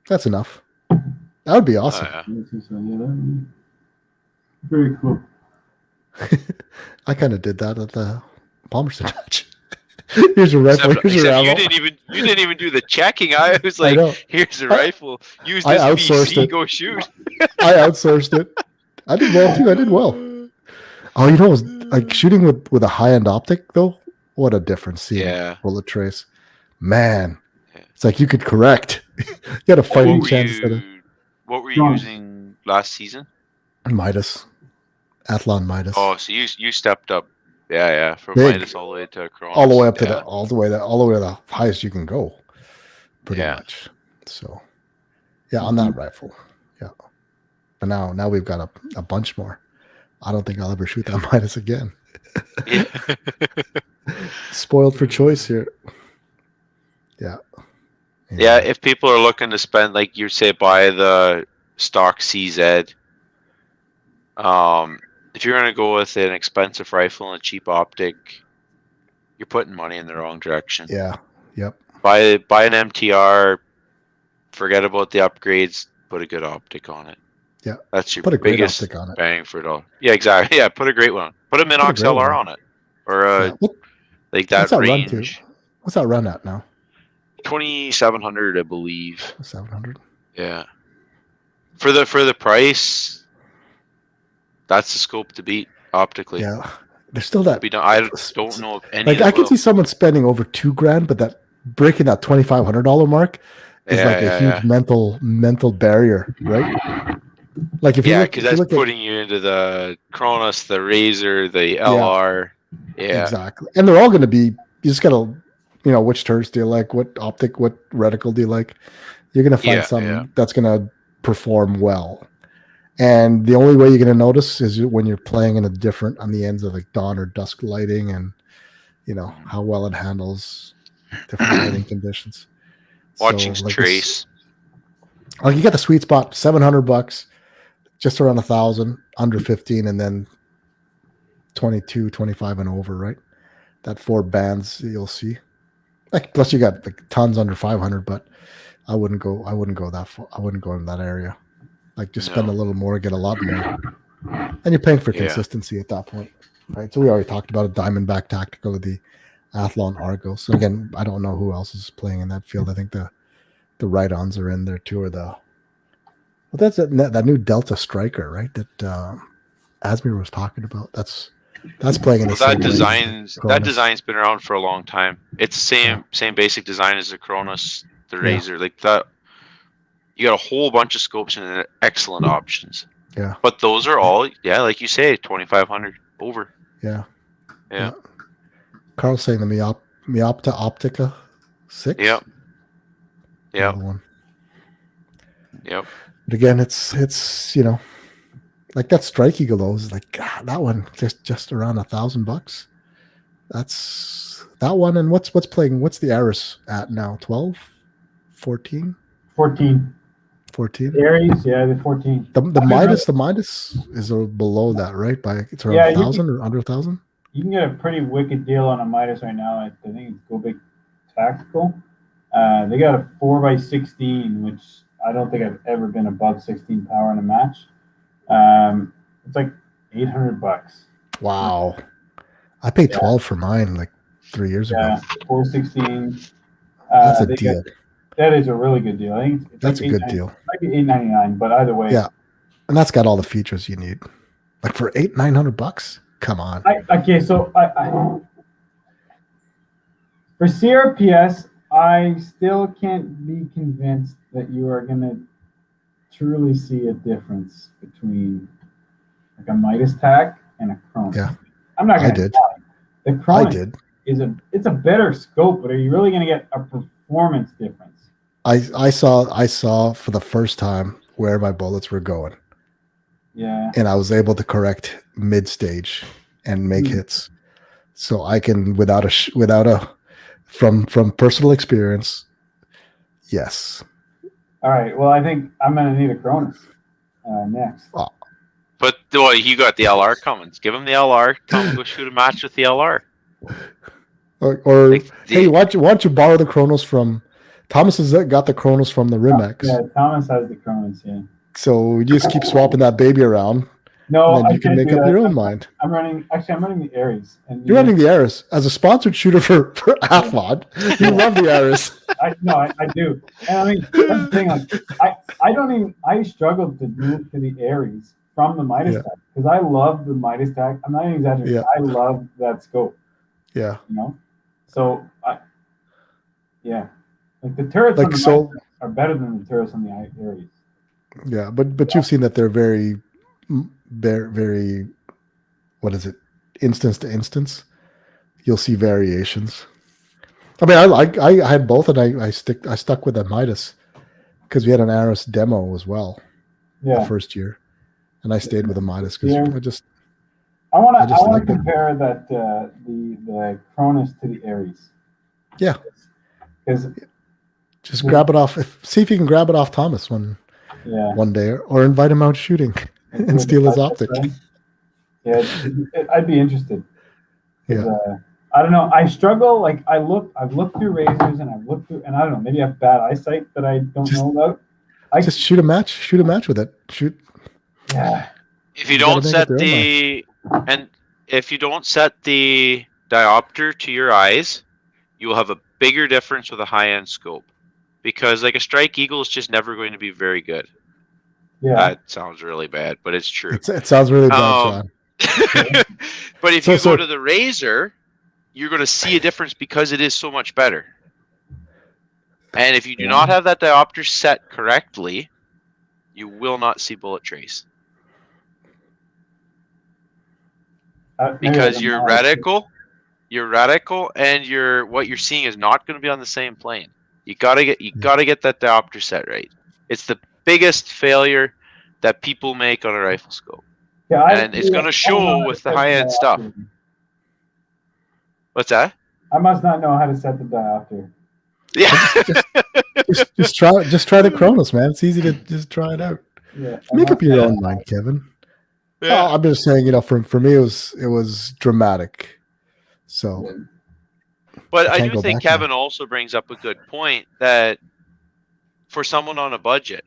That's enough. That would be awesome. Very cool. I kind of did that at the Palmerston match. Here's a rifle. Here's your ammo. You didn't even do the checking. I was like, here's a rifle. Use this PC. Go shoot. I outsourced it. I did well too. I did well. Oh, you know, like shooting with a high-end optic though. What a difference! Seeing bullet trace, man. It's like you could correct. You had a fighting chance. What were you using last season? Midas, Athlon Midas. Oh, so you stepped up. Yeah, from Midas all the way to Cronus. All the way up to all the way to the highest you can go. Pretty much. So, yeah, on that rifle. Yeah. But now we've got a bunch more. I don't think I'll ever shoot that Midas again. Yeah. Spoiled for choice here. Yeah. Yeah, if people are looking to spend, like you say, buy the stock CZ, if you're going to go with an expensive rifle and a cheap optic, you're putting money in the wrong direction. Yeah. Yep. Buy an MTR, forget about the upgrades, put a good optic on it. Yeah. That's your biggest bang for it all. Yeah, exactly. Yeah, put a great one. Put a Minox LR on it. Or like that range. What's that run at now? 2,700, I believe. 700. Yeah. For the price, that's the scope to beat optically. Yeah. There's still that. I don't know if any. Like I can see someone spending over $2,000, but that breaking that $2,500 mark is a huge mental barrier, right? Like if because that's putting you into the Cronus, the Razor, the LR. Yeah, exactly. And they're all going to be. You just got to, which turrets do you like? What optic? What reticle do you like? You're going to find something that's going to perform well. And the only way you're going to notice is when you're playing in on the ends of like dawn or dusk lighting, and how well it handles different lighting conditions. Watching trace. Like you got the sweet spot, $700, just around 1,000, under 15, and then 22, 25 and over, right? That 4 bands you'll see. Like plus you got like tons under 500, but I wouldn't go that far. I wouldn't go in that area. Like just spend a little more, get a lot more. And you're paying for consistency at that point. Right. So we already talked about a Diamondback Tactical, the Athlon Argos. So again, I don't know who else is playing in that field. I think the Ride-Ons are in there too, or that's that new Delta Striker, right? That Asmir was talking about. That's playing in the same that design's been around for a long time. It's the same basic design as the Cronus, the Razor, like that. You got a whole bunch of scopes and excellent options. Yeah. But those are all, like you say, 2,500 over. Yeah. Yeah. Carl's saying the Meopta Optica 6. Yep. Yep. One. Yep. But again, it's like that Strike Eagle though is like that one just around $1,000. That's that one. And what's playing? What's the Aris at now? 12, 14, 14. 14. Aries, the 14. The Midas is below that, right? It's around 1,000 or under 1,000. You can get a pretty wicked deal on a Midas right now. I think it's Go Big Tactical. They got a 4x16, which I don't think I've ever been above 16 power in a match. It's like $800. Wow. I paid 12 for mine like 3 years ago. 416. That's a deal. That is a really good deal. I think that's like a good deal. Like $899, but either way. Yeah, and that's got all the features you need. Like for $900, come on. So for CRPS, I still can't be convinced that you are going to truly see a difference between like a Midas Tac and a Cronus. Yeah, I'm not going to. The Cronus it's a better scope, but are you really going to get a performance difference? I saw for the first time where my bullets were going. Yeah. And I was able to correct mid-stage and make hits. So I can without a from personal experience Yes. All right. Well, I think I'm going to need a Cronus next. Oh. But well, you got the LR coming. Give him the LR. Tell him to go shoot a match with the LR. Or hey, why don't you borrow the Chronos from Thomas? Has got the Chronos from the Rimex. Yeah, Thomas has the Chronos. Yeah. So you just keep swapping that baby around. No, and then you can make up your own mind. I'm running the Ares. And you're running the Ares as a sponsored shooter for Athlon. You love the Ares. I do. And I mean, that's the thing. Like, I struggled to move to the Ares from the Midas Tac because I love the Midas Tac. I'm not even exaggerating. Yeah. I love that scope. Yeah. You know, so like the turrets on the Midas Tac are better than the turrets on the Ares. Yeah, but you've seen that they're very, very, what is it? Instance to instance, you'll see variations. I mean, I had both, and I stuck with the Midas because we had an Ares demo as well. Yeah. The first year, and I stayed with the Midas because I want to compare that the Cronus to the Ares. Yeah, because just grab it off. See if you can grab it off Thomas one day, or invite him out shooting and steal his optic. Yeah, I'd be interested. Yeah. I don't know. I struggle. Like I've looked through razors and I don't know. Maybe I have bad eyesight that I don't know about. Just shoot a match with it. Shoot. Yeah. If you don't set the diopter to your eyes, you will have a bigger difference with a high-end scope, because like a Strike Eagle is just never going to be very good. Yeah. That sounds really bad, but it's true. It sounds really bad, Sean. But if you go to the Razor, you're going to see a difference because it is so much better. And if you do not have that diopter set correctly, you will not see bullet trace. Because your reticle, and what you're seeing is not going to be on the same plane. You gotta get that diopter set right. It's the biggest failure that people make on a rifle scope. Yeah, and it's going to show with the high-end stuff. What's that? I must not know how to set the diopter. Yeah. just try the Chronos, man. It's easy to just try it out. Yeah, make up your own mind, Kevin. Yeah. I'm just saying, for me it was dramatic. So but I do think Kevin also brings up a good point that for someone on a budget,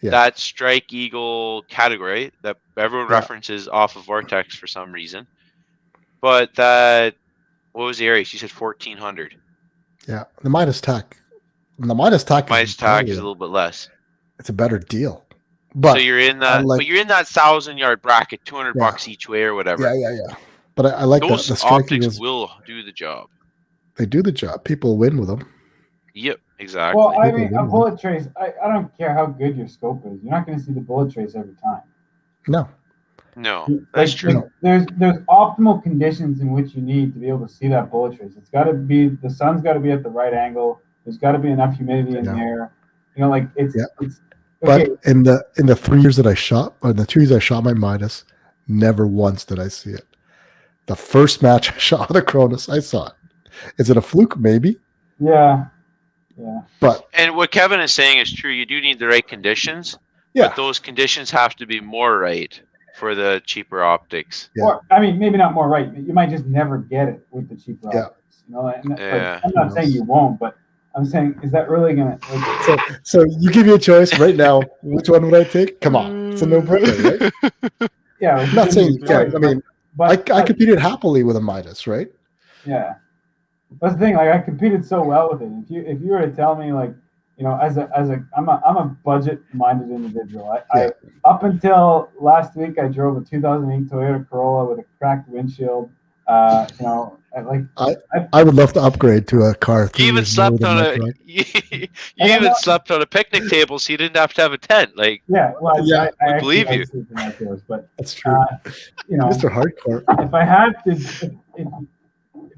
that Strike Eagle category that everyone references off of Vortex for some reason, but that, what was the Ares? You said 1400. Yeah, the Midas Tac. The Midas Tac is a little bit less. It's a better deal. But so you're in that, but you're in that 1,000-yard bracket, $200 each way or whatever. Yeah. But I like those the optics will do the job. They do the job. People win with them. Yep, exactly. Well, I mean, a bullet trace. I don't care how good your scope is. You're not going to see the bullet trace every time. No, that's true. There's optimal conditions in which you need to be able to see that bullet trace. It's got to be, the sun's got to be at the right angle. There's got to be enough humidity in there. It's. But in the 3 years that I shot, or the 2 years I shot my Midas, never once did I see it. The first match I shot with the Cronus, I saw it. Is it a fluke? Maybe. Yeah. And what Kevin is saying is true. You do need the right conditions. Yeah. But those conditions have to be more right for the cheaper optics. Yeah. Or, I mean, maybe not more right. You might just never get it with the cheaper optics. I'm not saying you won't, but I'm saying, is that really going to... So you give me a choice right now. Which one would I take? Come on. It's a no-brainer, right? Yeah. I'm not saying you can't. I mean, I competed happily with a Midas, right? Yeah. That's the thing. Like, I competed so well with it. If you were to tell me, like, I'm a budget-minded individual. I up until last week, I drove a 2008 Toyota Corolla with a cracked windshield. I would love to upgrade to a car. You even slept on a picnic table, so you didn't have to have a tent. Like, I believe you. But that's true. Mr. Hardcore. If I had to,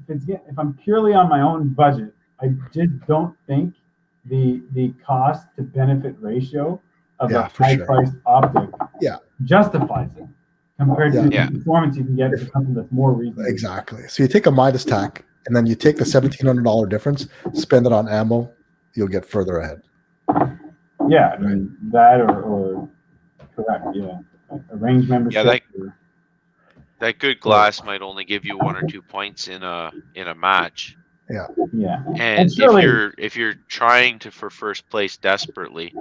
if I'm purely on my own budget, I just don't think the cost to benefit ratio of a high-priced optic justifies it compared to the performance you can get for something that's more reasonable. Exactly. So you take a Midas Tac, and then you take the $1,700 difference, spend it on ammo. you'll get further ahead. Yeah, I mean that or correct. Yeah, a range membership. Yeah, that good glass might only give you 1 or 2 points in a match. Yeah. Yeah. And surely, if you're trying for first place desperately,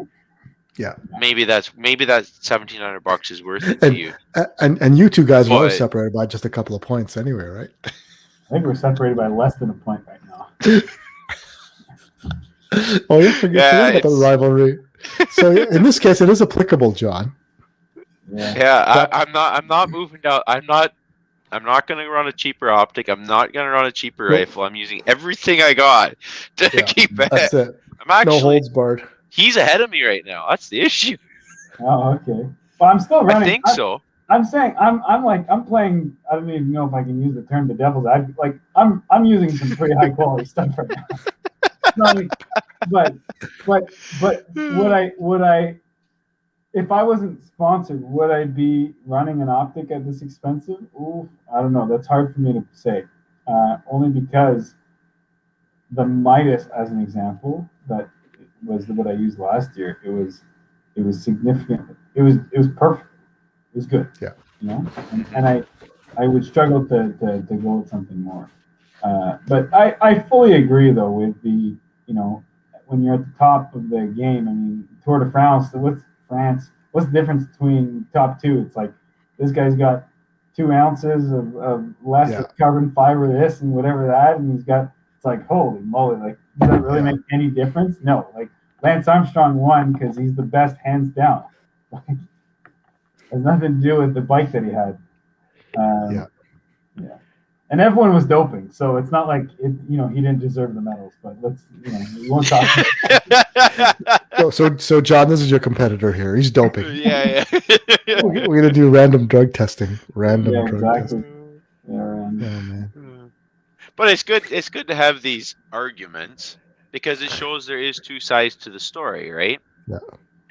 yeah, maybe that $1,700 is worth it to you. And you two guys were separated by just a couple of points anyway, right? I think we're separated by less than a point right now. Oh, you forget about the rivalry. So in this case, it is applicable, John. Yeah, I'm not moving down. I'm not going to run a cheaper optic. I'm not going to run a cheaper rifle. I'm using everything I got to keep ahead. That's it. I'm actually, no holds barred. He's ahead of me right now. That's the issue. Oh, okay. Well, I'm still running. I think so. I'm saying I'm playing. I don't even know if I can use the term the devil's. I'm using some pretty high quality stuff right now. But would I if I wasn't sponsored, would I be running an optic at this expensive? Ooh, I don't know. That's hard for me to say. Only because the Midas, as an example, that was what I used last year. It was significant. It was perfect. It was good. Yeah. You know, and I would struggle to go with something more. But I fully agree though with the, you know, when you're at the top of the game. I mean, Tour de France. What's the difference between top two? It's like this guy's got 2 ounces of less of carbon fiber, this and whatever that, and he's got. It's like, holy moly! Like, does that really make any difference? No. Like, Lance Armstrong won because he's the best, hands down. Like, has nothing to do with the bike that he had. Yeah. And everyone was doping, so it's not like he didn't deserve the medals. But we won't talk. So John, this is your competitor here. He's doping. Yeah. We're gonna do random drug testing. Testing. Yeah, random. Oh, man. But it's good. It's good to have these arguments because it shows there is 2 sides to the story, right? Yeah.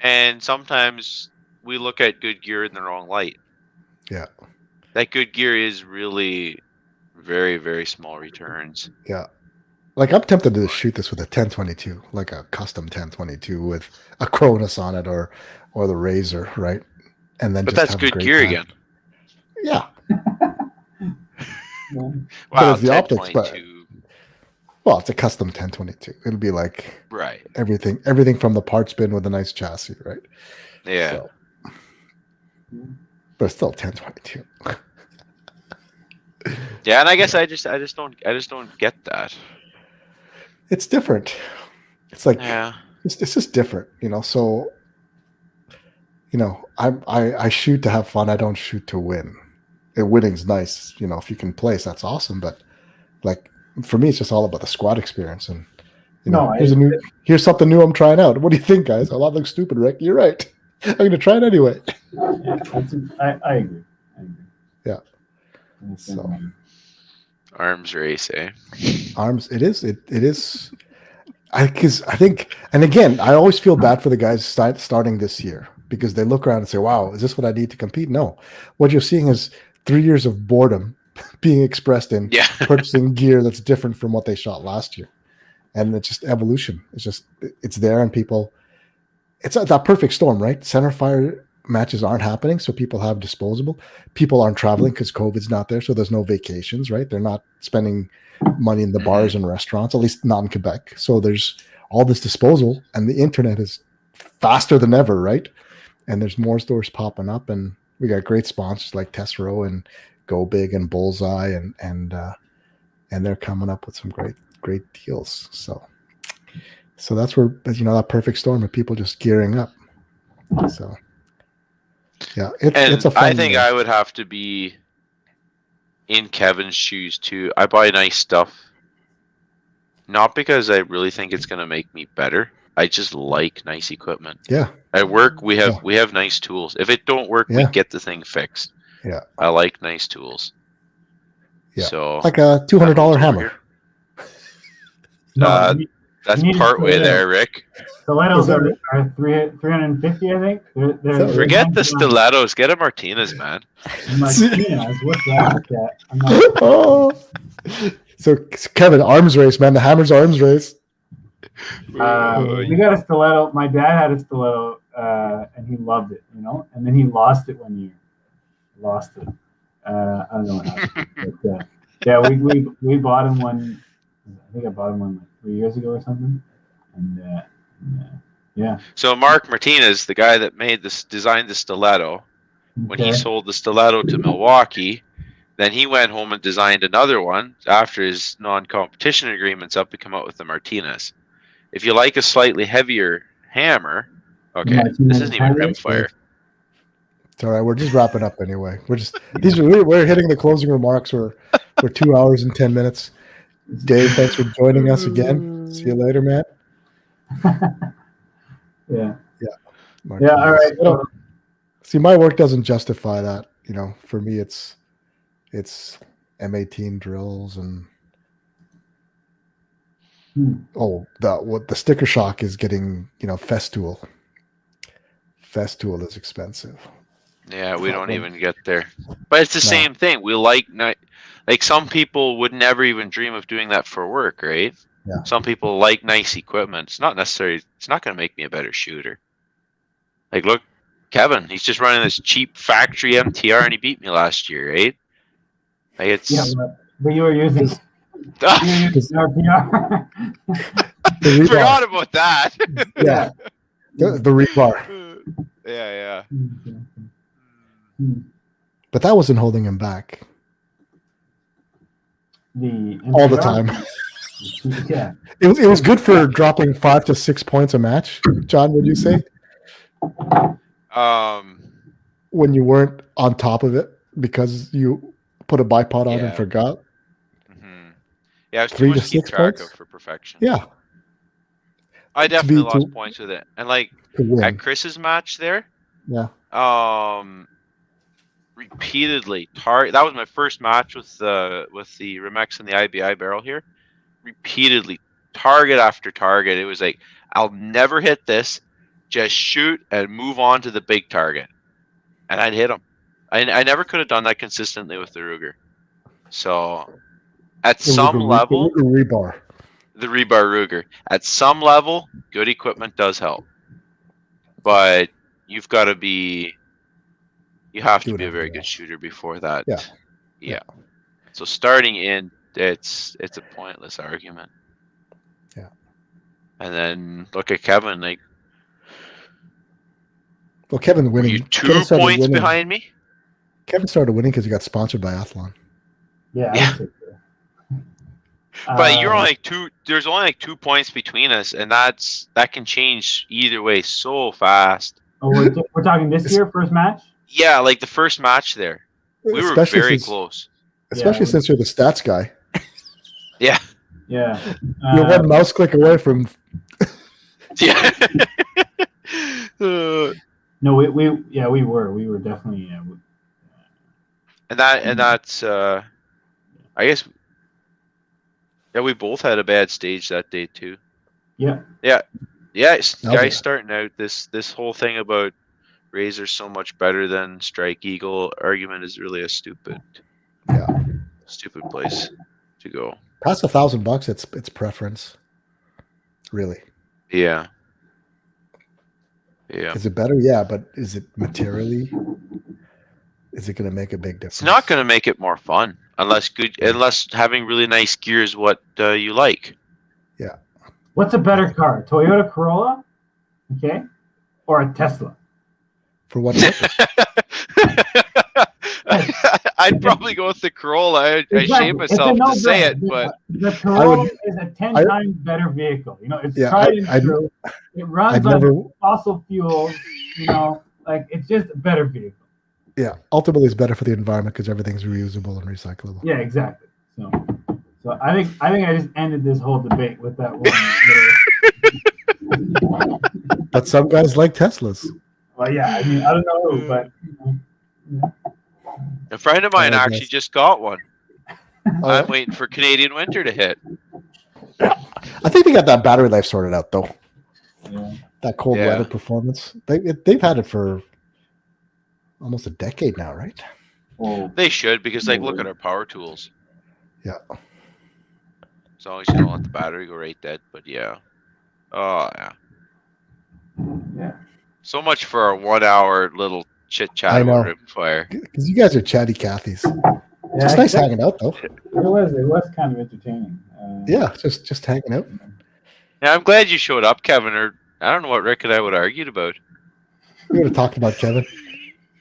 And sometimes we look at good gear in the wrong light. Yeah. That good gear is really very, very small returns. Yeah. Like, I'm tempted to shoot this with a 1022, like a custom 1022 with a Cronus on it or the Razor, right? And then but just that's have good gear time. Again. Yeah. Wow, but it's the optics, well, it's a custom 1022. It'll be like everything from the parts bin with a nice chassis, right? Yeah. So, but it's still 1022. Yeah, and I guess I just don't get that. It's different. It's like it's just different, you know. So, you know, I shoot to have fun. I don't shoot to win. Winning's nice, you know. If you can place, that's awesome. But like for me, it's just all about the squad experience. And you know, here's something new I'm trying out. What do you think, guys? A lot looks stupid, Rick. You're right. I'm gonna try it anyway. Yeah, I agree. Yeah. So, arms race, eh? Arms. It is. It is. Because I think, and again, I always feel bad for the guys starting this year because they look around and say, "Wow, is this what I need to compete?" No, what you're seeing is 3 years of boredom being expressed in purchasing gear that's different from what they shot last year, and it's just evolution. It's there, and people. It's that perfect storm, right? Centerfire matches aren't happening, so people have disposable. People aren't traveling because COVID's not there, so there's no vacations, right? They're not spending money in the bars and restaurants, at least not in Quebec. So there's all this disposal, and the internet is faster than ever, right? And there's more stores popping up, and we got great sponsors like Tesro and Go Big and Bullseye, and they're coming up with some great deals. So that's where, you know, that perfect storm of people just gearing up. So yeah, it's a fun I think I would have to be in Kevin's shoes too. I buy nice stuff, not because I really think it's going to make me better. I just like nice equipment. Yeah. At work, we have nice tools. If it don't work, we get the thing fixed. Yeah. I like nice tools. Yeah. So like a $200 hammer. That's part way there, Rick. Stilettos are 350, I think. Forget the stilettos. Get a Martinez, man. Martinez, what's that? Oh. So Kevin, arms race, man. The hammer's arms race. We got a stiletto. My dad had a stiletto, and he loved it, and then he lost it one year. Lost it. I don't know what happened. But, yeah, we bought him one. I think I bought him one like 3 years ago or something. And yeah. So Mark Martinez, the guy that designed the stiletto, when he sold the stiletto to Milwaukee, then he went home and designed another one after his non-competition agreement's up to come out with the Martinez. If you like a slightly heavier hammer, okay, this isn't even rimfire. It's all right. We're just wrapping up anyway. We're hitting the closing remarks. We're 2 hours and 10 minutes. Dave, thanks for joining us again. See you later, man. Yeah. Martinez. Yeah. All right. See, my work doesn't justify that. For me, it's M18 drills and the sticker shock is getting Festool. Festool is expensive. Yeah, we don't even get there. But it's the same thing. We like some people would never even dream of doing that for work, right? Yeah. Some people like nice equipment. It's not necessarily. It's not going to make me a better shooter. Like, look, Kevin, he's just running this cheap factory MTR, and he beat me last year, right? Like it's. But you were using. RPR. Forgot about that. Yeah. The rebar. Yeah. But that wasn't holding him back. All the time. Yeah. It was good for dropping 5 to 6 points a match. John, would you say? When you weren't on top of it because you put a bipod on and forgot. Mm-hmm. Yeah, it was 3 to 6 points for perfection. Yeah. I definitely lost points with it. And like at Chris's match there, repeatedly that was my first match with the Remex and the IBI barrel here. Repeatedly, target after target. It was like, I'll never hit this. Just shoot and move on to the big target. And I'd hit him. I never could have done that consistently with the Ruger. So at some level, the rebar Ruger. At some level, good equipment does help. But you have to be a very good shooter before that. Yeah. So starting in, it's a pointless argument. Yeah. And then look at Kevin. Like, well, Kevin winning. You 2 points behind me. Kevin started winning because he got sponsored by Athlon. Yeah. But you're only there's only 2 points between us, and that can change either way so fast. Oh, we're talking this year, first match? Yeah, like the first match there. We were very close. Especially since you're the stats guy. Yeah. Yeah. You're one mouse click away from. Yeah. No, we were definitely. And that's I guess. Yeah, we both had a bad stage that day too. Yeah. Yeah. Yeah. Guys starting out this whole thing about Razor's so much better than Strike Eagle argument is really a stupid place to go. Past $1,000, it's preference. Really. Yeah. Yeah. Is it better? Yeah, but is it materially? Is it going to make a big difference? It's not going to make it more fun unless having really nice gear is what you like. Yeah. What's a better car, Toyota Corolla, okay, or a Tesla? For what purpose? I'd probably go with the Corolla. I shame myself to say it, but the Corolla is a 10 times better vehicle. It's tried and true. It runs on fossil fuels. Like it's just a better vehicle. Yeah, ultimately, it's better for the environment because everything's reusable and recyclable. Yeah, exactly. So I think I just ended this whole debate with that one. But some guys like Teslas. Well, yeah, I mean, I don't know who, but. A friend of mine actually just got one. I'm waiting for Canadian winter to hit. I think they got that battery life sorted out, though. Yeah. That cold weather performance. They've had it for almost a decade now, right? Well, they should, because look at our power tools. Yeah. As long as you don't let the battery go right dead, but yeah. Oh yeah. Yeah. So much for a 1 hour little chit chat I about know. Rimfire. Because you guys are chatty Cathys. Yeah, Just nice hanging out, though. It was kind of entertaining. Yeah, just hanging out. Yeah, I'm glad you showed up, Kevin. Or I don't know what Rick and I would have argued about. We would have talked about Kevin.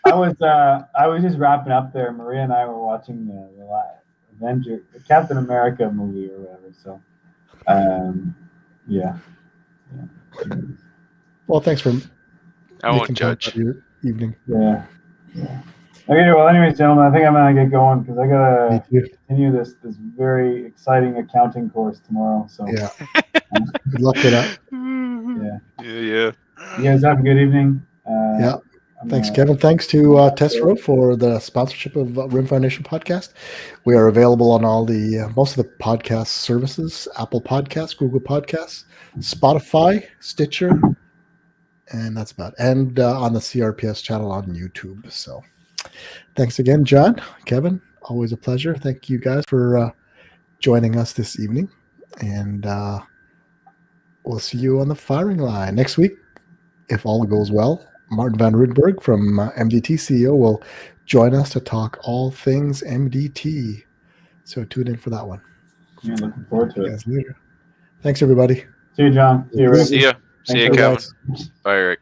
I was just wrapping up there. Maria and I were watching the Captain America movie or whatever. So, yeah. Well, thanks for I won't making time judge. for your evening. Yeah. Okay. Well, anyways, gentlemen, I think I'm gonna get going because I gotta continue this very exciting accounting course tomorrow. So yeah. Good luck with that. Yeah. You guys have a good evening. Yeah. Thanks, Kevin. Thanks to Tesro for the sponsorship of Rimfire Nation Podcast. We are available on all the most of the podcast services: Apple Podcasts, Google Podcasts, Spotify, Stitcher, and that's about it. And on the CRPS channel on YouTube. So, thanks again, John, Kevin. Always a pleasure. Thank you guys for joining us this evening, and we'll see you on the firing line next week, if all goes well. Martin Van Rudberg from MDT CEO will join us to talk all things MDT. So tune in for that one. Yeah, looking forward to it. Later. Thanks, everybody. See you, John. See you, Rick. See ya. See ya, Kevin. Bye, Rick.